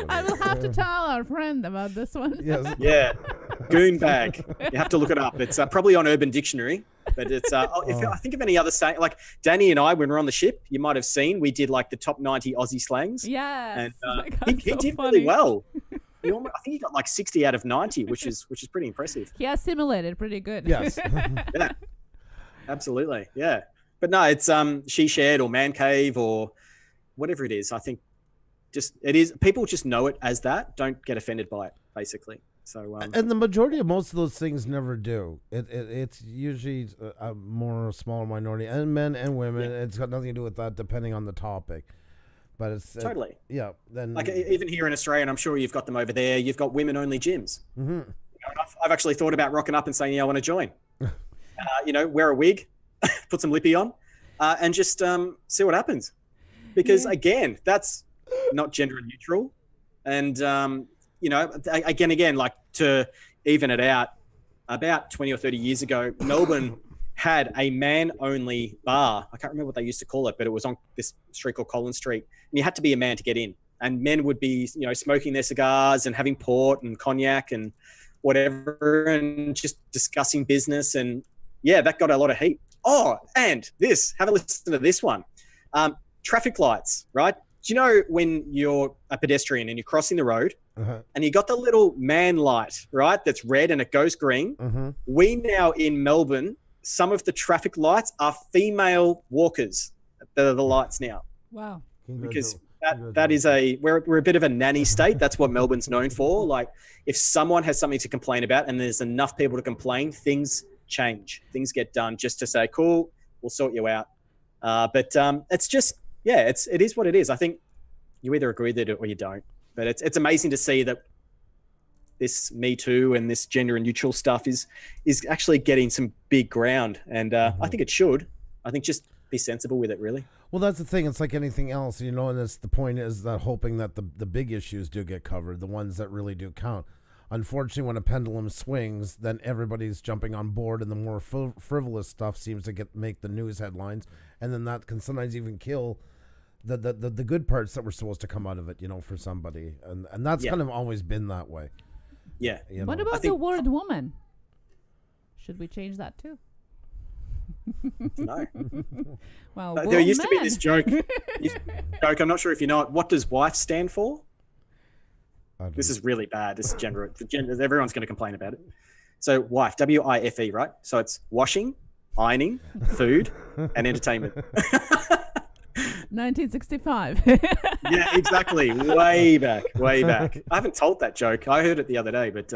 Speaker 2: I will have to tell our friend about this one.
Speaker 1: Yes.
Speaker 3: Yeah, goon bag. You have to look it up. It's probably on Urban Dictionary. But it's if I think of any other saying, like Danny and I, when we were on the ship, you might have seen we did like the top 90 Aussie slangs.
Speaker 2: Yes.
Speaker 3: And he did really well. I think he got like 60 out of 90, which is pretty impressive.
Speaker 2: He assimilated pretty good.
Speaker 1: Yes.
Speaker 3: Yeah, absolutely. Yeah. But no, it's she shed or man cave or whatever it is. I think people just know it as that. Don't get offended by it, basically. So
Speaker 1: and the majority of most of those things never do. It's usually a more smaller minority, and men and women. Yeah. It's got nothing to do with that, depending on the topic. But it's
Speaker 3: totally
Speaker 1: Then
Speaker 3: like even here in Australia, and I'm sure you've got them over there. You've got women-only gyms. Mm-hmm. I've actually thought about rocking up and saying, "Yeah, I want to join." Wear a wig, put some lippy on, and just see what happens. Because again, that's not gender neutral, and again, like to even it out, about 20 or 30 years ago, Melbourne had a man-only bar. I can't remember what they used to call it, but it was on this street called Collins Street. And you had to be a man to get in. And men would be, smoking their cigars and having port and cognac and whatever and just discussing business. And, that got a lot of heat. Oh, and have a listen to this one. Traffic lights, right? Do you know when you're a pedestrian and you're crossing the road and you got the little man light, right, that's red and it goes green? Mm-hmm. We now in Melbourne, some of the traffic lights are female walkers. They're the lights now.
Speaker 2: Wow.
Speaker 3: Because that is we're a bit of a nanny state. That's what Melbourne's known for. Like if someone has something to complain about and there's enough people to complain, things change. Things get done just to say, cool, we'll sort you out. But it's just, it is what it is. I think you either agree with it or you don't. But it's amazing to see that this Me Too and this gender neutral stuff is actually getting some big ground. And I think it should. I think just be sensible with it, really.
Speaker 1: Well, that's the thing. It's like anything else, and the point is that hoping that the big issues do get covered, the ones that really do count. Unfortunately, when a pendulum swings, then everybody's jumping on board, and the more frivolous stuff seems to make the news headlines, and then that can sometimes even kill the good parts that were supposed to come out of it, for somebody. And that's kind of always been that way.
Speaker 3: Yeah.
Speaker 2: What about the word woman? Should we change that too?
Speaker 3: No.
Speaker 2: Well,
Speaker 3: there used to be this joke. I'm not sure if you know it. What does wife stand for? This is really bad. This is gender. Everyone's going to complain about it. So wife, WIFE, right? So it's washing, ironing, food, and entertainment.
Speaker 2: 1965.
Speaker 3: Yeah, exactly. Way back. I haven't told that joke. I heard it the other day, but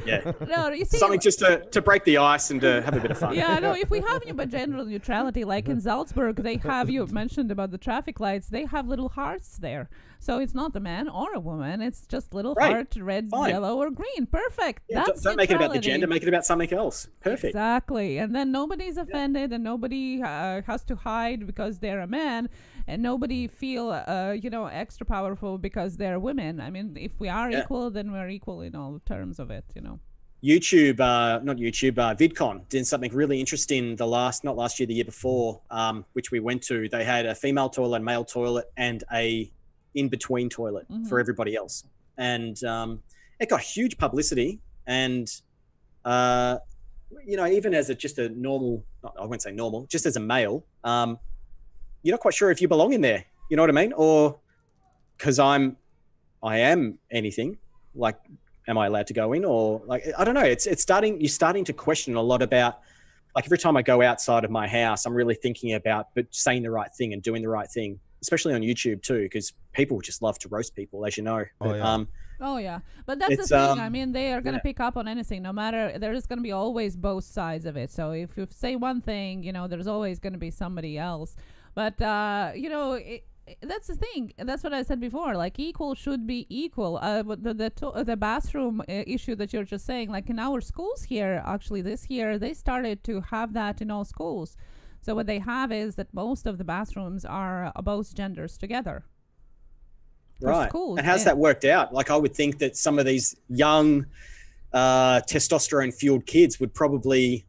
Speaker 3: yeah.
Speaker 2: No, you see,
Speaker 3: something just to break the ice and to have a bit of fun.
Speaker 2: Yeah, no, if we have about gender neutrality, like in Salzburg, they have, you mentioned about the traffic lights, they have little hearts there. So it's not a man or a woman. It's just little heart, red, yellow, or green. Perfect.
Speaker 3: Yeah,
Speaker 2: that's
Speaker 3: don't make it about the gender. Make it about something else. Perfect.
Speaker 2: Exactly. And then nobody's offended, and nobody has to hide because they're a man, and nobody feel extra powerful because they're women. I mean, if we are equal, then we're equal in all terms of it.
Speaker 3: YouTube, not YouTube, VidCon did something really interesting not last year, the year before, which we went to. They had a female toilet, male toilet, and a in-between toilet for everybody else. And it got huge publicity. And, even as just a normal, I won't say normal, just as a male, you're not quite sure if you belong in there. You know what I mean? Or because I am anything, like, am I allowed to go in? Or like, I don't know. You're starting to question a lot about, like, every time I go outside of my house, I'm really thinking about saying the right thing and doing the right thing, especially on YouTube too, because people just love to roast people, as you know.
Speaker 2: Oh yeah, but that's the thing. I mean, they are going to pick up on anything, no matter. There is going to be always both sides of it. So if you say one thing, there's always going to be somebody else. But that's the thing. That's what I said before. Like, equal should be equal. The bathroom issue that you're just saying, like in our schools here, actually this year they started to have that in all schools. So what they have is that most of the bathrooms are both genders together.
Speaker 3: Right.
Speaker 2: Schools.
Speaker 3: And how's that worked out? Like, I would think that some of these young testosterone-fueled kids would probably,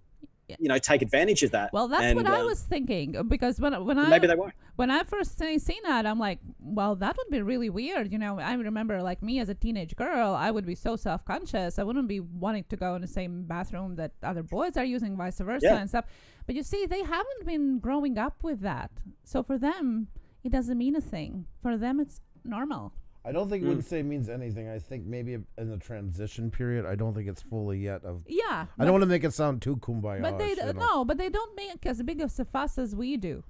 Speaker 3: take advantage of that.
Speaker 2: Well, that's what I was thinking, because
Speaker 3: maybe they won't.
Speaker 2: When I first seen that, I'm like, well, that would be really weird. I remember, like, me as a teenage girl, I would be so self-conscious. I wouldn't be wanting to go in the same bathroom that other boys are using, vice versa and stuff. But you see, they haven't been growing up with that. So for them, it doesn't mean a thing. For them, it's normal.
Speaker 1: I don't think it would say it means anything. I think maybe in the transition period, I don't think it's fully yet of.
Speaker 2: Yeah.
Speaker 1: I don't want to make it sound too kumbaya.
Speaker 2: But but they don't make as big of a fuss as we do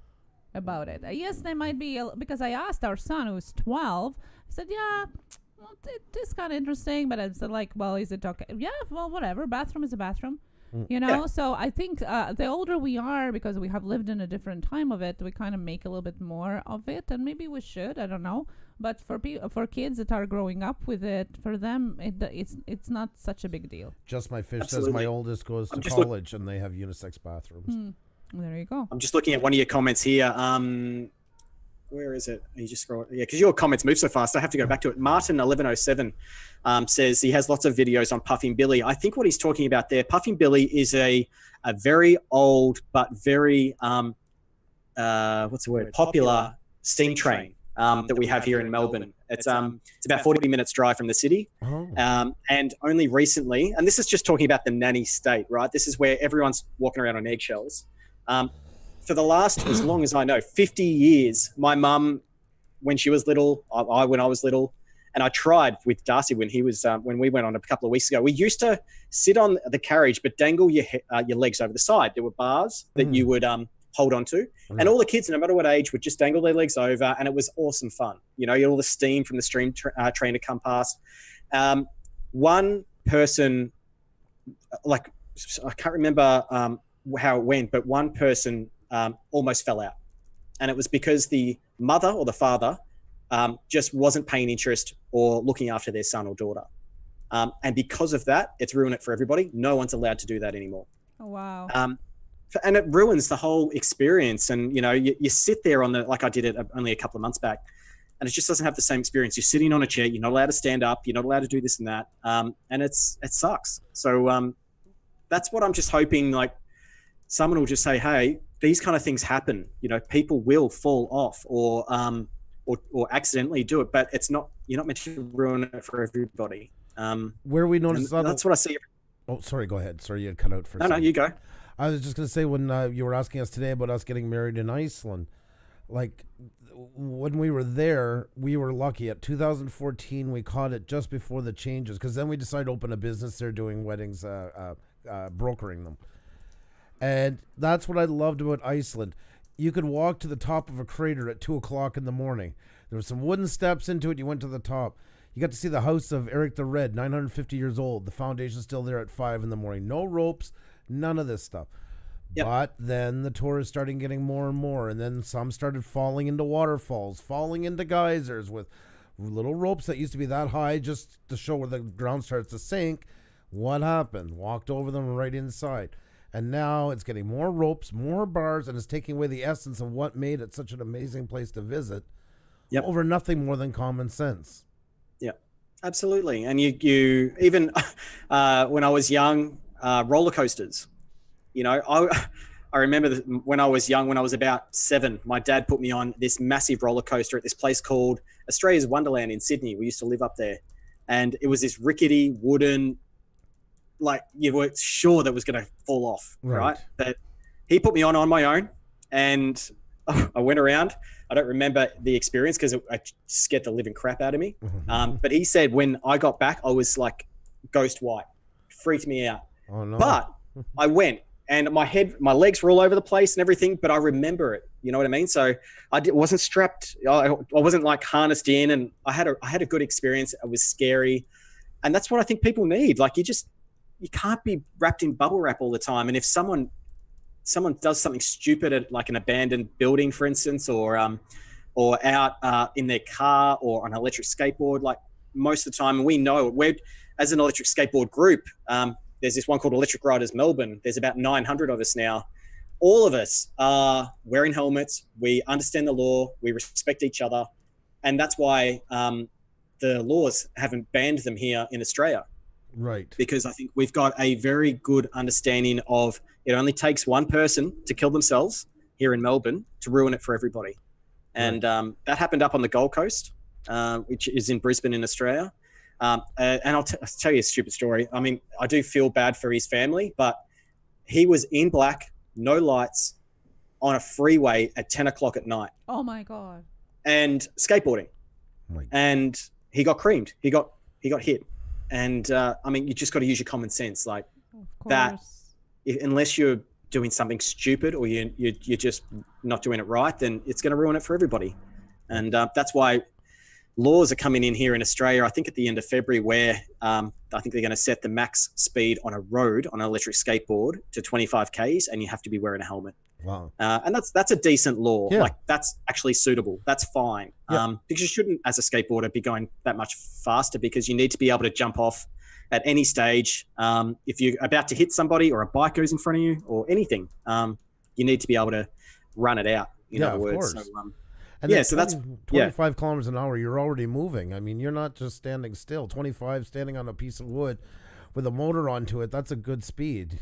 Speaker 2: about it. Yes, they might be, because I asked our son, who's 12, I said, yeah, well, it is kind of interesting, but I said, like, well, is it okay? Yeah, well, whatever. Bathroom is a bathroom. So I think the older we are, because we have lived in a different time of it, we kind of make a little bit more of it, and maybe we should, I don't know. But for kids that are growing up with it, for them, it's not such a big deal.
Speaker 1: Just My Fish says my oldest goes to college and they have unisex bathrooms.
Speaker 2: There you go.
Speaker 3: I'm just looking at one of your comments here. Where is it? You just scroll. Yeah, because your comments move so fast. I have to go back to it. Martin1107 says he has lots of videos on Puffing Billy. I think what he's talking about there, Puffing Billy is a very old but very popular steam train that we have here in Melbourne. It's about 40 minutes drive from the city. And only recently, and this is just talking about the nanny state, right? This is where everyone's walking around on eggshells. For the last, as long as I know, 50 years, my mum, when she was little, when I was little, and I tried with Darcy when he was when we went on a couple of weeks ago. We used to sit on the carriage but dangle your legs over the side. There were bars that you would hold on to, and all the kids, no matter what age, would just dangle their legs over, and it was awesome fun. You had all the steam from the steam train to come past. One person, like, I can't remember how it went, but one person almost fell out, and it was because the mother or the father just wasn't paying interest or looking after their son or daughter, and because of that, it's ruined it for everybody. No one's allowed to do that anymore.
Speaker 2: Oh, wow.
Speaker 3: And it ruins the whole experience. And you sit there like I did it only a couple of months back, and it just doesn't have the same experience. You're sitting on a chair, you're not allowed to stand up, you're not allowed to do this and that, and it sucks. So that's what I'm just hoping, like, someone will just say, hey, these kind of things happen. People will fall off or accidentally do it, but you're not meant to ruin it for everybody.
Speaker 1: Where we notice
Speaker 3: that's what I see.
Speaker 1: Oh, sorry, go ahead. Sorry, you had cut out for a second.
Speaker 3: No, you go.
Speaker 1: I was just going to say, when you were asking us today about us getting married in Iceland, like, when we were there, we were lucky. At 2014, we caught it just before the changes, because then we decided to open a business there doing weddings, brokering them. And that's what I loved about Iceland. You could walk to the top of a crater at 2 o'clock in the morning. There were some wooden steps into it. You went to the top. You got to see the house of Eric the Red, 950 years old. The foundation's still there at 5 in the morning. No ropes, none of this stuff. Yep. But then the tourists started getting more and more, and then some started falling into waterfalls, falling into geysers with little ropes that used to be that high just to show where the ground starts to sink. What happened? Walked over them right inside. And now it's getting more ropes, more bars, and it's taking away the essence of what made it such an amazing place to visit over nothing more than common sense.
Speaker 3: Yeah. Absolutely. And you even when I was young, roller coasters, you know, I remember when I was young, when I was about 7, my dad put me on this massive roller coaster at this place called Australia's Wonderland in Sydney. We used to live up there. And it was this rickety wooden, like you were sure that was going to fall off, right? But he put me on my own, and I went around. I don't remember the experience because it scared the living crap out of me. But he said when I got back, I was like ghost white, freaked me out. Oh, no. But I went, and my legs were all over the place and everything, but I remember it. You know what I mean? So wasn't strapped. I wasn't like harnessed in, and I had a good experience. It was scary. And that's what I think people need. Like you can't be wrapped in bubble wrap all the time. And if someone does something stupid at like an abandoned building, for instance, or out in their car or on an electric skateboard, like most of the time, we know we're, as an electric skateboard group, there's this one called Electric Riders Melbourne. There's about 900 of us now. All of us are wearing helmets. We understand the law. We respect each other. And that's why the laws haven't banned them here in Australia.
Speaker 1: Right.
Speaker 3: Because I think we've got a very good understanding of it only takes one person to kill themselves here in Melbourne to ruin it for everybody. And that happened up on the Gold Coast, which is in Brisbane in Australia. And I'll tell you a stupid story. I mean, I do feel bad for his family, but he was in black, no lights, on a freeway at 10 o'clock at night.
Speaker 2: Oh my God. And
Speaker 3: skateboarding. And he got creamed. He got hit. And I mean, you just got to use your common sense. Like that, unless you're doing something stupid or you're just not doing it right, then it's going to ruin it for everybody. And that's why laws are coming in here in Australia, I think at the end of February, where I think they're going to set the max speed on a road on an electric skateboard to 25 Ks, and you have to be wearing a helmet.
Speaker 1: Wow.
Speaker 3: And that's a decent law. Yeah. Like that's actually suitable. That's fine. Yeah. Because you shouldn't, as a skateboarder, be going that much faster, because you need to be able to jump off at any stage. If you're about to hit somebody or a bike goes in front of you or anything, you need to be able to run it out, in other words. So,
Speaker 1: and yeah, so that's 25 kilometers an hour. You're already moving. I mean, you're not just standing still. 25 standing on a piece of wood with a motor onto it. That's a good speed.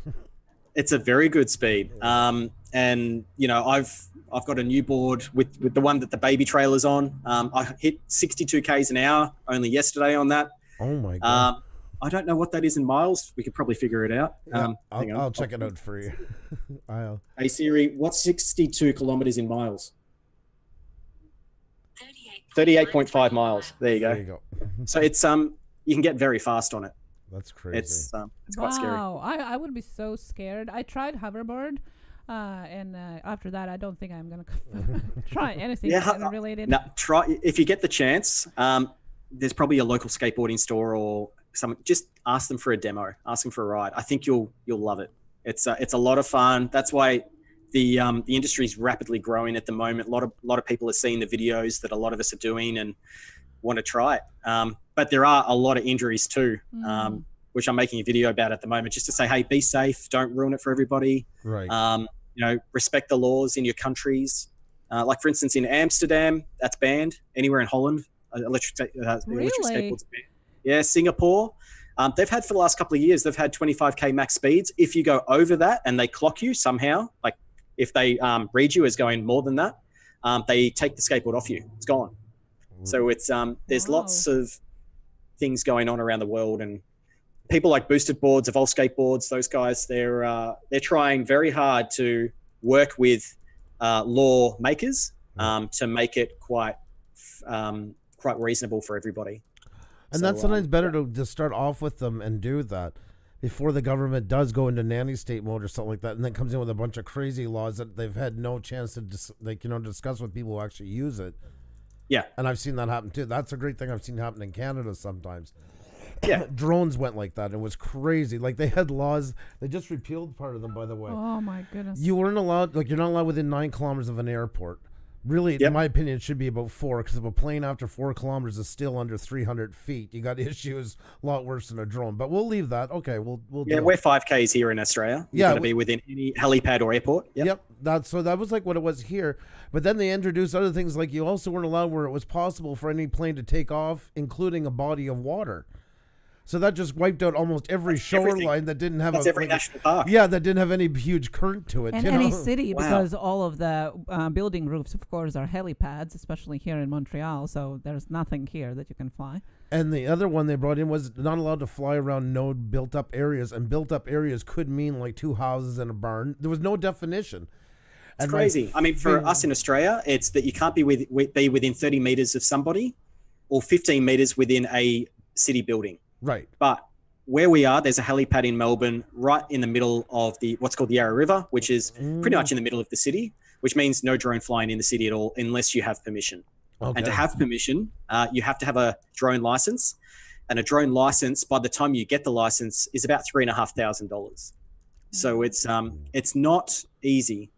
Speaker 3: It's a very good speed. And you know, I've got a new board with the one that the baby trailer's on. I hit 62 Ks an hour only yesterday on that.
Speaker 1: Oh my God.
Speaker 3: I don't know what that is in miles. We could probably figure it out.
Speaker 1: Yeah, I'll check it out for you.
Speaker 3: Hey Siri, what's 62 kilometers in miles? 38.5 miles. There you go. So it's you can get very fast on it.
Speaker 1: That's crazy.
Speaker 3: It's quite scary.
Speaker 2: Wow, I would be so scared. I tried hoverboard, and after that, I don't think I'm gonna try anything related.
Speaker 3: No, try if you get the chance. There's probably a local skateboarding store or some. Just ask them for a demo. Ask them for a ride. I think you'll love it. It's a lot of fun. That's why the industry is rapidly growing at the moment. A lot of people are seeing the videos that a lot of us are doing and want to try it. But there are a lot of injuries too, which I'm making a video about at the moment, just to say, hey, be safe. Don't ruin it for everybody.
Speaker 1: Right.
Speaker 3: You know, respect the laws in your countries. Like for instance, in Amsterdam, that's banned. Anywhere in Holland, electric skateboards are banned. Yeah, Singapore. They've had for the last couple of years, they've had 25K max speeds. If you go over that and they clock you somehow, like if they read you as going more than that, they take the skateboard off you. It's gone. So it's there's lots of things going on around the world, and people like Boosted Boards, Evolve Skateboards, those guys, they're trying very hard to work with law makers to make it quite reasonable for everybody.
Speaker 1: And that's sometimes better to start off with them and do that before the government does go into nanny state mode or something like that, and then comes in with a bunch of crazy laws that they've had no chance to discuss with people who actually use it.
Speaker 3: Yeah.
Speaker 1: And I've seen that happen too. That's a great thing I've seen happen in Canada sometimes.
Speaker 3: Yeah.
Speaker 1: Drones went like that. It was crazy. Like they had laws. They just repealed part of them, by the way.
Speaker 2: Oh my goodness.
Speaker 1: You weren't allowed, like you're not allowed within 9 kilometers of an airport. Really, in my opinion, it should be about 4, because if a plane after 4 kilometers is still under 300 feet, you got issues a lot worse than a drone. But we'll leave that. Okay, we'll
Speaker 3: yeah, we're 5Ks here in Australia. You got to be within any helipad or airport.
Speaker 1: Yep. So that was like what it was here. But then they introduced other things, like you also weren't allowed where it was possible for any plane to take off, including a body of water. So that just wiped out almost every shoreline that didn't have
Speaker 3: every national park.
Speaker 1: Yeah, that didn't have any huge current to it.
Speaker 2: And any city, because all of the building roofs, of course, are helipads, especially here in Montreal. So there's nothing here that you can fly.
Speaker 1: And the other one they brought in was not allowed to fly around no built-up areas. And built-up areas could mean like 2 houses and a barn. There was no definition.
Speaker 3: It's crazy. I mean, for us in Australia, it's that you can't be within 30 meters of somebody or 15 meters within a city building.
Speaker 1: Right.
Speaker 3: But where we are, there's a helipad in Melbourne right in the middle of what's called the Yarra River, which is pretty much in the middle of the city, which means no drone flying in the city at all unless you have permission. Okay. And to have permission, you have to have a drone license. And a drone license, by the time you get the license, is about $3,500. So it's not easy.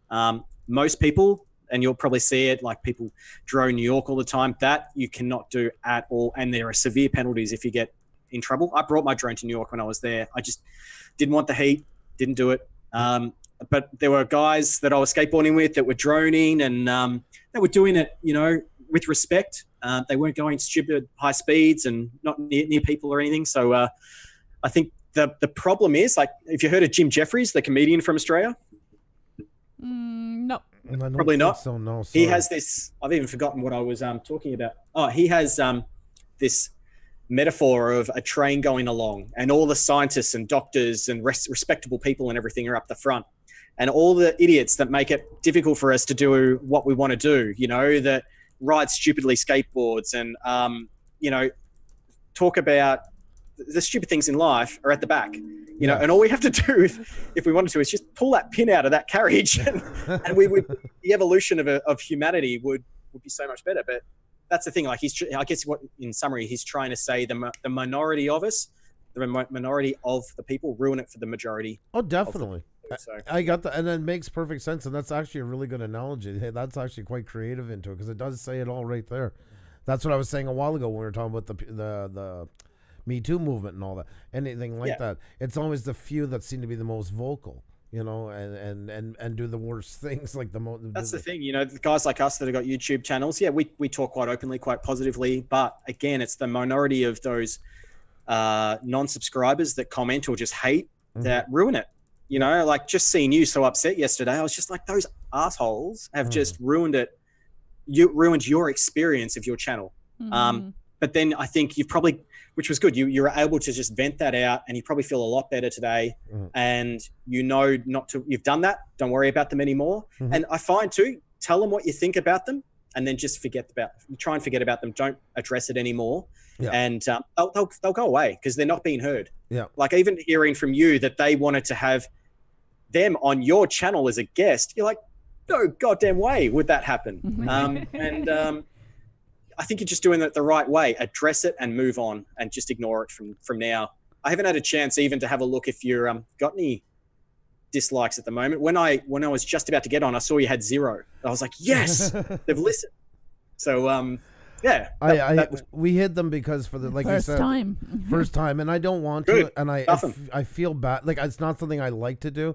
Speaker 3: Most people, and you'll probably see it, like people drone New York all the time, that you cannot do at all. And there are severe penalties if you get in trouble. I brought my drone to New York when I was there. I just didn't want the heat, didn't do it. But there were guys that I was skateboarding with that were droning, and they were doing it, with respect. They weren't going stupid high speeds and not near people or anything. So I think the problem is, like, if you heard of Jim Jeffries, the comedian from Australia?
Speaker 2: No.
Speaker 3: Probably not.
Speaker 1: So, no,
Speaker 3: he has this, I've even forgotten what I was talking about. Oh, he has this metaphor of a train going along, and all the scientists and doctors and respectable people and everything are up the front, and all the idiots that make it difficult for us to do what we want to do, that ride stupidly skateboards and talk about the stupid things in life are at the back, and all we have to do if we wanted to is just pull that pin out of that carriage and the evolution of humanity would be so much better. But that's the thing. Like, I guess what, in summary, he's trying to say the minority of us, the minority of the people, ruin it for the majority.
Speaker 1: Oh, definitely.
Speaker 3: So.
Speaker 1: I got that, and it makes perfect sense, and that's actually a really good analogy. Hey, that's actually quite creative into it, because it does say it all right there. That's what I was saying a while ago when we were talking about the Me Too movement and all that. Anything like that. It's always the few that seem to be the most vocal. And do the worst things, like the most.
Speaker 3: That's the thing, the guys like us that have got YouTube channels. Yeah, we talk quite openly, quite positively, but again, it's the minority of those non-subscribers that comment or just hate that ruin it. Like, just seeing you so upset yesterday, I was just like, those assholes have just ruined it. You ruined your experience of your channel. But then I think you've probably, which was good, you were able to just vent that out, and you probably feel a lot better today. And not to, you've done that. Don't worry about them anymore. And I find too, tell them what you think about them, and then just try and forget about them. Don't address it anymore. And they'll go away because they're not being heard. Like, even hearing from you that they wanted to have them on your channel as a guest, you're like, no goddamn way would that happen. I think you're just doing it the right way. Address it and move on, and just ignore it from now. I haven't had a chance even to have a look if you're got any dislikes at the moment. When I was just about to get on, I saw you had 0. I was like, yes, they've listened. So
Speaker 1: we hid them because for the, like
Speaker 2: first
Speaker 1: you said, first time, and I don't want to, and I feel bad. Like, it's not something I like to do,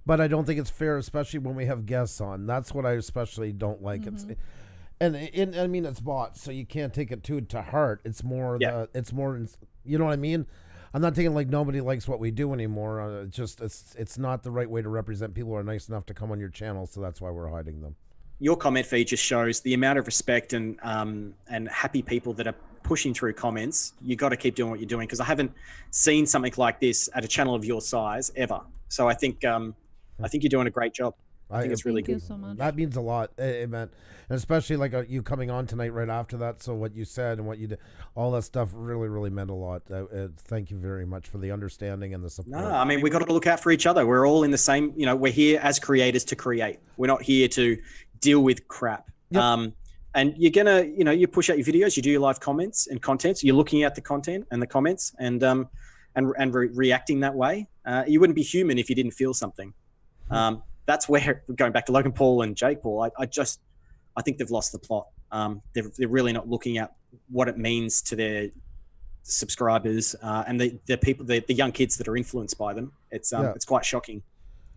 Speaker 1: but I don't think it's fair, especially when we have guests on. That's what I especially don't like. It's I mean, it's bots, so you can't take it too to heart. It's more you know what I mean? I'm not taking like nobody likes what we do anymore. It's not the right way to represent people who are nice enough to come on your channel, so that's why we're hiding them.
Speaker 3: Your comment feed just shows the amount of respect and happy people that are pushing through comments. You got to keep doing what you're doing, because I haven't seen something like this at a channel of your size ever. So I think you're doing a great job. I think it's really good.
Speaker 2: Thank you so much.
Speaker 1: That means a lot, it meant, and especially like you coming on tonight right after that. So what you said and what you did, all that stuff really, really meant a lot. Thank you very much for the understanding and the support.
Speaker 3: No, I mean, we got to look out for each other. We're all in the same. We're here as creators to create. We're not here to deal with crap. Yep. And you're gonna, you push out your videos, you do your live comments and content. So you're looking at the content and the comments and reacting that way. You wouldn't be human if you didn't feel something. That's where, going back to Logan Paul and Jake Paul, I think they've lost the plot. They're really not looking at what it means to their subscribers and the people, the young kids that are influenced by them. It's quite shocking.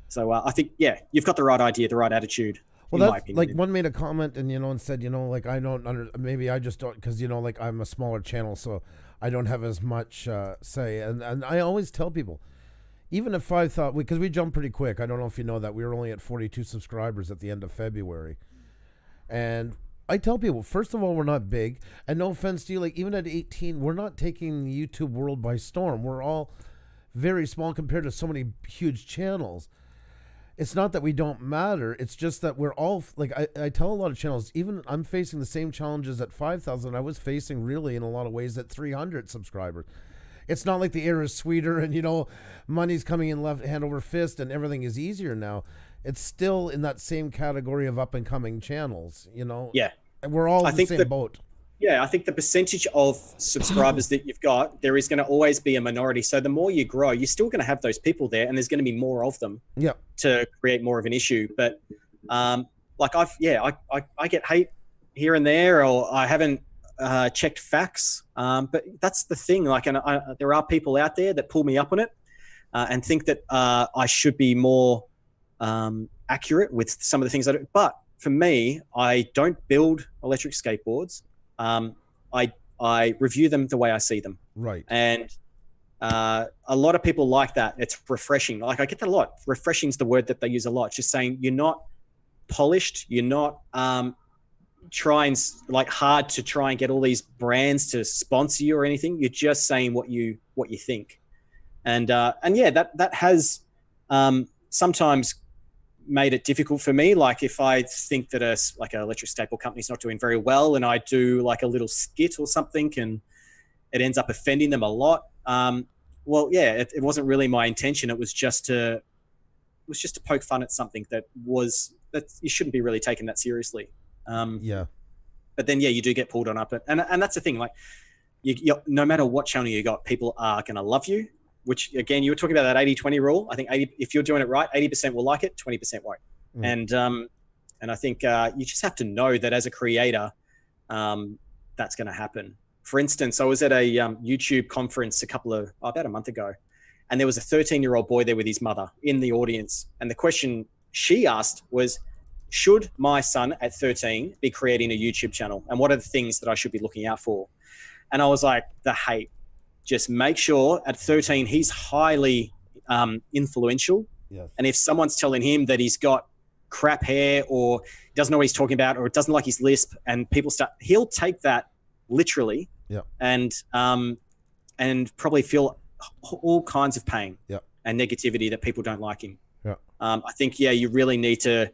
Speaker 3: So I think, you've got the right idea, the right attitude.
Speaker 1: Well, that's like one made a comment and, and said, like, I don't maybe I just don't, because, like I'm a smaller channel, so I don't have as much say. And I always tell people, even if I thought, because we jumped pretty quick, I don't know if you know that, we were only at 42 subscribers at the end of February. And I tell people, first of all, we're not big. And no offense to you, like even at 18, we're not taking the YouTube world by storm. We're all very small compared to so many huge channels. It's not that we don't matter. It's just that we're all, like I tell a lot of channels, even I'm facing the same challenges at 5,000 I was facing really in a lot of ways at 300 subscribers. It's not like the air is sweeter and, money's coming in left hand over fist and everything is easier now. It's still in that same category of up and coming channels,
Speaker 3: Yeah.
Speaker 1: We're all in the same boat.
Speaker 3: Yeah, I think the percentage of subscribers that you've got, there is going to always be a minority. So the more you grow, you're still going to have those people there and there's going to be more of them to create more of an issue. But like I get hate here and there, or I haven't checked facts. But that's the thing. Like, and there are people out there that pull me up on it and think that I should be more accurate with some of the things I do. But for me, I don't build electric skateboards. I review them the way I see them.
Speaker 1: Right.
Speaker 3: And a lot of people like that. It's refreshing. Like I get that a lot. Refreshing is the word that they use a lot. Just saying you're not polished. You're not trying like hard to try and get all these brands to sponsor you or anything. You're just saying what you think. And yeah, that has sometimes made it difficult for me. Like if I think that like an electric skateboard company is not doing very well and I do like a little skit or something and it ends up offending them a lot. Well, yeah, it wasn't really my intention. It was just to poke fun at something that you shouldn't be really taking that seriously.
Speaker 1: Yeah.
Speaker 3: But then, yeah, you do get pulled on up. And that's the thing. Like you no matter what channel you got, people are going to love you. Which again, you were talking about that 80-20 rule. I think if you're doing it right, 80% will like it, 20% won't. And I think you just have to know that as a creator, that's going to happen. For instance, I was at a YouTube conference about a month ago, and there was a 13-year-old boy there with his mother in the audience. And the question she asked was, should my son at 13 be creating a YouTube channel? And what are the things that I should be looking out for? And I was like, the hate. Just make sure at 13 he's highly influential.
Speaker 1: Yes.
Speaker 3: And if someone's telling him that he's got crap hair or doesn't know what he's talking about or doesn't like his lisp, and he'll take that literally.
Speaker 1: Yeah.
Speaker 3: And probably feel all kinds of pain.
Speaker 1: Yeah.
Speaker 3: And negativity that people don't like him.
Speaker 1: Yeah.
Speaker 3: I think you really need to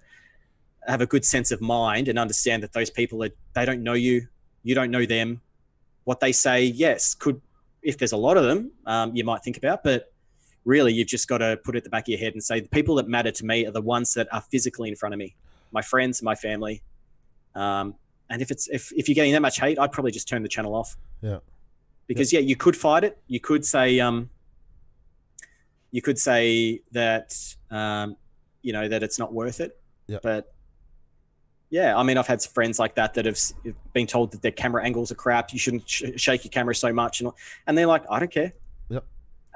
Speaker 3: have a good sense of mind and understand that those people they don't know you, you don't know them. What they say, yes, if there's a lot of them, you might think about, but really you've just got to put it at the back of your head and say the people that matter to me are the ones that are physically in front of me, my friends, my family. And if you're getting that much hate, I'd probably just turn the channel off.
Speaker 1: Yeah.
Speaker 3: Because you could fight it. You could say that, that it's not worth it.
Speaker 1: Yeah.
Speaker 3: But yeah, I mean, I've had friends like that have been told that their camera angles are crap. You shouldn't shake your camera so much. And they're like, I don't care.
Speaker 1: Yep.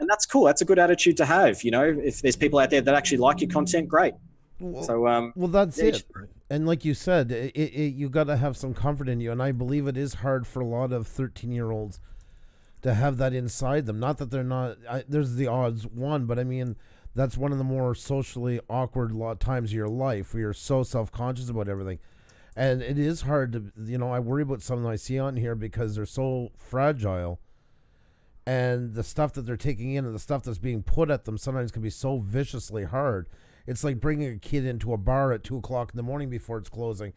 Speaker 3: And that's cool. That's a good attitude to have. If there's people out there that actually like your content, great.
Speaker 1: Well, that's it. And like you said, you got to have some comfort in you. And I believe it is hard for a lot of 13-year-olds to have that inside them. Not that they're not, there's the odds one, but I mean, that's one of the more socially awkward times of your life where you're so self-conscious about everything. And it is hard to, I worry about some that I see on here because they're so fragile. And the stuff that they're taking in and the stuff that's being put at them sometimes can be so viciously hard. It's like bringing a kid into a bar at 2 o'clock in the morning before it's closing.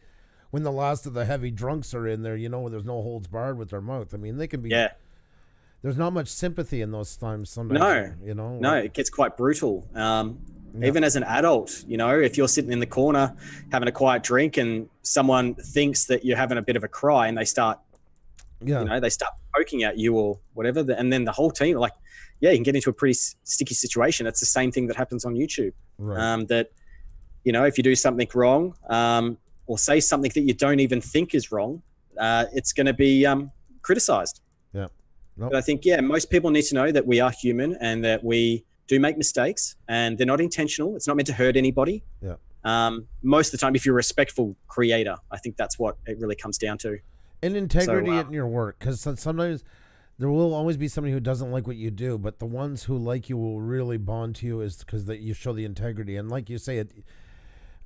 Speaker 1: When the last of the heavy drunks are in there, where there's no holds barred with their mouth. I mean, they can be...
Speaker 3: Yeah.
Speaker 1: There's not much sympathy in those times sometimes.
Speaker 3: No, it gets quite brutal. Even as an adult, if you're sitting in the corner having a quiet drink and someone thinks that you're having a bit of a cry and they start, they start poking at you or whatever. And then the whole team, you can get into a pretty sticky situation. It's the same thing that happens on YouTube.
Speaker 1: Right.
Speaker 3: That, if you do something wrong, or say something that you don't even think is wrong, it's going to be criticized.
Speaker 1: Yeah. Nope.
Speaker 3: But I think, most people need to know that we are human and that we do make mistakes, and they're not intentional. It's not meant to hurt anybody.
Speaker 1: Yeah.
Speaker 3: Most of the time, if you're a respectful creator, I think that's what it really comes down to.
Speaker 1: And integrity in your work, because sometimes there will always be somebody who doesn't like what you do, but the ones who like you will really bond to you is because that you show the integrity. And like you say,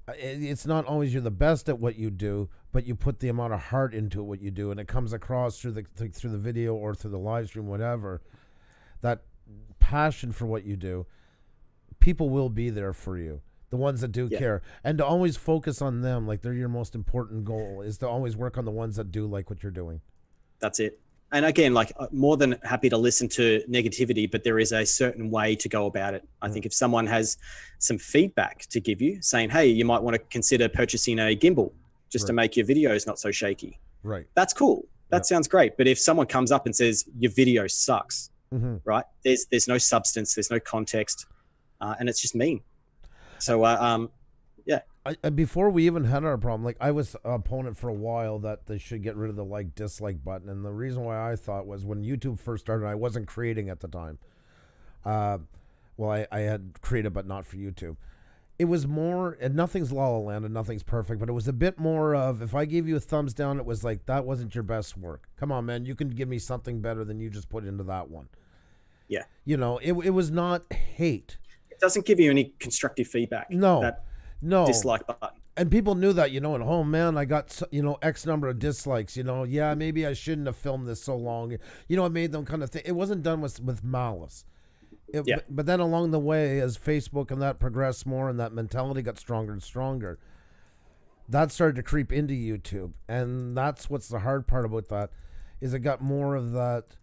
Speaker 1: it's not always you're the best at what you do, but you put the amount of heart into what you do, and it comes across through the video or through the live stream, whatever. That passion for what you do, people will be there for you. The ones that do care, and to always focus on them, like they're your most important goal, is to always work on the ones that do like what you're doing.
Speaker 3: That's it. And again, like, more than happy to listen to negativity, but there is a certain way to go about it. I think if someone has some feedback to give you, saying, hey, you might want to consider purchasing a gimbal just to make your videos not so shaky.
Speaker 1: Right.
Speaker 3: That's cool. That sounds great. But if someone comes up and says your video sucks, right? There's no substance, there's no context, and it's just mean. So,
Speaker 1: before we even had our problem, like I was an opponent for a while that they should get rid of the dislike button. And the reason why I thought was when YouTube first started, I wasn't creating at the time. I had created, but not for YouTube. It was more, and nothing's La La Land and nothing's perfect, but it was a bit more of, if I gave you a thumbs down, it was like, that wasn't your best work. Come on, man, you can give me something better than you just put into that one.
Speaker 3: Yeah.
Speaker 1: You know, it was not hate.
Speaker 3: It doesn't give you any constructive feedback.
Speaker 1: No.
Speaker 3: Dislike button.
Speaker 1: And people knew that, and oh man, I got, X number of dislikes, yeah, maybe I shouldn't have filmed this so long. It made them kind of think. It wasn't done with malice. But then along the way, as Facebook and that progressed more and that mentality got stronger and stronger, that started to creep into YouTube. And that's what's the hard part about that, is it got more of that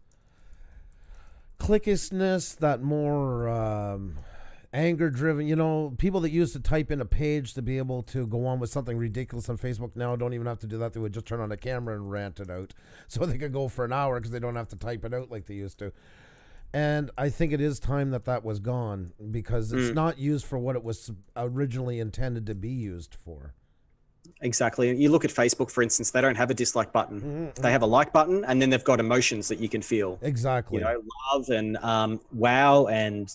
Speaker 1: clickishness, that more anger driven, people that used to type in a page to be able to go on with something ridiculous on Facebook now don't even have to do that. They would just turn on a camera and rant it out so they could go for an hour because they don't have to type it out like they used to. And I think it is time that was gone, because it's not used for what it was originally intended to be used for.
Speaker 3: Exactly. You look at Facebook, for instance, they don't have a dislike button. They have a like button, and then they've got emotions that you can feel.
Speaker 1: Exactly.
Speaker 3: Love and wow and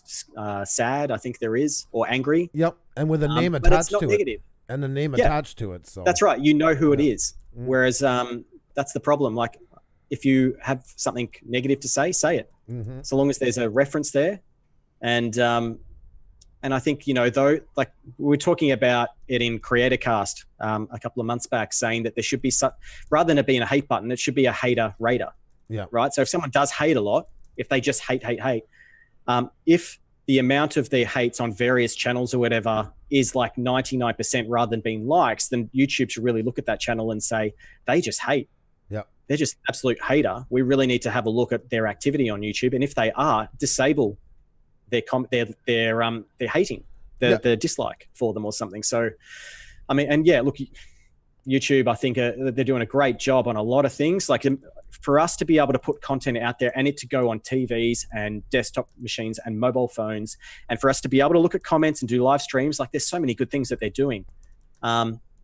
Speaker 3: sad, I think there is, or angry.
Speaker 1: Yep. And with a name
Speaker 3: but
Speaker 1: attached
Speaker 3: it's not
Speaker 1: to
Speaker 3: negative.
Speaker 1: it. And the name attached to it. So
Speaker 3: that's right. You know who it is. Whereas that's the problem. Like, if you have something negative to say it. So long as there's a reference there. And I think, though, like we were talking about it in CreatorCast a couple of months back, saying that there should be rather than it being a hate button, it should be a hater rater. Yeah. Right. So if someone does hate a lot, if they just hate, if the amount of their hates on various channels or whatever is like 99% rather than being likes, then YouTube should really look at that channel and say, they just hate.
Speaker 1: Yeah.
Speaker 3: They're just absolute hater. We really need to have a look at their activity on YouTube. And if they are, disable they're hating the dislike for them or something. So, I mean, and look, YouTube, I think they're doing a great job on a lot of things. Like, for us to be able to put content out there and it to go on TVs and desktop machines and mobile phones, and for us to be able to look at comments and do live streams, like there's so many good things that they're doing.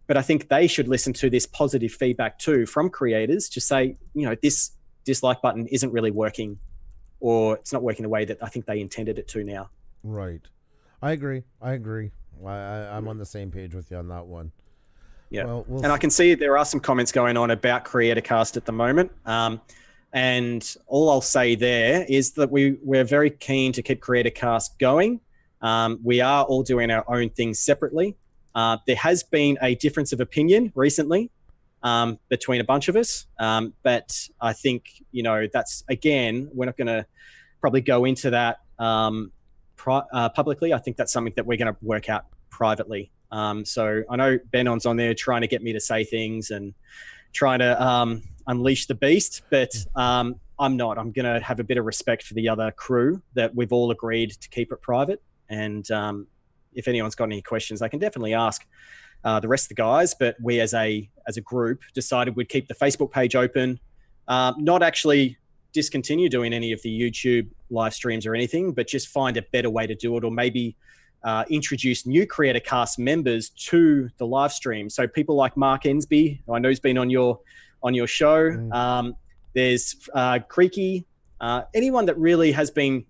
Speaker 3: But I think they should listen to this positive feedback too from creators to say, this dislike button isn't really working, or it's not working the way that I think they intended it to now.
Speaker 1: Right. I agree. I'm on the same page with you on that one.
Speaker 3: Yeah. And I can see there are some comments going on about CreatorCast at the moment. And all I'll say there is that we're very keen to keep CreatorCast going. We are all doing our own things separately. There has been a difference of opinion recently between a bunch of us. But I think, that's, again, we're not going to probably go into that publicly. I think that's something that we're going to work out privately. So I know Benon's on there trying to get me to say things and trying to unleash the beast, but I'm not. I'm going to have a bit of respect for the other crew that we've all agreed to keep it private. And if anyone's got any questions, they can definitely ask the rest of the guys. But we as a group decided we'd keep the Facebook page open, not actually discontinue doing any of the YouTube live streams or anything, but just find a better way to do it, or maybe introduce new Creator Cast members to the live stream. So people like Mark Ensby, who I know has been on your show. There's Creaky, anyone that really has been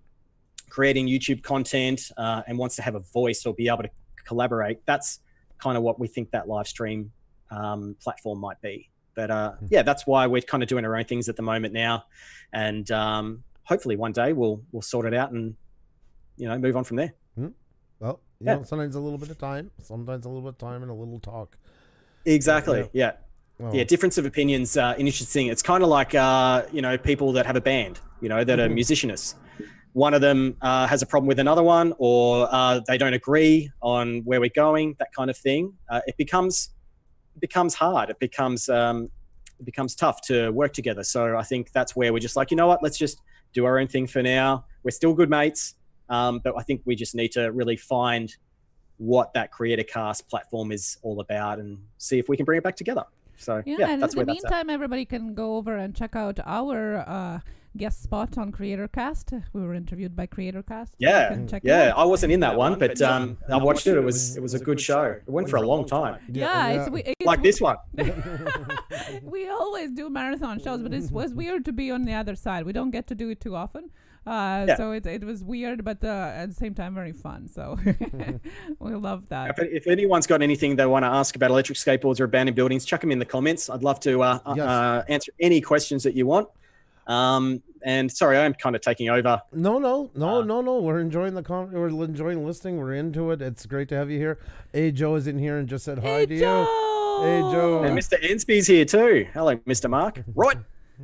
Speaker 3: creating YouTube content and wants to have a voice or be able to collaborate. That's kind of what we think that live stream platform might be. But yeah, that's why we're kind of doing our own things at the moment now. And hopefully one day we'll sort it out and, move on from there.
Speaker 1: Well, you know, sometimes a little bit of time, sometimes a little bit of time and a little talk.
Speaker 3: Exactly. Yeah. Yeah. Difference of opinions, interesting. It's kind of like, people that have a band, that are musicianists. One of them has a problem with another one, or they don't agree on where we're going, that kind of thing. It becomes hard. It becomes tough to work together. So I think that's where we're just like, you know what, let's just do our own thing for now. We're still good mates. But I think we just need to really find what that Creator Cast platform is all about and see if we can bring it back together. So yeah,
Speaker 2: and
Speaker 3: that's
Speaker 2: in the meantime, everybody can go over and check out our guest spot on Creator Cast. We were interviewed by Creator Cast.
Speaker 3: Yeah, I wasn't in that one, but I watched it. It was a good show. It went for a long time.
Speaker 2: It's
Speaker 3: like this one.
Speaker 2: We always do marathon shows, but it was weird to be on the other side. We don't get to do it too often. So it was weird, but at the same time very fun. So we love that.
Speaker 3: If anyone's got anything they want to ask about electric skateboards or abandoned buildings, chuck them in the comments. I'd love to answer any questions that you want. And sorry, I'm kind of taking over.
Speaker 1: No. We're enjoying we're enjoying listening. We're into it. It's great to have you here. Hey, Joe is in here and just said hi to you. Hey, Joe.
Speaker 3: And Mr. Ensby's here too. Hello, Mr. Mark. Right.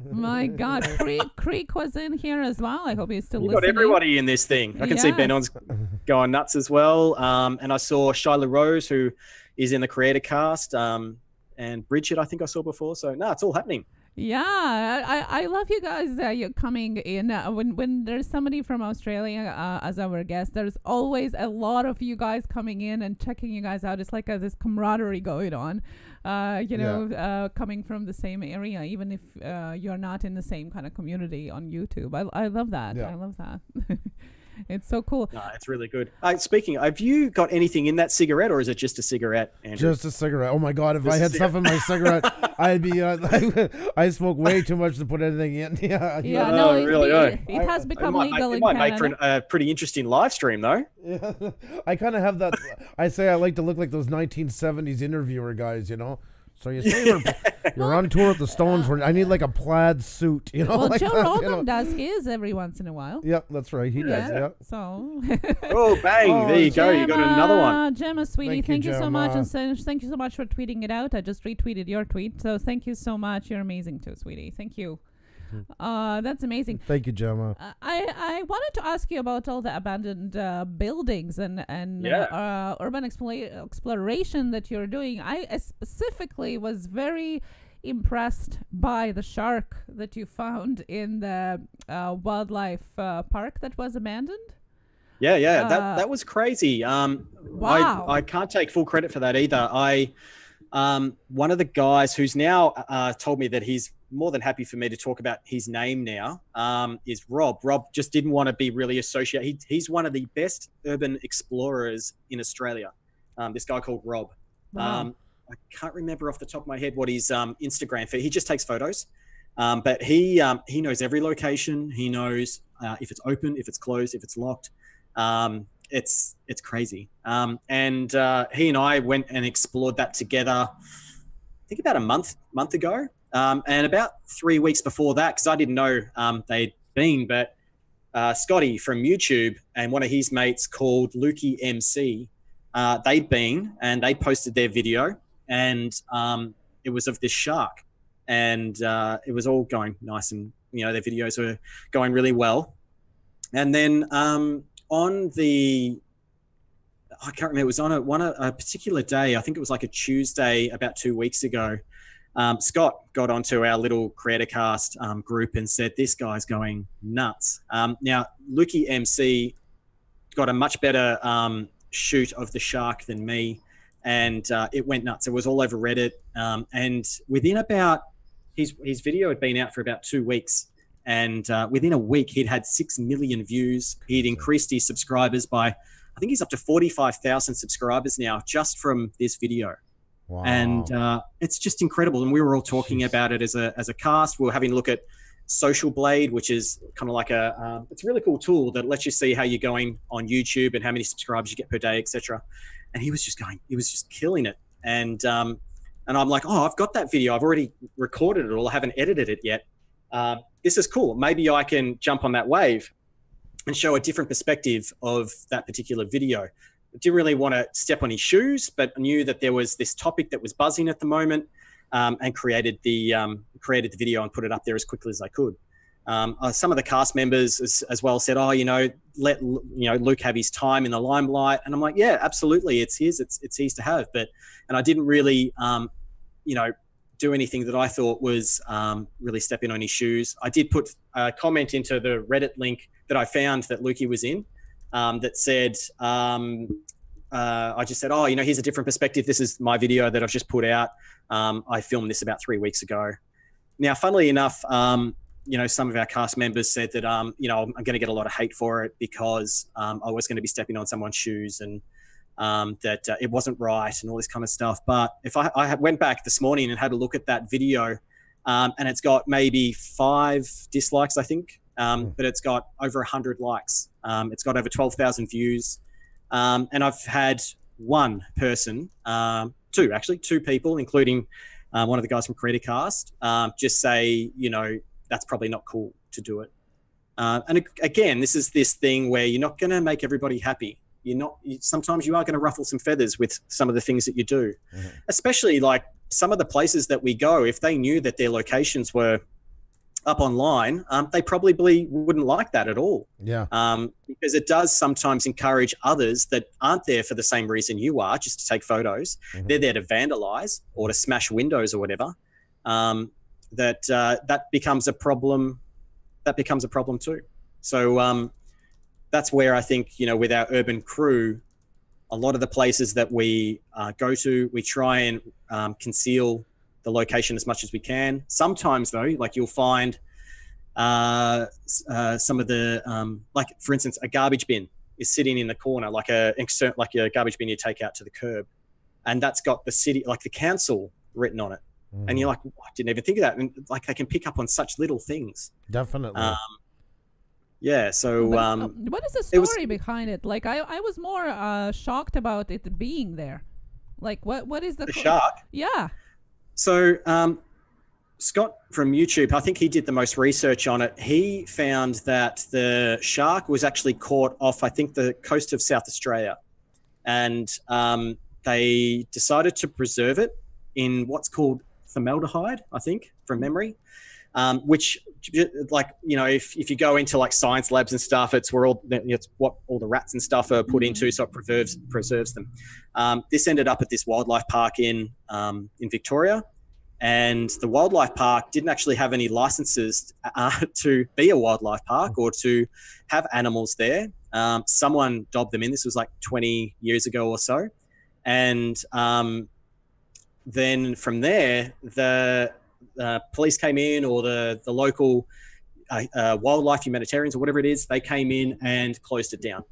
Speaker 2: My God, Creek was in here as well. I hope he's still listening.
Speaker 3: Got everybody in this thing. I can see Benon's going nuts as well. And I saw Shyla Rose, who is in the Creator Cast, and Bridget, I think I saw before. So no, it's all happening.
Speaker 2: Yeah, I love you guys you're coming in. When there's somebody from Australia as our guest, there's always a lot of you guys coming in and checking you guys out. It's like this camaraderie going on, coming from the same area, even if you're not in the same kind of community on YouTube. I love that. I love that. It's so cool.
Speaker 3: No, it's really good. Speaking, have you got anything in that cigarette, or is it just a cigarette, Andrew?
Speaker 1: Just a cigarette. Oh my God! If I had stuff in my cigarette, I'd be. I smoke way too much to put anything in.
Speaker 2: It has become legal in Canada. It might make for
Speaker 3: a pretty interesting live stream, though.
Speaker 1: Yeah, I kind of have that. I say I like to look like those 1970s interviewer guys, So you say you're on tour with the Stones. I need like a plaid suit,
Speaker 2: Well,
Speaker 1: like
Speaker 2: Joe Rogan does his every once in a while.
Speaker 1: Yep, that's right. He does. Yeah.
Speaker 2: So.
Speaker 3: Oh, bang! There you go. You got another one.
Speaker 2: Gemma, sweetie, thank you so much, and thank you so much for tweeting it out. I just retweeted your tweet, so thank you so much. You're amazing too, sweetie. Thank you. That's amazing.
Speaker 1: Thank you, Gemma.
Speaker 2: I wanted to ask you about all the abandoned buildings and urban exploration that you're doing. I specifically was very impressed by the shark that you found in the wildlife park that was abandoned.
Speaker 3: Yeah, that was crazy.
Speaker 2: Wow.
Speaker 3: I can't take full credit for that either. One of the guys who's now told me that he's more than happy for me to talk about his name now, is Rob. Rob just didn't want to be really associated. He's one of the best urban explorers in Australia. This guy called Rob.
Speaker 2: Wow.
Speaker 3: I can't remember off the top of my head what his Instagram for. He just takes photos, but he knows every location. He knows if it's open, if it's closed, if it's locked. It's crazy. And he and I went and explored that together, I think about a month ago. And about 3 weeks before that, because I didn't know they'd been, but Scotty from YouTube and one of his mates called Lukey MC, they'd been and they posted their video, and it was of this shark, and it was all going nice, and their videos were going really well. And then I can't remember, it was on a particular day, I think it was like a Tuesday about 2 weeks ago, Scott got onto our little Creator Cast group and said, this guy's going nuts. Now, Lukey MC got a much better shoot of the shark than me, and it went nuts. It was all over Reddit. And within about, his video had been out for about 2 weeks, and within a week, he'd had 6 million views. He'd increased his subscribers by I think he's up to 45,000 subscribers now just from this video.
Speaker 1: Wow.
Speaker 3: And it's just incredible. And we were all talking about it as a cast. We were having a look at Social Blade, which is kind of like it's a really cool tool that lets you see how you're going on YouTube and how many subscribers you get per day, etc. And he was just killing it. And I'm like, oh, I've got that video. I've already recorded it all. I haven't edited it yet. This is cool. Maybe I can jump on that wave and show a different perspective of that particular video. I didn't really want to step on his shoes, but I knew that there was this topic that was buzzing at the moment, and created the video and put it up there as quickly as I could. Some of the cast members as well said, oh, let Luke have his time in the limelight. And I'm like, yeah, absolutely. It's his to have. And I didn't really, do anything that I thought was really stepping on his shoes. I did put a comment into the Reddit link that I found that Lukey was in, that said, I just said, oh, here's a different perspective. This is my video that I've just put out. I filmed this about 3 weeks ago. Now, funnily enough, some of our cast members said that, I'm going to get a lot of hate for it because I was going to be stepping on someone's shoes and that it wasn't right and all this kind of stuff. But if I went back this morning and had a look at that video, and it's got maybe 5 dislikes, I think, but it's got over 100 likes. It's got over 12,000 views. And I've had one person, two people, including one of the guys from Creator Cast, just say, that's probably not cool to do it. And again, this is this thing where you're not going to make everybody happy. Sometimes you are going to ruffle some feathers with some of the things that you do, especially like some of the places that we go. If they knew that their locations were up online, they probably wouldn't like that at all.
Speaker 1: Yeah.
Speaker 3: Because it does sometimes encourage others that aren't there for the same reason you are, just to take photos. They're there to vandalize or to smash windows or whatever. That becomes a problem. That becomes a problem too. So that's where I think, with our urban crew, a lot of the places that we go to, we try and conceal the location as much as we can. Sometimes though, like you'll find some of the, like for instance, a garbage bin is sitting in the corner, like a garbage bin you take out to the curb. And that's got the city, like the council written on it. And you're like, I didn't even think of that. And like, they can pick up on such little things.
Speaker 1: Definitely.
Speaker 3: Yeah. So,
Speaker 2: what is the story behind it? Like, I was more shocked about it being there. Like, what is the
Speaker 3: shark?
Speaker 2: Yeah.
Speaker 3: So, Scott from YouTube, I think he did the most research on it. He found that the shark was actually caught off, I think, the coast of South Australia. And they decided to preserve it in what's called formaldehyde, I think, from memory, which, like, if you go into like science labs and stuff, it's what all the rats and stuff are put into, so it preserves them. This ended up at this wildlife park in Victoria, and the wildlife park didn't actually have any licenses to be a wildlife park or to have animals there. Someone dobbed them in. This was like 20 years ago or so, and then from there, the police came in, or the local wildlife humanitarians or whatever it is, they came in and closed it down.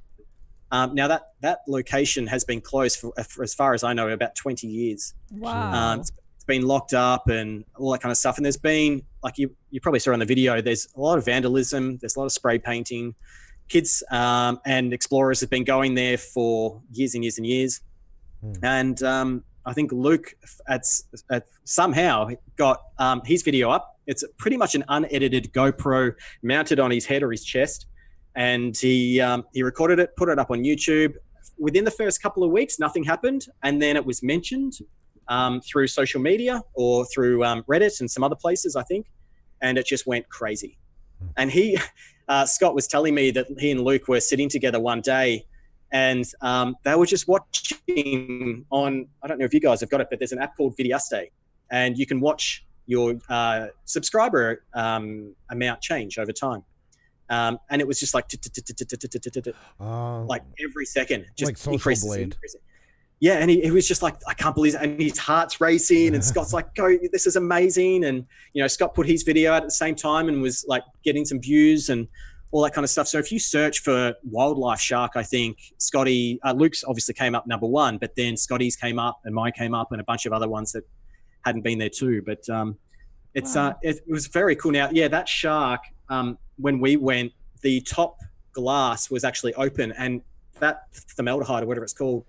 Speaker 3: Now that location has been closed for as far as I know, about 20 years.
Speaker 2: Wow.
Speaker 3: It's been locked up and all that kind of stuff. And there's been, like you probably saw on the video, there's a lot of vandalism. There's a lot of spray painting. Kids and explorers have been going there for years and years and years. And I think Luke somehow got his video up. It's pretty much an unedited GoPro mounted on his head or his chest. And he recorded it, put it up on YouTube. Within the first couple of weeks, nothing happened. And then it was mentioned through social media or through Reddit and some other places, I think. And it just went crazy. And Scott was telling me that he and Luke were sitting together one day, and they were just watching on, I don't know if you guys have got it, but there's an app called Videaste, and you can watch your subscriber amount change over time. And it was just like like every second, just
Speaker 1: like Social Blade.
Speaker 3: Yeah, and he was just like, I can't believe it. And his heart's racing, and Scott's like, go, this is amazing. And, Scott put his video out at the same time and was like getting some views and all that kind of stuff. So if you search for wildlife shark, I think Luke's obviously came up number one, but then Scotty's came up and mine came up and a bunch of other ones that hadn't been there too. But it was very cool. Now, yeah, that shark, when we went, the top glass was actually open, and that formaldehyde or whatever it's called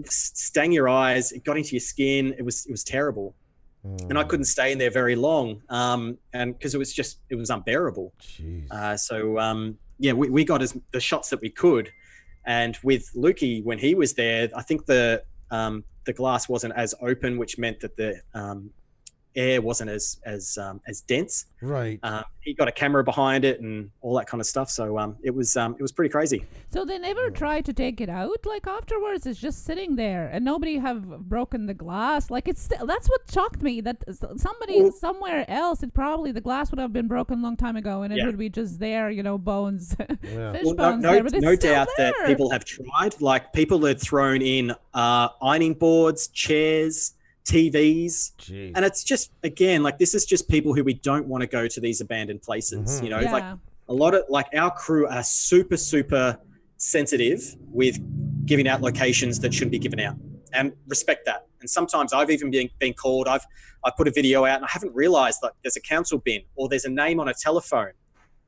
Speaker 3: stung your eyes. It got into your skin. It was terrible. And I couldn't stay in there very long, and because it was unbearable. We got the shots that we could, and with Lukey, when he was there, I think the glass wasn't as open, which meant that the air wasn't as dense.
Speaker 1: Right.
Speaker 3: He got a camera behind it and all that kind of stuff. So it was pretty crazy.
Speaker 2: So they never tried to take it out, like afterwards. It's just sitting there, and nobody have broken the glass. Like that's what shocked me. That somebody somewhere else, the glass would have been broken a long time ago, and it would be just there, bones, fish bones.
Speaker 3: No doubt that people have tried. Like people had thrown in ironing boards, chairs, TVs.
Speaker 1: Jeez.
Speaker 3: And it's just, again, like this is just people who we don't want to go to these abandoned places. It's like a lot of, like, our crew are super, super sensitive with giving out locations that shouldn't be given out, and respect that. And sometimes I've even been called, I put a video out and I haven't realized that there's a council bin or there's a name on a telephone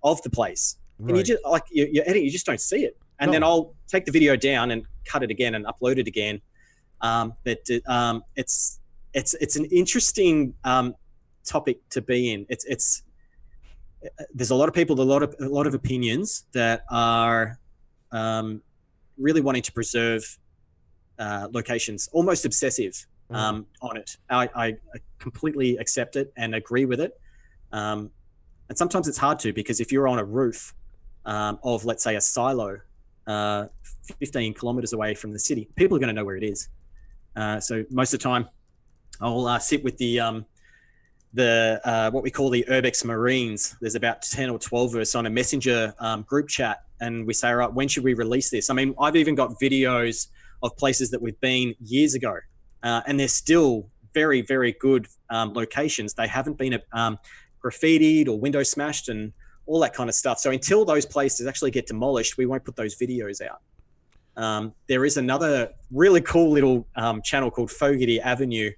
Speaker 3: of the place. Right. And you just, like, you edit, you just don't see it. And then I'll take the video down and cut it again and upload it again. It's an interesting topic to be in. There's a lot of people, a lot of opinions that are really wanting to preserve locations, almost obsessive on it. I completely accept it and agree with it. And sometimes it's hard to, because if you're on a roof of, let's say, a silo 15 kilometers away from the city, people are going to know where it is. So most of the time, I'll sit with the what we call the Urbex Marines. There's about 10 or 12 of us on a messenger group chat, and we say, all right, when should we release this? I mean, I've even got videos of places that we've been years ago, and they're still very, very good locations. They haven't been graffitied or window smashed and all that kind of stuff. So until those places actually get demolished, we won't put those videos out. There is another really cool little channel called Fogarty Avenue.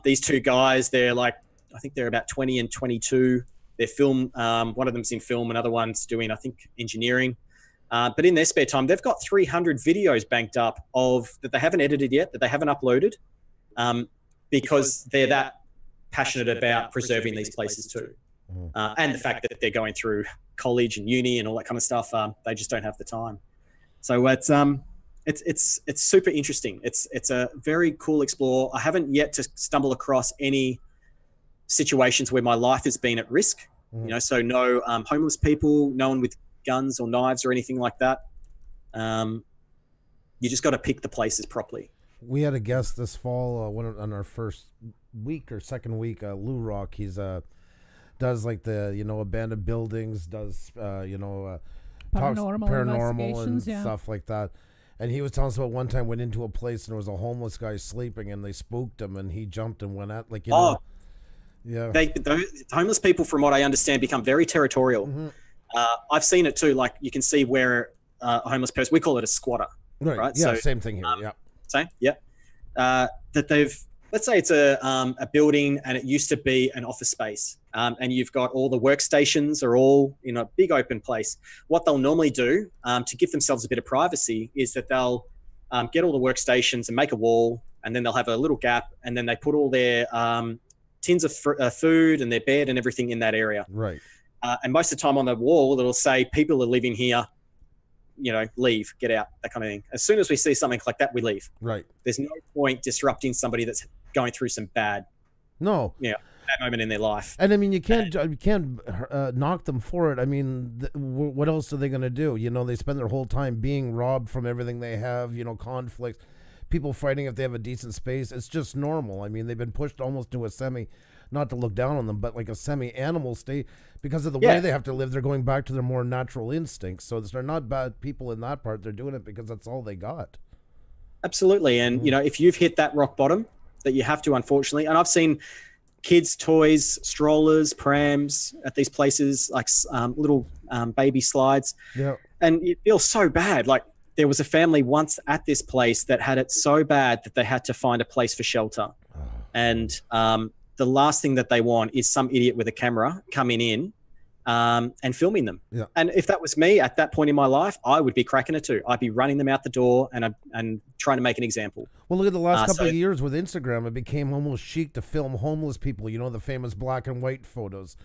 Speaker 3: These two guys, they're like, I think they're about 20 and 22. They're film, one of them's in film, another one's doing, I think, engineering. But in their spare time, they've got 300 videos banked up that they haven't edited yet, that they haven't uploaded, because they're that passionate about preserving these places too. And the fact that they're going through college and uni and all that kind of stuff, they just don't have the time. So it's super interesting. It's a very cool explore. I haven't yet to stumble across any situations where my life has been at risk. So no homeless people, no one with guns or knives or anything like that. You just got to pick the places properly.
Speaker 1: We had a guest this fall on our first week or second week, Lou Rock. He's does like the abandoned buildings, does paranormal and stuff like that. And he was telling us about one time went into a place and there was a homeless guy sleeping and they spooked him and he jumped and went at yeah.
Speaker 3: Those homeless people, from what I understand, become very territorial. I've seen it too. Like you can see where a homeless person, we call it a squatter, right?
Speaker 1: Yeah, so, same thing here. Yeah.
Speaker 3: Same. Yeah. That they've, let's say it's a building and it used to be an office space, and you've got all the workstations are all in a big open place. What they'll normally do to give themselves a bit of privacy is that they'll get all the workstations and make a wall, and then they'll have a little gap, and then they put all their tins of food and their bed and everything in that area.
Speaker 1: Right.
Speaker 3: And most of the time on the wall, it'll say people are living here, leave, get out, that kind of thing. As soon as we see something like that, we leave.
Speaker 1: Right.
Speaker 3: There's no point disrupting somebody that's going through some bad moment in their life.
Speaker 1: And I mean, you can't knock them for it. I mean, what else are they going to do? They spend their whole time being robbed from everything they have, conflicts, people fighting if they have a decent space. It's just normal. I mean, they've been pushed almost to a semi, not to look down on them, but like a semi-animal state because of the way they have to live. They're going back to their more natural instincts. So they're not bad people in that part. They're doing it because that's all they got.
Speaker 3: Absolutely. And, if you've hit that rock bottom that you have to, unfortunately, and I've seen kids' toys, strollers, prams at these places, like little baby slides.
Speaker 1: Yeah.
Speaker 3: And you feel so bad. Like there was a family once at this place that had it so bad that they had to find a place for shelter. And the last thing that they want is some idiot with a camera coming in and filming them.
Speaker 1: Yeah.
Speaker 3: And if that was me at that point in my life, I would be cracking it too. I'd be running them out the door and trying to make an example.
Speaker 1: Well, look at the last couple of years with Instagram. It became almost chic to film homeless people, you know, the famous black and white photos.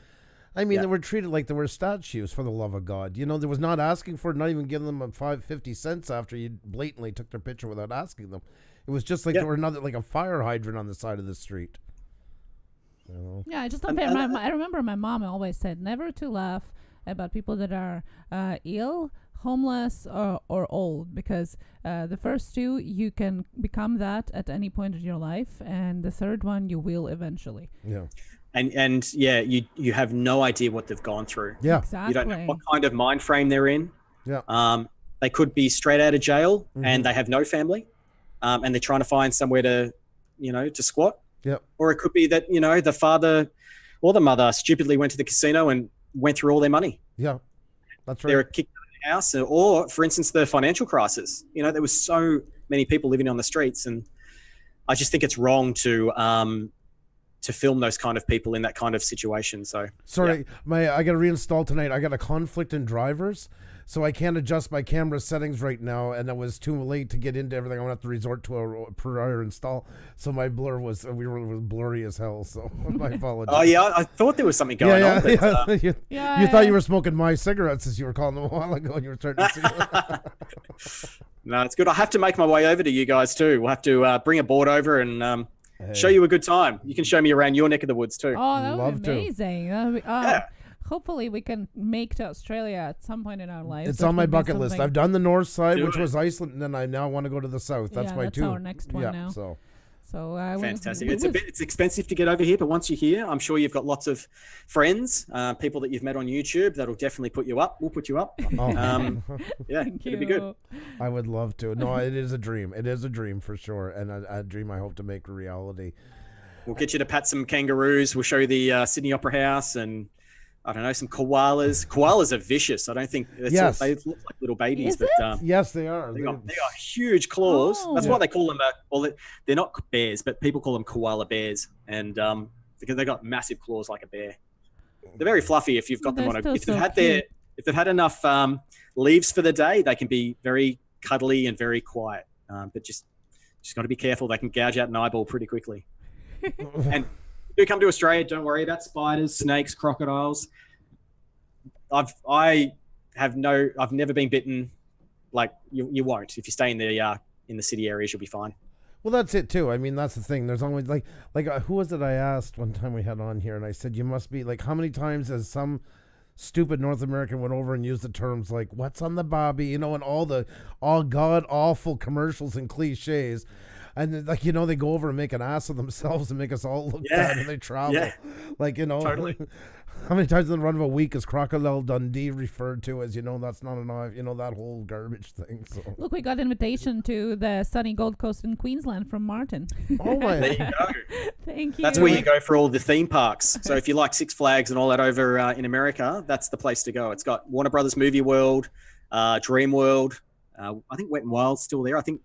Speaker 1: I mean, they were treated like they were statues, for the love of God. You know, there was not asking for it, not even giving them 50 cents after you blatantly took their picture without asking them. It was just like they were another, like a fire hydrant on the side of the street. You know?
Speaker 2: Yeah, I just don't fair. I remember my mom always said never to laugh about people that are ill, homeless, or old, because the first two, you can become that at any point in your life, and the third one, you will eventually.
Speaker 1: Yeah.
Speaker 3: And yeah, you have no idea what they've gone through.
Speaker 1: Yeah.
Speaker 2: Exactly.
Speaker 3: You don't know what kind of mind frame they're in.
Speaker 1: Yeah.
Speaker 3: They could be straight out of jail and they have no family, and they're trying to find somewhere to, you know, to squat.
Speaker 1: Yep.
Speaker 3: Or it could be that, you know, the father or the mother stupidly went to the casino and went through all their money.
Speaker 1: Yeah, that's right.
Speaker 3: They were kicked out of the house. Or, for instance, the financial crisis. You know, there was so many people living on the streets, and I just think it's wrong to film those kind of people in that kind of situation. So
Speaker 1: sorry, I got to reinstall tonight. I got a conflict in drivers, so I can't adjust my camera settings right now, and it was too late to get into everything. I'm gonna have to resort to a prior install. So my blur was blurry as hell. So my apologies.
Speaker 3: Oh yeah, I thought there was something going on. But,
Speaker 1: you thought you were smoking my cigarettes as you were calling them a while ago, and you were starting to see.
Speaker 3: No, it's good. I have to make my way over to you guys too. We'll have to bring a board over and show you a good time. You can show me around your neck of the woods too.
Speaker 2: Oh, that would be amazing. That would be, hopefully we can make to Australia at some point in our lives.
Speaker 1: It's on my bucket list. I've done the north side, which was Iceland, and then I now want to go to the south. That's my
Speaker 2: that's our next one now. So
Speaker 3: fantastic. It's expensive to get over here, but once you're here, I'm sure you've got lots of friends, people that you've met on YouTube that'll definitely put you up. We'll put you up. Yeah, it'll be good.
Speaker 1: I would love to. No, it is a dream. It is a dream for sure, and a dream I hope to make a reality.
Speaker 3: We'll get you to pat some kangaroos. We'll show you the Sydney Opera House and, I don't know, some koalas. Koalas are vicious. I don't think they look like little babies,
Speaker 1: yes, they are.
Speaker 3: They got huge claws. That's why they call them. They're not bears, but people call them koala bears, and because they got massive claws like a bear. They're very fluffy. If you've got them on if they've had enough leaves for the day, they can be very cuddly and very quiet. But just got to be careful. They can gouge out an eyeball pretty quickly. And if you come to Australia, don't worry about spiders, snakes, crocodiles. I've never been bitten. Like you won't. If you stay in the city areas, you'll be fine.
Speaker 1: Well, that's it too. I mean, that's the thing. There's always like who was it I asked one time we had on here, and I said, you must be like, how many times has some stupid North American went over and used the terms like "what's on the bobby," you know, and all god awful commercials and cliches. And like, you know, they go over and make an ass of themselves and make us all look bad, and they travel. Like, you know,
Speaker 3: totally.
Speaker 1: How many times in the run of a week is Crocodile Dundee referred to as, you know, that's not enough, you know, that whole garbage thing. So
Speaker 2: look, we got invitation to the sunny Gold Coast in Queensland from Martin.
Speaker 1: Oh my!
Speaker 3: There you go.
Speaker 2: Thank you.
Speaker 3: That's where you go for all the theme parks. So if you like Six Flags and all that over in America, that's the place to go. It's got Warner Brothers Movie World, Dream World. I think Wet n Wild's still there. I think,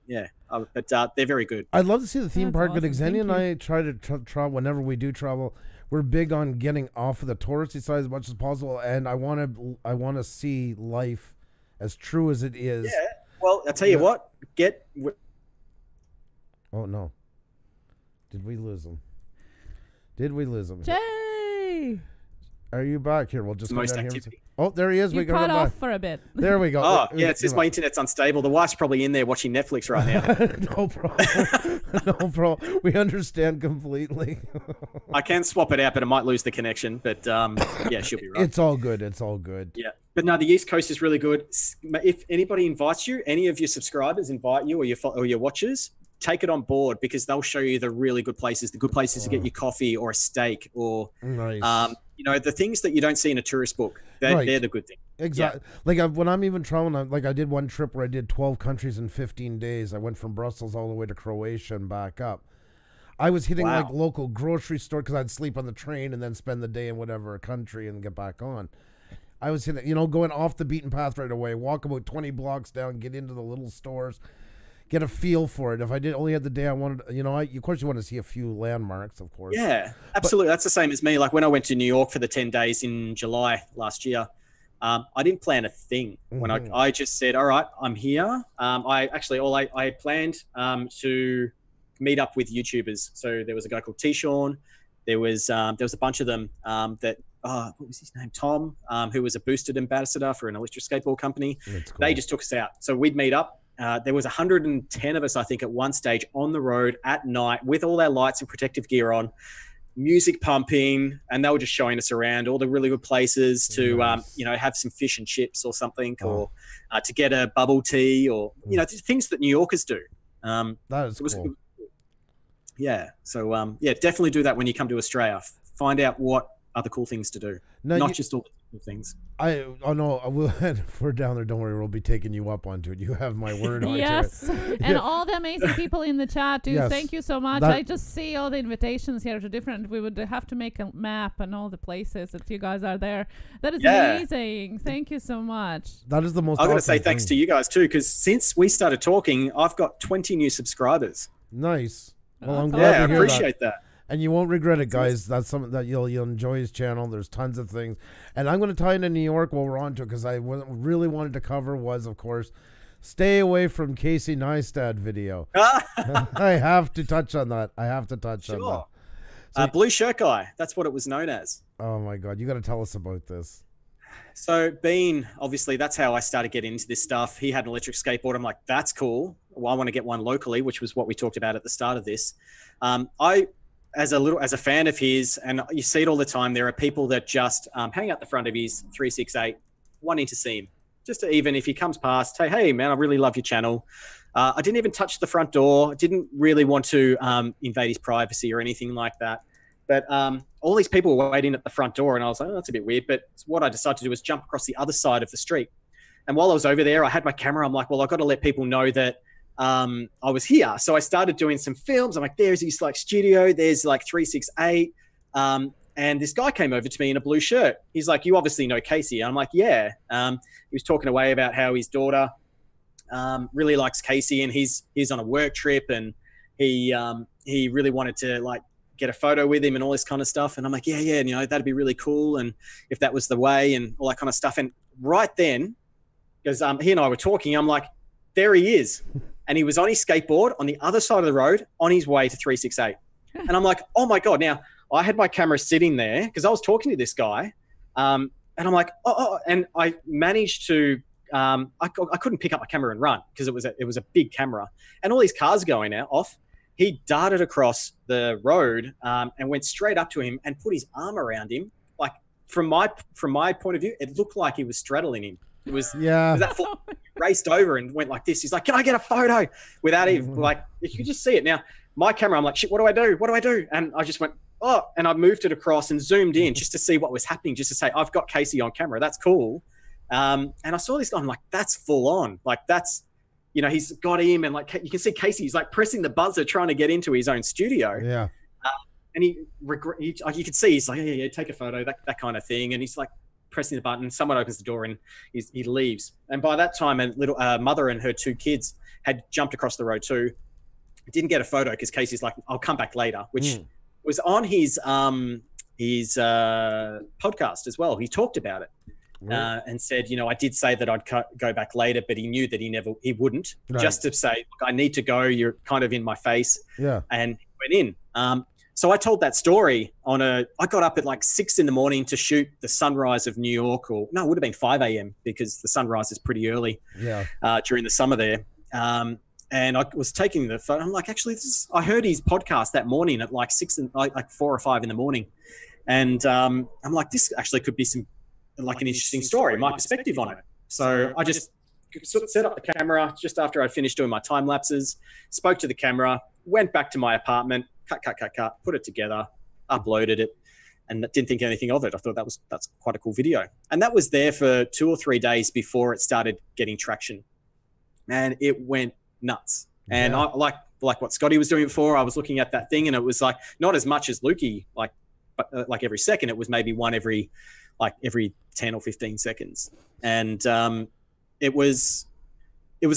Speaker 3: but they're very good.
Speaker 1: I'd love to see the theme park,
Speaker 2: awesome.
Speaker 1: but Xenia and I try to travel whenever we do travel. We're big on getting off of the touristy side as much as possible, and I want to see life as true as it is.
Speaker 3: Yeah. Well, I'll tell you what.
Speaker 1: Oh no! Did we lose him?
Speaker 2: Jay,
Speaker 1: are you back here? We'll just go
Speaker 3: most
Speaker 1: down
Speaker 3: activity.
Speaker 1: Here. Oh, there he is.
Speaker 2: You cut off for a bit.
Speaker 1: There we go.
Speaker 3: Oh, yeah, it's just my internet's unstable. The wife's probably in there watching Netflix right now.
Speaker 1: No problem. No problem. We understand completely.
Speaker 3: I can swap it out, but I might lose the connection. But yeah, she'll be right.
Speaker 1: It's all good. It's all good.
Speaker 3: Yeah. But no, the East Coast is really good. If anybody invites you, any of your subscribers invite you or your watchers, take it on board, because they'll show you the really good places, the good places to get your coffee or a steak or, you know, the things that you don't see in a tourist book. They're the good thing.
Speaker 1: Exactly. Yeah. Like when I'm even traveling, like I did one trip where I did 12 countries in 15 days. I went from Brussels all the way to Croatia and back up. I was hitting
Speaker 3: Wow.
Speaker 1: like local grocery store because I'd sleep on the train and then spend the day in whatever country and get back on. I was hitting, going off the beaten path right away, walk about 20 blocks down, get into the little stores, get a feel for it. If I only had the day I wanted, of course you want to see a few landmarks, of course.
Speaker 3: Yeah, absolutely. That's the same as me. Like when I went to New York for the 10 days in July last year, I didn't plan a thing. When I just said, all right, I'm here. I planned to meet up with YouTubers. So there was a guy called T-Sean. There was a bunch of them what was his name? Tom, who was a boosted ambassador for an electric skateboard company.
Speaker 1: That's cool.
Speaker 3: They just took us out. So we'd meet up. There was 110 of us, I think, at one stage on the road at night with all our lights and protective gear on, music pumping, and they were just showing us around all the really good places to, have some fish and chips or something, or to get a bubble tea, or things that New Yorkers do.
Speaker 1: That is cool.
Speaker 3: Yeah. So definitely do that when you come to Australia. Find out what other cool things to do, not just all the cool things.
Speaker 1: If we're down there, don't worry, we'll be taking you up onto it. You have my word on it.
Speaker 2: Yes, and all the amazing people in the chat, too. Yes. Thank you so much. I just see all the invitations here to different. We would have to make a map and all the places that you guys are there. That is amazing. Thank you so much.
Speaker 1: That is the most.
Speaker 3: I've got to say thanks to you guys too, because since we started talking, I've got 20 new subscribers.
Speaker 1: Nice. Well, I'm glad to hear
Speaker 3: I appreciate that.
Speaker 1: And you won't regret it, guys. That's something that you'll enjoy his channel. There's tons of things. And I'm going to tie into New York while we're on to it, because I really wanted to cover was, of course, stay away from Casey Neistat video. I have to touch on that. On that.
Speaker 3: So, Blue Shirt Guy. That's what it was known as.
Speaker 1: Oh, my God. You got to tell us about this.
Speaker 3: So obviously, that's how I started getting into this stuff. He had an electric skateboard. I'm like, that's cool. Well, I want to get one locally, which was what we talked about at the start of this. As a fan of his, and you see it all the time, there are people that just hang out the front of his 368, wanting to see him. Just to, even if he comes past, hey man, I really love your channel. I didn't even touch the front door. Didn't really want to invade his privacy or anything like that. But all these people were waiting at the front door, and I was like, oh, that's a bit weird. But what I decided to do was jump across the other side of the street. And while I was over there, I had my camera. I'm like, well, I've got to let people know that I was here. So I started doing some films. I'm like, there's his studio. There's 368. And this guy came over to me in a blue shirt. He's like, you obviously know Casey. And I'm like, yeah. He was talking away about how his daughter really likes Casey, and he's on a work trip, and he really wanted to get a photo with him and all this kind of stuff. And I'm like, yeah, that'd be really cool. And if that was the way and all that kind of stuff. And right then, because he and I were talking, I'm like, there he is. And he was on his skateboard on the other side of the road on his way to 368. And I'm like, oh my God. Now I had my camera sitting there because I was talking to this guy. And I'm like, and I managed to, I couldn't pick up my camera and run because it was a big camera, and all these cars going off. He darted across the road and went straight up to him and put his arm around him. Like from my point of view, it looked like he was straddling him. It was that full, raced over and went like this. He's like, can I get a photo? Without even you could just see it. Now my camera, I'm like, shit, what do I do? What do I do? And I just went, and I moved it across and zoomed in just to see what was happening, just to say, I've got Casey on camera. That's cool. And I saw this guy. I'm like, that's full on. Like that's, he's got him, and you can see Casey, he's pressing the buzzer trying to get into his own studio. Yeah. And you could see he's like, yeah, take a photo, that kind of thing. And he's pressing the button. Someone opens the door and he leaves. And by that time, a little mother and her 2 kids had jumped across the road too. Didn't get a photo because Casey's like, I'll come back later, which was on his podcast as well. He talked about it. And said, I did say that I'd go back later, but he knew that he wouldn't, just to say, look, I need to go. You're kind of in my face. Yeah. And he went in. So I told that story I got up at 6 a.m. to shoot the sunrise of New York, it would have been 5 a.m. because the sunrise is pretty early during the summer there. And I was taking the photo. I'm like, actually, I heard his podcast that morning at 4 or 5 in the morning. And I'm like, this actually could be an interesting story, my perspective on it. So I just set up the camera just after I finished doing my time lapses, spoke to the camera, went back to my apartment, cut, put it together, uploaded it, and didn't think anything of it. I thought that's quite a cool video. And that was there for 2 or 3 days before it started getting traction. And it went nuts. And like what Scotty was doing before. I was looking at that thing, and it was like not as much as Lukey, like every second. It was maybe one every 10 or 15 seconds, and it was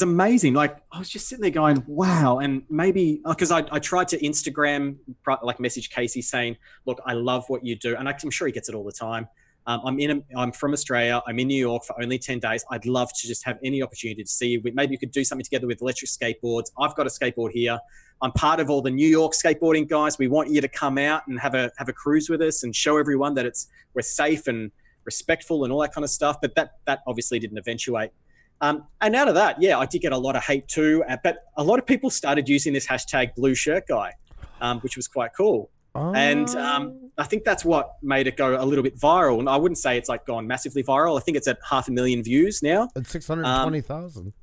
Speaker 3: amazing. Like I was just sitting there going, wow. And maybe because I tried to Instagram, like message Casey saying, look, I love what you do. And I'm sure he gets it all the time. I'm from Australia. I'm in New York for only 10 days. I'd love to just have any opportunity to see you. Maybe you could do something together with electric skateboards. I've got a skateboard here. I'm part of all the New York skateboarding guys. We want you to come out and have a cruise with us and show everyone that we're safe and respectful and all that kind of stuff. But that obviously didn't eventuate. And out of that, yeah, I did get a lot of hate too. But a lot of people started using this hashtag blue shirt guy, which was quite cool. Oh. And I think that's what made it go a little bit viral. And I wouldn't say it's like gone massively viral. I think it's at 500,000 views now.
Speaker 1: It's 620,000.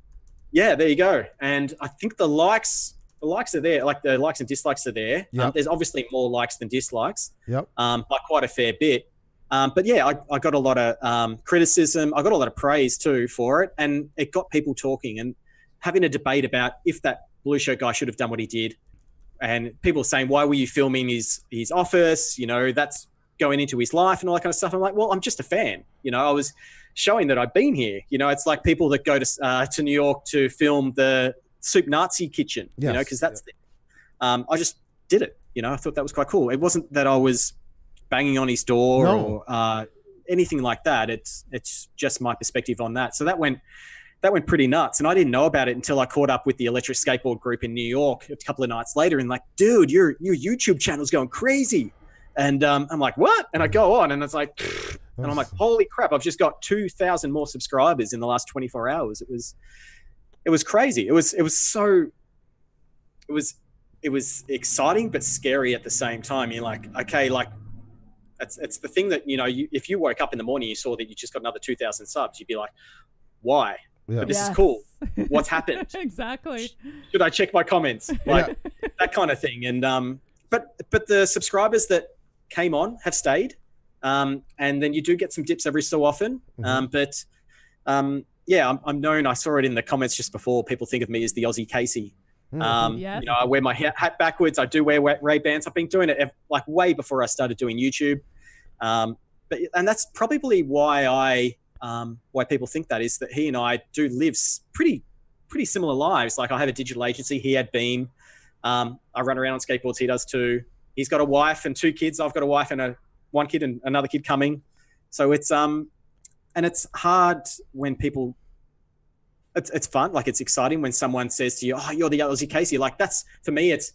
Speaker 3: Yeah, there you go. And I think the likes are there. Like the likes and dislikes are there.
Speaker 1: Yep.
Speaker 3: There's obviously more likes than dislikes.
Speaker 1: Yep.
Speaker 3: By quite a fair bit. But yeah, I got a lot of criticism. I got a lot of praise too for it. And it got people talking and having a debate about if that blue shirt guy should have done what he did. And people saying, why were you filming his office? You know, that's going into his life and all that kind of stuff. I'm like, well, I'm just a fan. You know, I was showing that I've been here. You know, it's like people that go to New York to film the Soup Nazi kitchen, yes, you know, because that's I just did it. You know, I thought that was quite cool. It wasn't that I was banging on his door or anything like that. It's just my perspective on that. So that went pretty nuts. And I didn't know about it until I caught up with the electric skateboard group in New York a couple of nights later and like, dude, your YouTube channel's going crazy. And I'm like, what? And I go on and it's like, and I'm like, holy crap, I've just got 2,000 more subscribers in the last 24 hours. It was crazy. It was exciting, but scary at the same time. You're like, okay, like it's the thing that, you know, if you woke up in the morning, you saw that you just got another 2,000 subs, you'd be like, why? Yeah. But this is cool. What's happened?
Speaker 2: Exactly.
Speaker 3: Should I check my comments? Like that kind of thing. And but the subscribers that came on have stayed. And then you do get some dips every so often. Mm-hmm. Yeah, I'm known. I saw it in the comments just before. People think of me as the Aussie Casey.
Speaker 2: Yes.
Speaker 3: You know, I wear my hat backwards. I do wear Ray-Bans. I've been doing it like way before I started doing YouTube. And that's probably why people think that is that he and I do live pretty similar lives. Like I have a digital agency. He had Beam. I run around on skateboards. He does too. He's got a wife and 2 kids. I've got a wife and one kid and another kid coming. So it's and it's hard when people. It's fun. Like it's exciting when someone says to you, "Oh, you're the Aussie Casey." Like that's for me. It's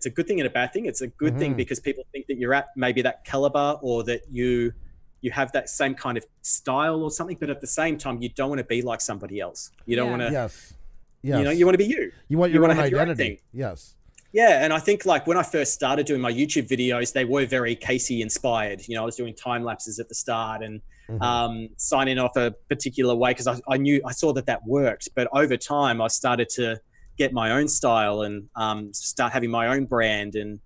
Speaker 3: a good thing and a bad thing. It's a good thing because people think that you're at maybe that caliber or that you have that same kind of style or something. But at the same time, you don't want to be like somebody else. You don't want to.
Speaker 1: Yes.
Speaker 3: You know, you want to be you.
Speaker 1: You want your own identity. Yes.
Speaker 3: Yeah, and I think like when I first started doing my YouTube videos, they were very Casey inspired. You know, I was doing time lapses at the start and signing off a particular way because I saw that worked. But over time, I started to get my own style and start having my own brand and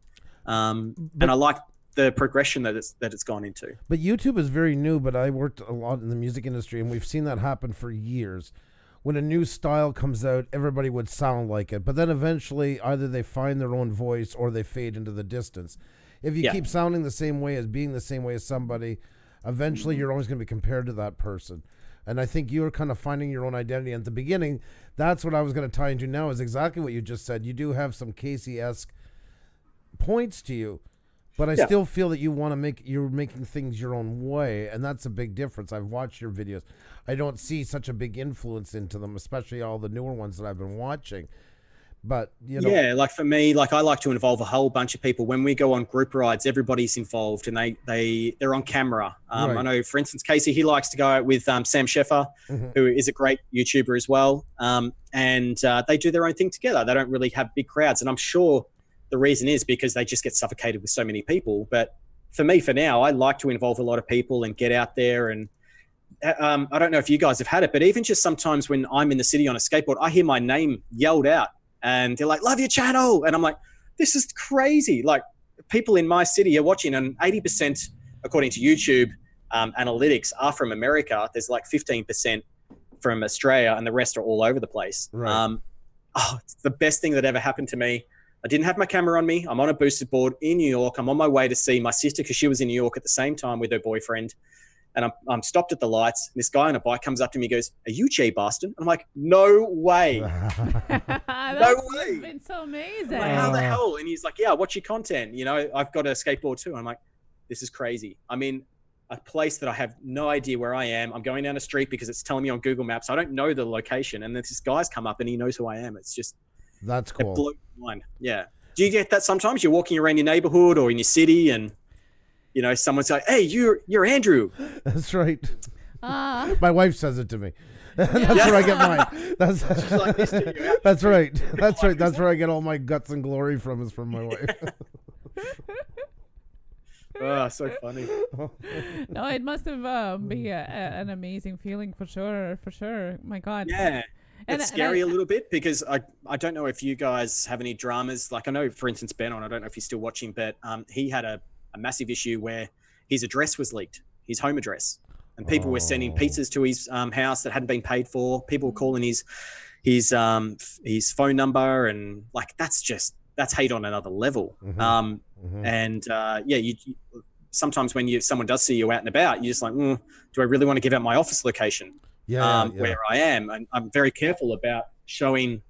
Speaker 3: I like the progression that it's gone into.
Speaker 1: But YouTube is very new. But I worked a lot in the music industry, and we've seen that happen for years. When a new style comes out, everybody would sound like it. But then eventually either they find their own voice or they fade into the distance. If you keep sounding the same way as being the same way as somebody, eventually you're always going to be compared to that person. And I think you're kind of finding your own identity. At the beginning, that's what I was going to tie into now is exactly what you just said. You do have some Casey-esque points to you. But I still feel that you're making things your own way, and that's a big difference. I've watched your videos. I don't see such a big influence into them, especially all the newer ones that I've been watching. But, you know. Yeah,
Speaker 3: like for me, like I like to involve a whole bunch of people. When we go on group rides, everybody's involved, and they're on camera. Right. I know, for instance, Casey, he likes to go out with Sam Sheffer, who is a great YouTuber as well. And they do their own thing together. They don't really have big crowds, and I'm sure the reason is because they just get suffocated with so many people. But for me, for now, I like to involve a lot of people and get out there. And I don't know if you guys have had it, but even just sometimes when I'm in the city on a skateboard, I hear my name yelled out and they're like, love your channel. And I'm like, this is crazy. Like people in my city are watching, and 80%, according to YouTube analytics, are from America. There's like 15% from Australia, and the rest are all over the place.
Speaker 1: Right.
Speaker 3: It's the best thing that ever happened to me. I didn't have my camera on me. I'm on a boosted board in New York. I'm on my way to see my sister because she was in New York at the same time with her boyfriend. And I'm stopped at the lights. This guy on a bike comes up to me and goes, "Are you Jay Boston?" And I'm like, "No way." No way.
Speaker 2: It's been so amazing.
Speaker 3: I'm like, how the hell? And he's like, "Yeah, what's your content? You know, I've got a skateboard too." And I'm like, this is crazy. I'm in a place that I have no idea where I am. I'm going down a street because it's telling me on Google Maps. I don't know the location. And then this guy's come up and he knows who I am. It's just,
Speaker 1: that's cool.
Speaker 3: It blew my mind. Yeah. Do you get that sometimes? You're walking around your neighborhood or in your city and, you know, someone's like, "Hey, you're Andrew."
Speaker 1: That's right. My wife says it to me. That's where I get mine. That's like this to you. That's right. That's right. That's where I get all my guts and glory from, is from my wife.
Speaker 3: Oh, so funny.
Speaker 2: No, it must have be an amazing feeling for sure. My God.
Speaker 3: Yeah. It's scary a little bit because I don't know if you guys have any dramas. Like I know, for instance, Ben I don't know if he's still watching, but he had a massive issue where his address was leaked, his home address. And people were sending pizzas to his house that hadn't been paid for. People were calling his phone number, and like that's hate on another level. And you sometimes when someone does see you out and about, you're just like, do I really want to give out my office location? Where I am, and I'm very careful about showing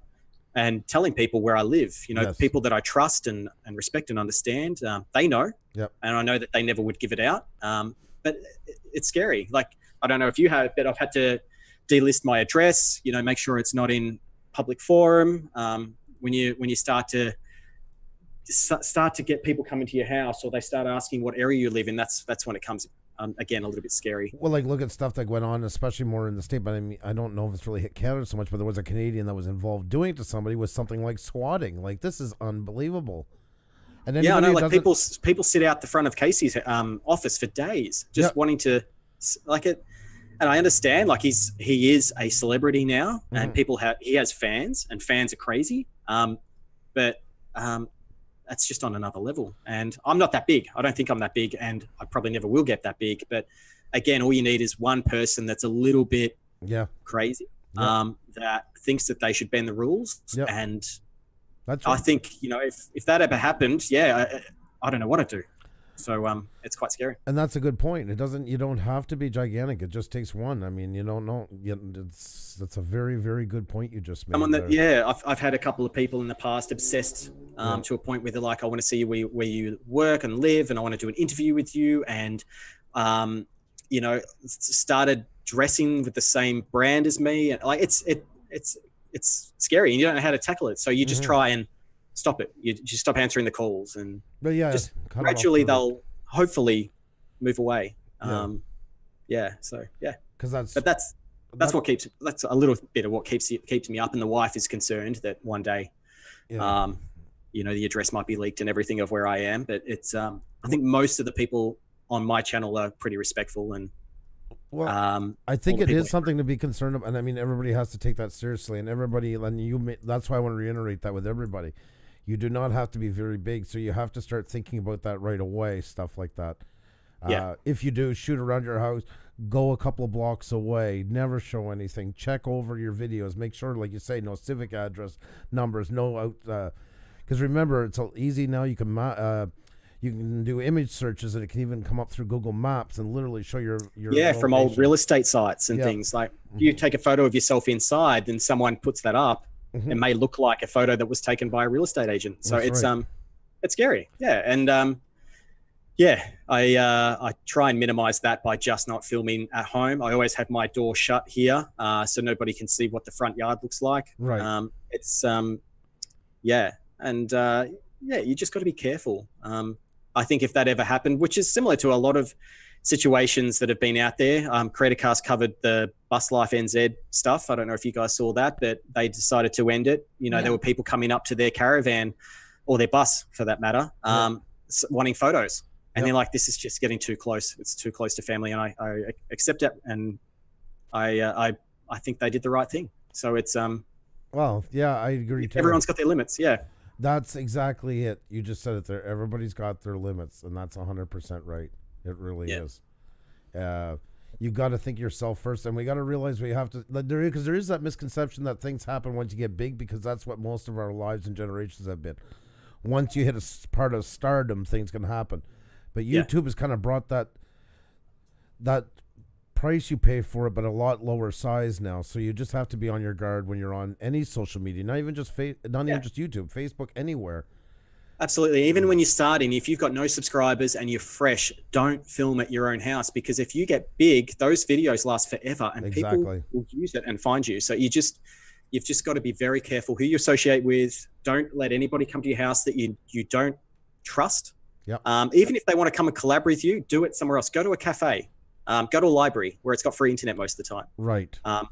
Speaker 3: and telling people where I live. You know, the people that I trust and respect and understand, they know, and I know that they never would give it out. But it's scary. Like, I don't know if you have, but I've had to delist my address, you know, make sure it's not in public forum. When you start to get people coming to your house, or they start asking what area you live in, that's when it comes, again, a little bit scary.
Speaker 1: Well, like, look at stuff that went on, especially more in the state, but I mean, I don't know if it's really hit Canada so much, but there was a Canadian that was involved doing it to somebody with something like swatting. Like, this is unbelievable. And
Speaker 3: I know, like people sit out the front of Casey's office for days, just wanting to like it. And I understand, like he is a celebrity now, and he has fans, and fans are crazy. But that's just on another level. And I'm not that big. I don't think I'm that big, and I probably never will get that big. But again, all you need is one person that's a little bit crazy, that thinks that they should bend the rules, and. That's right. I think, you know, if that ever happened, I don't know what to do. So it's quite scary.
Speaker 1: And that's a good point. You don't have to be gigantic. It just takes one. I mean, you don't know. That's a very, very good point you just made.
Speaker 3: I've had a couple of people in the past obsessed to a point where they're like, I want to see where you work and live, and I want to do an interview with you. And, you know, started dressing with the same brand as me. And like, it's scary, and you don't know how to tackle it. So you just try and stop it. You just stop answering the calls, and just gradually they'll hopefully move away. Because that's a little bit of what keeps me up. And the wife is concerned that one day, you know, the address might be leaked and everything of where I am. But it's I think most of the people on my channel are pretty respectful, and
Speaker 1: I think it is something to be concerned about, and I mean, everybody has to take that seriously, and that's why I want to reiterate that with everybody. You do not have to be very big, so you have to start thinking about that right away, stuff like that. If you do, shoot around your house, go a couple of blocks away, never show anything, check over your videos, make sure, like you say, no civic address numbers, no out, because remember, it's easy now, you can do image searches, and it can even come up through Google Maps and literally show your
Speaker 3: from old real estate sites and things. Like you take a photo of yourself inside, then someone puts that up. It may look like a photo that was taken by a real estate agent. So it's scary. And I try and minimize that by just not filming at home. I always have my door shut here, so nobody can see what the front yard looks like.
Speaker 1: Right.
Speaker 3: You just got to be careful. I think if that ever happened, which is similar to a lot of situations that have been out there, Creatorcast covered the Bus Life NZ stuff. I don't know if you guys saw that, but they decided to end it. You know, there were people coming up to their caravan, or their bus for that matter, wanting photos. And they're like, this is just getting too close. It's too close to family. And I accept it. And I think they did the right thing. So it's,
Speaker 1: well, yeah, I agree too.
Speaker 3: Everyone's got their limits. Yeah.
Speaker 1: That's exactly it. You just said it there. Everybody's got their limits, and that's 100% right. It really is. You got to think yourself first, and we got to realize we have to, because there is that misconception that things happen once you get big, because that's what most of our lives and generations have been. once you hit part of stardom, things can happen. But YouTube has kind of brought that price you pay for it, but a lot lower size now. So you just have to be on your guard when you're on any social media, not even just even just YouTube, Facebook, anywhere.
Speaker 3: Absolutely. Even when you're starting, if you've got no subscribers and you're fresh, don't film at your own house, because if you get big, those videos last forever and people will use it and find you. So you've just got to be very careful who you associate with. Don't let anybody come to your house that you don't trust.
Speaker 1: Yep.
Speaker 3: Even if they want to come and collaborate with you, do it somewhere else. Go to a cafe. Go to a library where it's got free internet most of the time.
Speaker 1: Right.
Speaker 3: I'm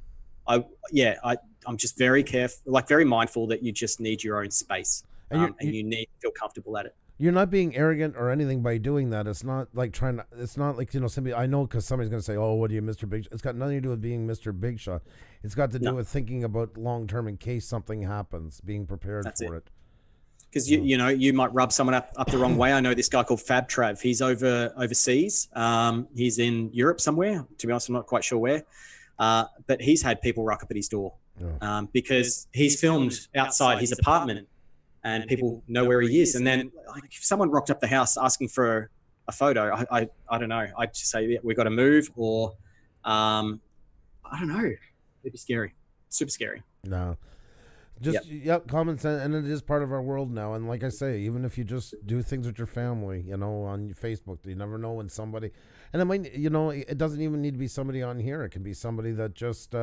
Speaker 3: just very careful, very mindful that you just need your own space, and you need to feel comfortable at it.
Speaker 1: You're not being arrogant or anything by doing that. It's not like it's not like, somebody, I know, because somebody's going to say, oh, what are you, Mr. Big Shot? It's got nothing to do with being Mr. Big Shot. It's got to do with thinking about long-term in case something happens, being prepared for it.
Speaker 3: Because you might rub someone up the wrong way. I know this guy called Fab Trav. He's overseas. He's in Europe somewhere. To be honest, I'm not quite sure where. But he's had people rock up at his door because he's filmed outside his apartment, and people know where he is. And then, if someone rocked up the house asking for a photo, I don't know. I'd just say, we got to move, or I don't know. It'd be scary, super scary.
Speaker 1: No. Just common sense, and it is part of our world now. And like I say, even if you just do things with your family, on Facebook, you never know when somebody, and it might, it doesn't even need to be somebody on here. It can be somebody that just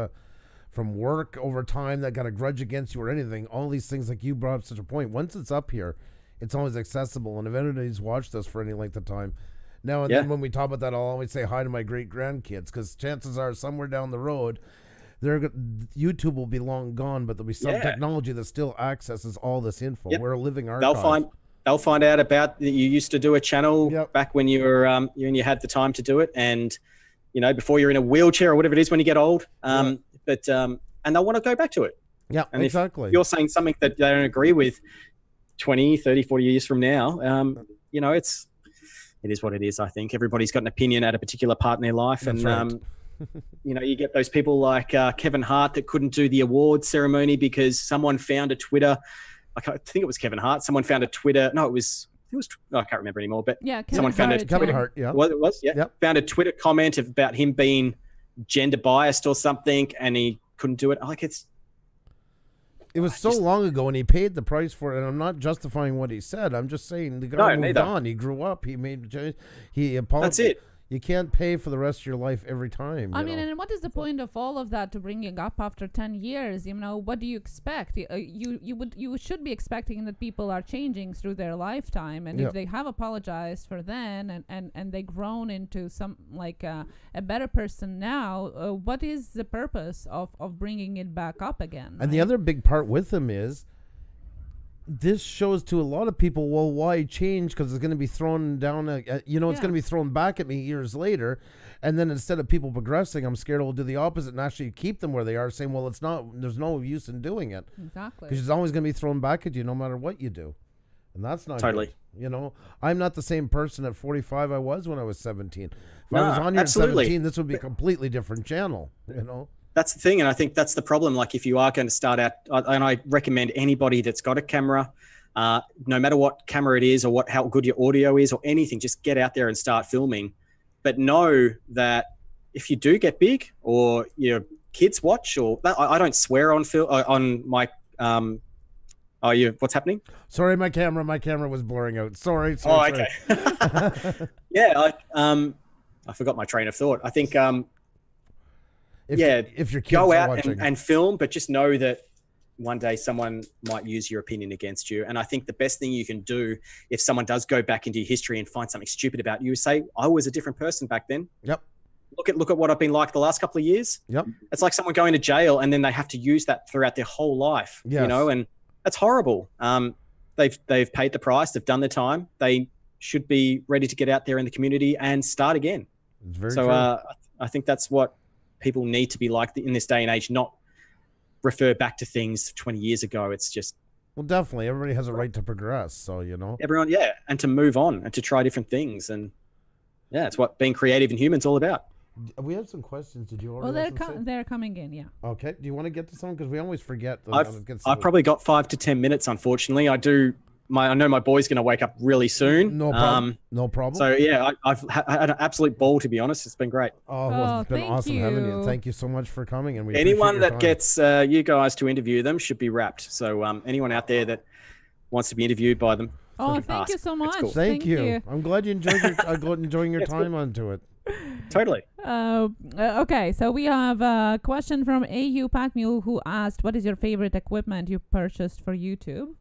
Speaker 1: from work over time that got a grudge against you or anything. All these things, like you brought up such a point. Once it's up here, it's always accessible. And if anybody's watched us for any length of time, now and then when we talk about that, I'll always say hi to my great grandkids, because chances are somewhere down the road, YouTube will be long gone, but there'll be some technology that still accesses all this info. We're a living archive.
Speaker 3: They'll find out about that you used to do a channel back when you were you had the time to do it, and before you're in a wheelchair or whatever it is when you get old. And they'll want to go back to it.
Speaker 1: Yeah,
Speaker 3: and
Speaker 1: exactly.
Speaker 3: If you're saying something that they don't agree with 20, 30, 40 years from now, it is what it is. I think everybody's got an opinion at a particular part in their life.
Speaker 1: That's
Speaker 3: and
Speaker 1: right.
Speaker 3: You get those people like Kevin Hart that couldn't do the awards ceremony because someone found a Twitter. I think it was Kevin Hart. Someone found a Twitter. No, it was. I can't remember anymore. But someone found a
Speaker 1: Kevin Hart. Yeah,
Speaker 3: it was. Yeah, found a Twitter comment about him being gender biased or something, and he couldn't do it. It
Speaker 1: was so long ago, and he paid the price for it. And I'm not justifying what he said. I'm just saying the guy moved on. He grew up. He apologized. That's it. You can't pay for the rest of your life every time.
Speaker 2: I mean, and what is the point of all of that to bringing up after 10 years? What do you expect? You should be expecting that people are changing through their lifetime, and if they have apologized for then and they grown into some a better person now, what is the purpose of bringing it back up again?
Speaker 1: And the other big part with him is, this shows to a lot of people, well, why change? Because it's going to be thrown down, it's going to be thrown back at me years later. And then instead of people progressing, I'm scared it will do the opposite and actually keep them where they are, saying, well, there's no use in doing it.
Speaker 2: Exactly.
Speaker 1: Because it's always going to be thrown back at you no matter what you do. And that's not
Speaker 3: totally
Speaker 1: good. I'm not the same person at 45 I was when I was 17. If I was on here at 17, this would be a completely different channel,
Speaker 3: That's the thing, and I think that's the problem. Like, if you are going to start out, and I recommend anybody that's got a camera, no matter what camera it is or how good your audio is or anything, just get out there and start filming. But know that if you do get big, or your kids watch, or I don't swear on my. What's happening?
Speaker 1: Sorry, my camera was blurring out. Sorry.
Speaker 3: Oh, okay. I forgot my train of thought. I think.
Speaker 1: If your kids
Speaker 3: go out
Speaker 1: watching
Speaker 3: and film, but just know that one day someone might use your opinion against you. And I think the best thing you can do if someone does go back into your history and find something stupid about you, say, I was a different person back then.
Speaker 1: Yep.
Speaker 3: Look at what I've been like the last couple of years.
Speaker 1: Yep.
Speaker 3: It's like someone going to jail and then they have to use that throughout their whole life.
Speaker 1: Yes.
Speaker 3: And that's horrible. They've paid the price. They've done their time. They should be ready to get out there in the community and start again.
Speaker 1: It's very true.
Speaker 3: I think that's what people need to be like in this day and age, not refer back to things 20 years ago. It's just...
Speaker 1: Well, definitely. Everybody has a right to progress. So,
Speaker 3: Everyone, and to move on and to try different things. And it's what being creative and human's all about.
Speaker 1: We have some questions. Did you already
Speaker 2: they're coming in, yeah.
Speaker 1: Okay. Do you want to get to some? Because we always forget.
Speaker 3: I've probably got 5 to 10 minutes, unfortunately. I do I know my boy's going to wake up really soon.
Speaker 1: No problem. No problem.
Speaker 3: So yeah, I've had an absolute ball, to be honest. It's been great.
Speaker 1: Oh, well, it's been awesome having you. Thank you so much for coming. And
Speaker 3: anyone that gets you guys to interview them should be wrapped. So anyone out there that wants to be interviewed by them.
Speaker 2: Oh, thank you so much.
Speaker 3: Cool.
Speaker 1: Thank you. I'm glad you enjoying your time onto it.
Speaker 3: Totally.
Speaker 2: Okay, so we have a question from AU Packmule who asked, what is your favorite equipment you purchased for YouTube?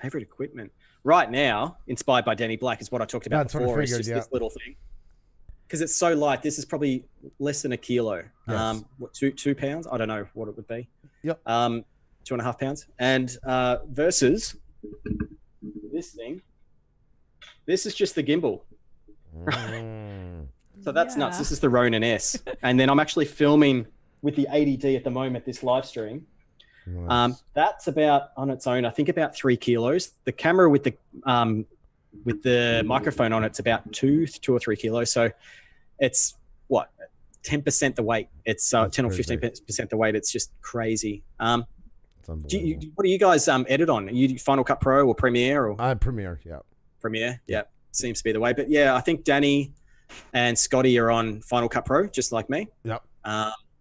Speaker 3: Favorite equipment right now, inspired by Danny Black, is what I talked about before. It's just this little thing, because it's so light. This is probably less than a kilo.
Speaker 1: Yes.
Speaker 3: What, 2 pounds? I don't know what it would be.
Speaker 1: Yep.
Speaker 3: 2.5 pounds. And versus this thing. This is just the gimbal. So that's nuts. This is the Ronin S. And then I'm actually filming with the 80D at the moment, this live stream. Nice. That's about, on its own, I think about 3 kilos. The camera with the microphone on it's about 2 or 3 kilos. So it's what, 10% the weight. It's 10 or 15% the weight. It's just crazy. What do you guys edit on? Are you Final Cut Pro or Premiere? Or
Speaker 1: Premiere, yeah.
Speaker 3: Premiere, yeah, seems to be the way. But yeah, I think Danny and Scotty are on Final Cut Pro, just like me.
Speaker 1: Yep.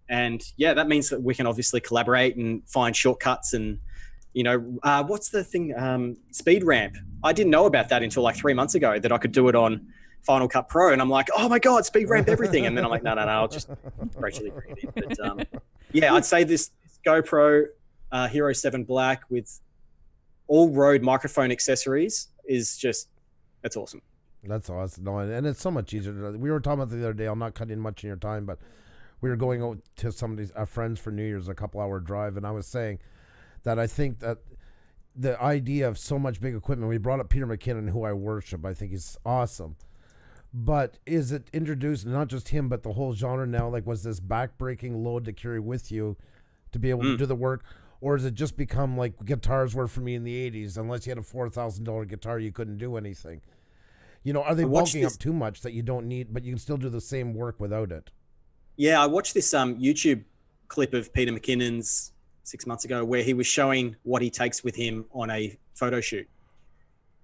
Speaker 3: And yeah, that means that we can obviously collaborate and find shortcuts. And what's the thing? Speed ramp. I didn't know about that until like 3 months ago, that I could do it on Final Cut Pro. And I'm like, oh my god, speed ramp everything. And then I'm like, no, I'll just gradually bring it in. But yeah, I'd say this GoPro Hero 7 Black with all Rode microphone accessories is just, it's awesome.
Speaker 1: That's awesome. No, and it's so much easier. We were talking about the other day, I'm not cutting much in your time, but we were going out to some of these friends for New Year's, a couple-hour drive, and I was saying that I think that the idea of so much big equipment, we brought up Peter McKinnon, who I worship. I think he's awesome. But is it introduced, not just him, but the whole genre now, like was this back-breaking load to carry with you to be able to do the work? Or has it just become like guitars were for me in the 80s? Unless you had a $4,000 guitar, you couldn't do anything. Are they bulking up too much that you don't need, but you can still do the same work without it?
Speaker 3: Yeah, I watched this YouTube clip of Peter McKinnon's 6 months ago where he was showing what he takes with him on a photo shoot.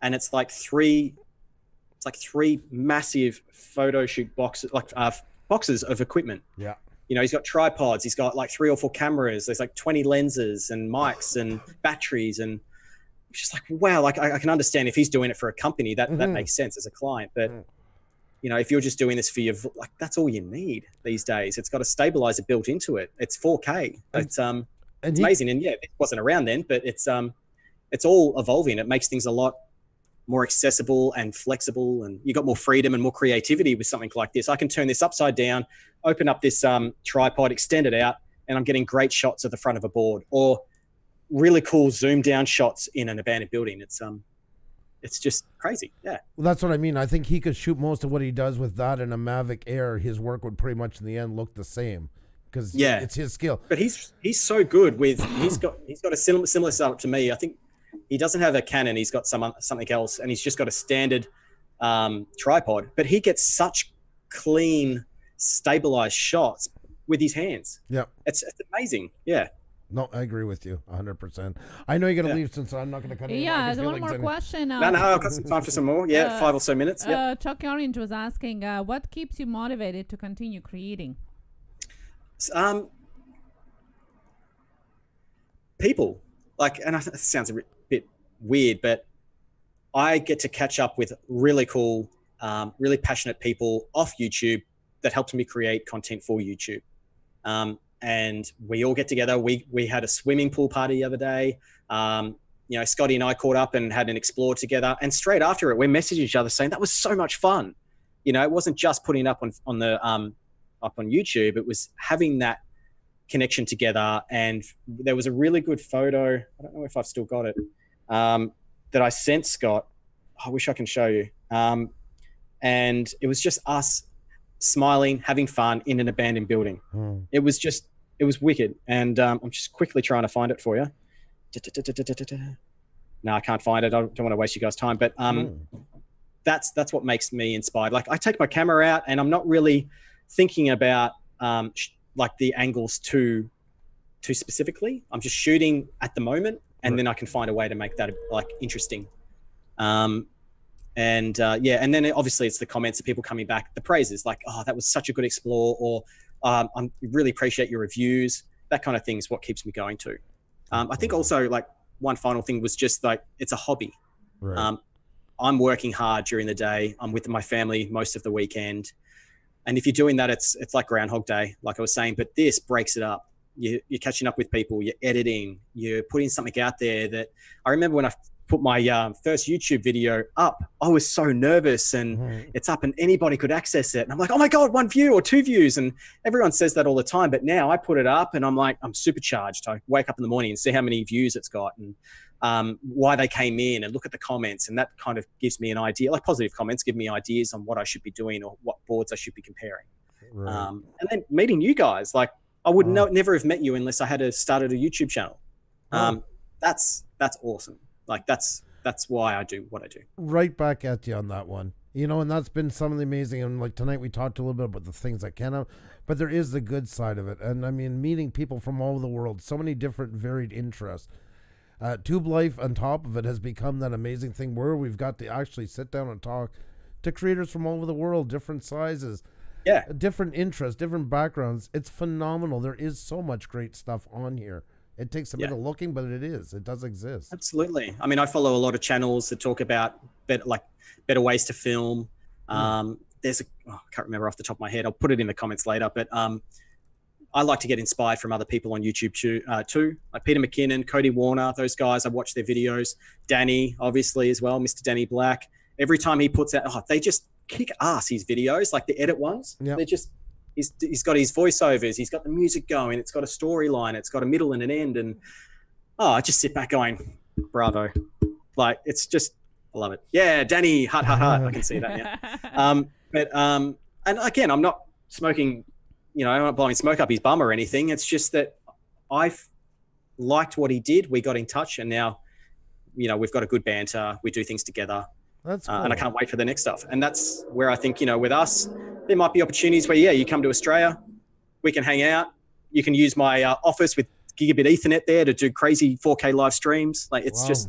Speaker 3: And it's like three massive photo shoot boxes, boxes of equipment.
Speaker 1: Yeah.
Speaker 3: He's got tripods. He's got like 3 or 4 cameras. There's like 20 lenses and mics and batteries. And it's just like, wow, like I can understand if he's doing it for a company, that makes sense as a client. But, if you're just doing this for your, like, that's all you need these days. It's got a stabilizer built into it. It's 4K. It's amazing. And yeah, it wasn't around then, but it's all evolving. It makes things a lot more accessible and flexible, and you got more freedom and more creativity with something like this. I can turn this upside down, open up this tripod, extend it out, and I'm getting great shots of the front of a board, or really cool zoom down shots in an abandoned building. It's just crazy. Yeah.
Speaker 1: Well, that's what I mean. I think he could shoot most of what he does with that in a Mavic Air. His work would pretty much in the end look the same, because it's his skill.
Speaker 3: But he's so good with he's got a similar setup to me. I think he doesn't have a Canon. He's got something else, and he's just got a standard tripod. But he gets such clean, stabilized shots with his hands.
Speaker 1: Yeah,
Speaker 3: it's amazing. Yeah.
Speaker 1: No, I agree with you 100%. I know you're going to leave, since I'm not going to cut in.
Speaker 2: Yeah, there's one more question.
Speaker 3: No, I've got some time for some more. Yeah, 5 or so minutes. Yep.
Speaker 2: Chuck Orange was asking, what keeps you motivated to continue creating?
Speaker 3: People. And it sounds a bit weird, but I get to catch up with really cool, really passionate people off YouTube that helped me create content for YouTube. And we all get together. We had a swimming pool party the other day. Scotty and I caught up and had an explore together. And straight after it, we messaged each other saying that was so much fun. It wasn't just putting up on YouTube. It was having that connection together. And there was a really good photo. I don't know if I've still got it. That I sent Scott. I wish I can show you. And it was just us smiling, having fun in an abandoned building. It was wicked. And I'm just quickly trying to find it for you. No, I can't find it. I don't want to waste you guys' time, but that's what makes me inspired. Like, I take my camera out and I'm not really thinking about like the angles too too specifically. I'm just shooting at the moment, and then I can find a way to make that like interesting. And then obviously it's the comments of people coming back, the praises, like, oh, that was such a good explore, or I really appreciate your reviews. That kind of thing is what keeps me going too. I think also, like, one final thing was just like, it's a hobby. Right. I'm working hard during the day. I'm with my family most of the weekend. And if you're doing that, it's like Groundhog Day, like I was saying, but this breaks it up. You're catching up with people, you're editing, you're putting something out there. That I remember when I put my first YouTube video up, I was so nervous, and it's up and anybody could access it. And I'm like, oh my God, 1 view or 2 views. And everyone says that all the time. But now I put it up and I'm like, I'm supercharged. I wake up in the morning and see how many views it's got, and why they came in, and look at the comments. And that kind of gives me an idea, like positive comments give me ideas on what I should be doing or what boards I should be comparing. Right. And then meeting you guys, like I would never have met you unless I had started a YouTube channel. That's awesome. Like that's why I do what I do.
Speaker 1: Right back at you on that one. You know, and that's been some of the amazing, and like tonight we talked a little bit about the things I can have, but there is the good side of it. And I mean, meeting people from all over the world, so many different varied interests. Tube Life on top of it has become that amazing thing where we've got to actually sit down and talk to creators from all over the world, different sizes, different interests, different backgrounds. It's phenomenal. There is so much great stuff on here. It takes a bit of looking, but it does exist. Absolutely.
Speaker 3: I mean, I follow a lot of channels that talk about better ways to film. There's I can't remember off the top of my head. I'll put it in the comments later, but I like to get inspired from other people on YouTube too, like Peter McKinnon, Cody Warner, those guys. I watch their videos. Danny, obviously, as well, Mr. Danny Black. Every time he puts out, they just kick ass, his videos, like the edit ones. Yep. They're just, he's got his voiceovers, he's got the music going, it's got a storyline, it's got a middle and an end. And I just sit back going, bravo. Like, it's just, I love it. Yeah, Danny, hut. I can see that now. And again, I'm not smoking, I'm not blowing smoke up his bum or anything. It's just that I've liked what he did. We got in touch, and now, we've got a good banter. We do things together. That's cool. And I can't wait for the next stuff. And that's where I think, with us, there might be opportunities where, you come to Australia, we can hang out. You can use my office with gigabit Ethernet there to do crazy 4K live streams. Like, it's just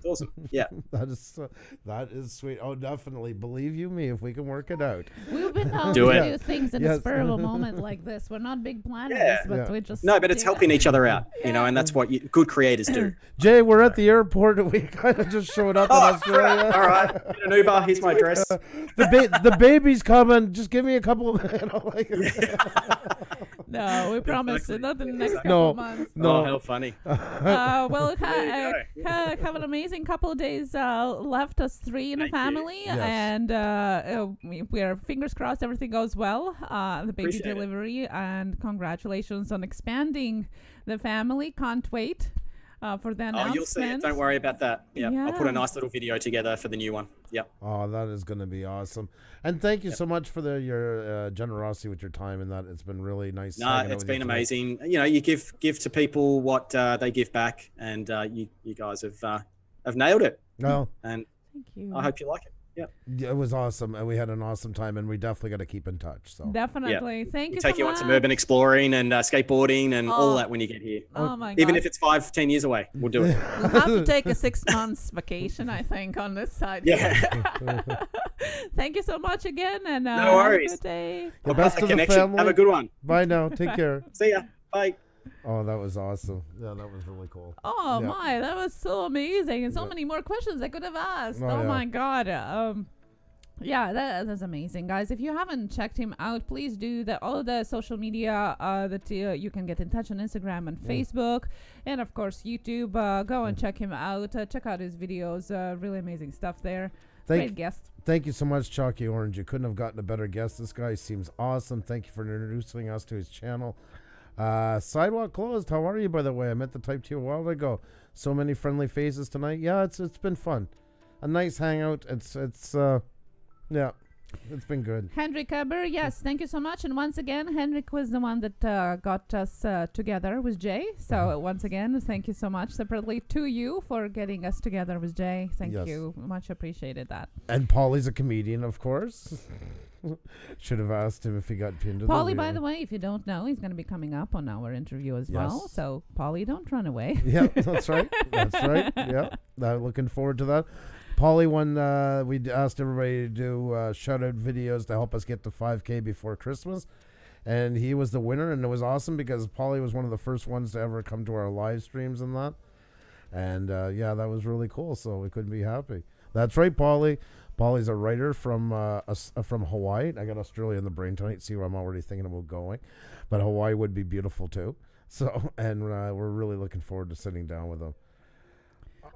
Speaker 3: awesome. Yeah.
Speaker 1: That is sweet. Oh, definitely. Believe you me, if we can work it out.
Speaker 2: We've been able to do things in a spur of a moment like this. We're not big planners, but we just
Speaker 3: but it's helping each other out, and that's what good creators do.
Speaker 1: Jay, we're at the airport and we kind of just showed up in Australia.
Speaker 3: All right. Get an Uber. Here's my address.
Speaker 1: The baby's coming. Just give me a couple
Speaker 2: No, we promise nothing in the next couple of months.
Speaker 3: No, how funny.
Speaker 2: Well, have an amazing couple of days left, us three in a family, and we are fingers crossed everything goes well. The baby delivery, and congratulations on expanding the family. Can't wait for the announcement.
Speaker 3: You'll see it. Don't worry about that. Yeah, I'll put a nice little video together for the new one. Yep.
Speaker 1: Oh, that is going to be awesome. And thank you so much for your generosity with your time, and that it's been really nice.
Speaker 3: No, it's been amazing. You give to people what they give back, and you guys have nailed it.
Speaker 1: No,
Speaker 2: thank you.
Speaker 3: I hope you like it.
Speaker 1: Yeah, it was awesome, and we had an awesome time, and we definitely got to keep in touch. So
Speaker 2: definitely, thank you.
Speaker 3: Take you on some urban exploring and skateboarding and all that when you get here.
Speaker 2: Oh my God!
Speaker 3: Even if it's 5-10 years away, we'll do it.
Speaker 2: We'll have to take a 6 months vacation, I think, on this side.
Speaker 3: Yeah.
Speaker 2: Thank you so much again, and
Speaker 3: no worries.
Speaker 2: Have a good day.
Speaker 1: The best of the family.
Speaker 3: Have a good one.
Speaker 1: Bye now. Take care.
Speaker 3: See ya. Bye.
Speaker 1: Oh, that was awesome. Yeah, that was really cool.
Speaker 2: Oh my, that was so amazing, and so many more questions I could have asked. Oh my God. Yeah, that's amazing, guys. If you haven't checked him out, please do. All the social media that you can get in touch on Instagram and Facebook, and of course YouTube. Go and check him out. Check out his videos. Really amazing stuff there. Great guest.
Speaker 1: Thank you so much, Chalky Orange. You couldn't have gotten a better guest. This guy seems awesome. Thank you for introducing us to his channel. Sidewalk Closed. How are you, by the way? I meant to type to you a while ago. So many friendly faces tonight. Yeah, it's been fun. A nice hangout. It's yeah. It's been good.
Speaker 2: Henrik Eber, yes, thank you so much. And once again, Henrik was the one that got us together with Jay. So once again, thank you so much separately to you for getting us together with Jay. Thank you. Much appreciated that.
Speaker 1: And Paulie's a comedian, of course. Should have asked him if he got pinned.
Speaker 2: Paulie, by the way, if you don't know, he's going to be coming up on our interview as well. So, Paulie, don't run away.
Speaker 1: Yeah, that's right. That's right. Yeah, looking forward to that. Paulie, we asked everybody to do shout-out videos to help us get to 5K before Christmas. And he was the winner, and it was awesome because Paulie was one of the first ones to ever come to our live streams and that. And, that was really cool, so we couldn't be happy. That's right, Paulie. Paulie's a writer from Hawaii. I got Australia in the brain tonight. See where I'm already thinking about going. But Hawaii would be beautiful, too. So, and we're really looking forward to sitting down with him.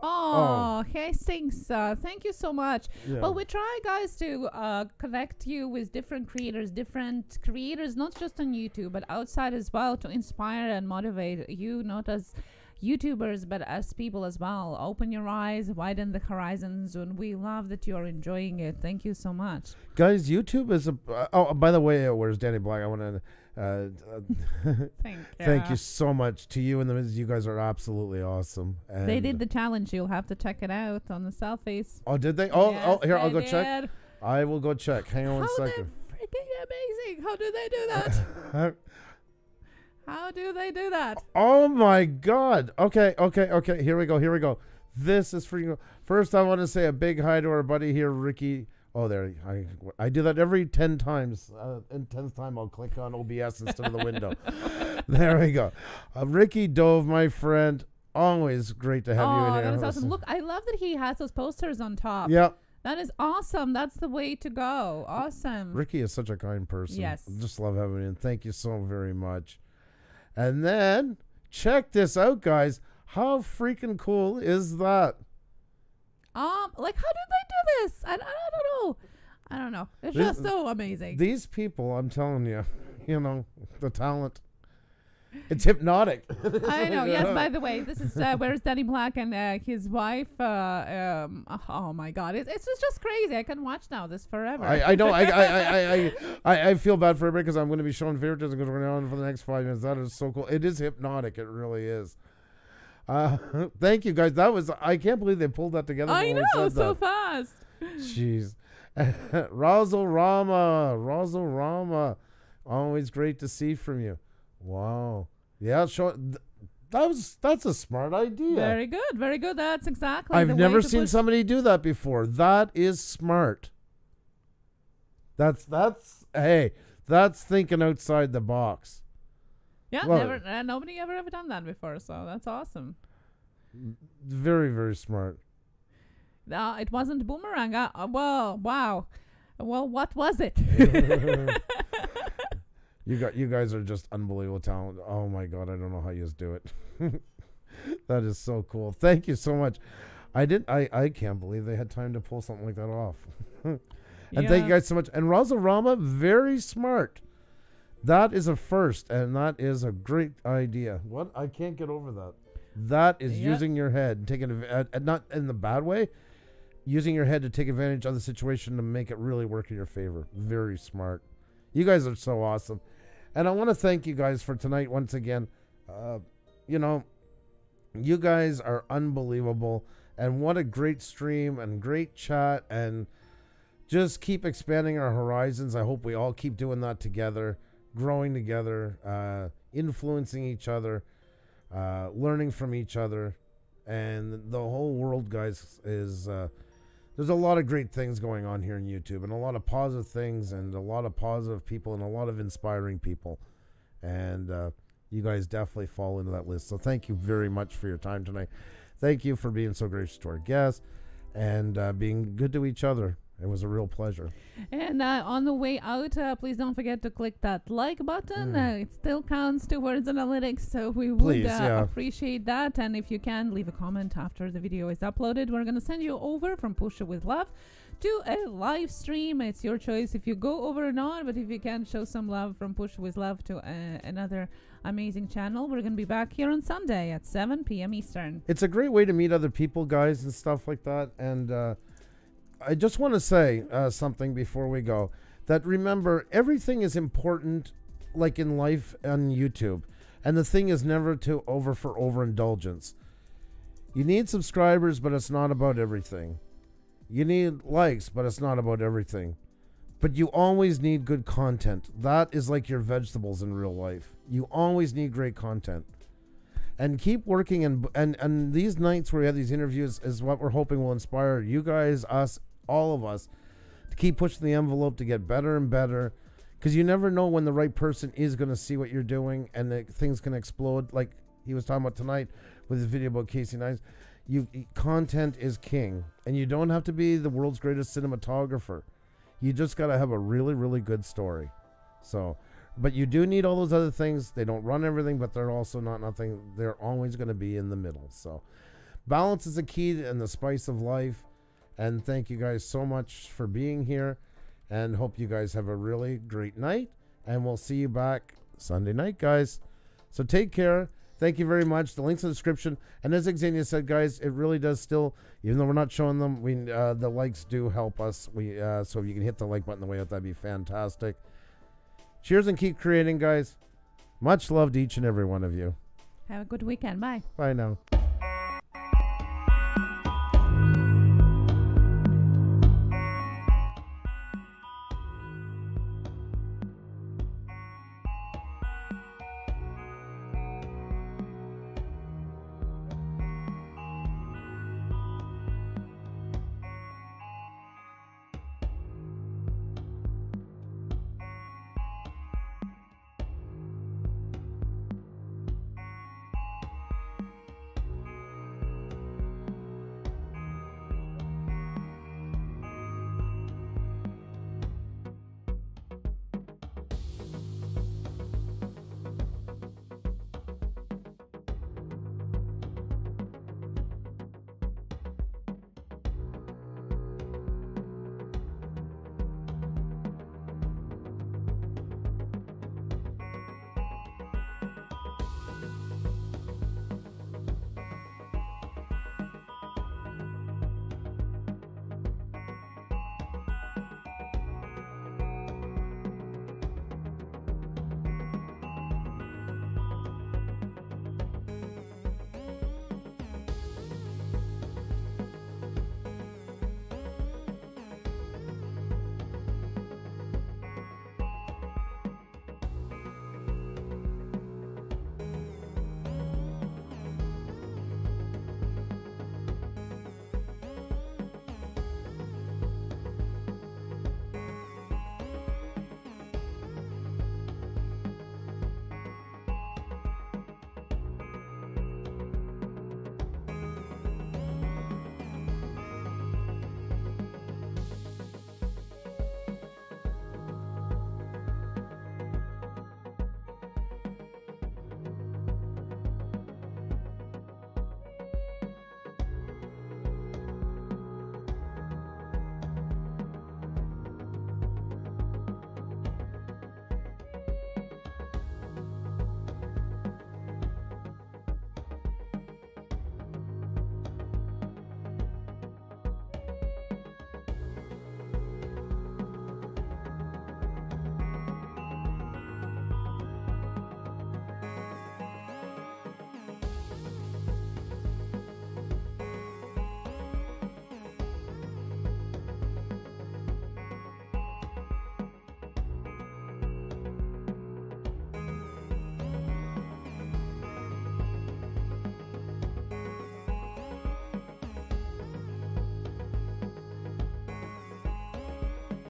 Speaker 2: Oh, Hastings, thank you so much.
Speaker 1: Yeah.
Speaker 2: Well, we try, guys, to connect you with different creators, not just on YouTube, but outside as well, to inspire and motivate you, not as YouTubers, but as people as well. Open your eyes, widen the horizons, and we love that you're enjoying it. Thank you so much.
Speaker 1: Guys, YouTube is by the way, where's Danny Black? I want to thank you so much to you and you guys are absolutely awesome. And
Speaker 2: they did the challenge. You'll have to check it out on the selfies.
Speaker 1: Oh, did they?
Speaker 2: Yes,
Speaker 1: here, I'll go check. I will go check. Hang on 1 second.
Speaker 2: Freaking amazing. How do they do that? How do they do that?
Speaker 1: Oh my God. Okay. Here we go. This is freaking. First, I want to say a big hi to our buddy here, Ricky. Oh, there. I do that every 10 times. And 10th time, I'll click on OBS instead of the window. There we go. Ricky Dove, my friend. Always great to have you in here.
Speaker 2: That is awesome. Look, I love that he has those posters on top.
Speaker 1: Yep.
Speaker 2: That is awesome. That's the way to go. Awesome.
Speaker 1: Ricky is such a kind person.
Speaker 2: Yes.
Speaker 1: Just love having him. Thank you so very much. And then, check this out, guys. How freaking cool is that?
Speaker 2: Like, how did they do this? I don't know. It's just so amazing.
Speaker 1: These people, I'm telling you, the talent. It's hypnotic.
Speaker 2: I know. Yes. By the way, this is where's Danny Black and his wife. Oh my God, it's just crazy. I can watch now this forever.
Speaker 1: I know. I feel bad for everybody because I'm going to be showing favoritism going on for the next 5 minutes. That is so cool. It is hypnotic. It really is. Thank you guys. I can't believe they pulled that together.
Speaker 2: I know, so fast.
Speaker 1: Jeez. Razzle Rama. Always great to see from you. Wow. Yeah, that's a smart idea.
Speaker 2: Very good. That's exactly
Speaker 1: I've never seen somebody do that before. That is smart. That's thinking outside the box.
Speaker 2: Yeah, nobody ever done that before, so that's awesome.
Speaker 1: Very, very smart.
Speaker 2: It wasn't boomerang. Well, wow. Well, what was it?
Speaker 1: You guys are just unbelievable talent. Oh my God, I don't know how you just do it. That is so cool. Thank you so much. I can't believe they had time to pull something like that off. And thank you guys so much. And Razzle Rama, very smart. That is a first, and that is a great idea. What? I can't get over that. That is using your head, taking not in the bad way, using your head to take advantage of the situation to make it really work in your favor. Very smart. You guys are so awesome. And I want to thank you guys for tonight once again. You guys are unbelievable. And what a great stream and great chat. And just keep expanding our horizons. I hope we all keep doing that together, growing together, influencing each other, learning from each other. And the whole world, guys, is... there's a lot of great things going on here on YouTube and a lot of positive things and a lot of positive people and a lot of inspiring people. And you guys definitely fall into that list. So thank you very much for your time tonight. Thank you for being so gracious to our guests and being good to each other. It was a real pleasure.
Speaker 2: And on the way out, please don't forget to click that like button. It still counts towards analytics, so we would appreciate that. And if you can, leave a comment after the video is uploaded. We're going to send you over from Pusa with Love to a live stream. It's your choice if you go over or not, but if you can, show some love from Pusa with Love to another amazing channel. We're going to be back here on Sunday at 7 p.m. Eastern.
Speaker 1: It's a great way to meet other people, guys, and stuff like that. And I just want to say something before we go. That remember, everything is important, like in life on YouTube. And the thing is never to overindulgence. You need subscribers, but it's not about everything. You need likes, but it's not about everything. But you always need good content. That is like your vegetables in real life. You always need great content. And keep working, and these nights where we have these interviews is what we're hoping will inspire you guys, us, all of us, to keep pushing the envelope to get better and better. Because you never know when the right person is going to see what you're doing, and things can explode. Like he was talking about tonight with his video about Casey Neistat. Content is king, and you don't have to be the world's greatest cinematographer. You just got to have a really, really good story. So, but you do need all those other things. They don't run everything, but they're also not nothing. They're always going to be in the middle. So, balance is a key and the spice of life. And thank you guys so much for being here. And hope you guys have a really great night. And we'll see you back Sunday night, guys. So take care. Thank you very much. The link's in the description. And as Xenia said, guys, it really does still, even though we're not showing them, the likes do help us. So if you can hit the like button the way out, that'd be fantastic. Cheers and keep creating, guys. Much love to each and every one of you.
Speaker 2: Have a good weekend. Bye.
Speaker 1: Bye now.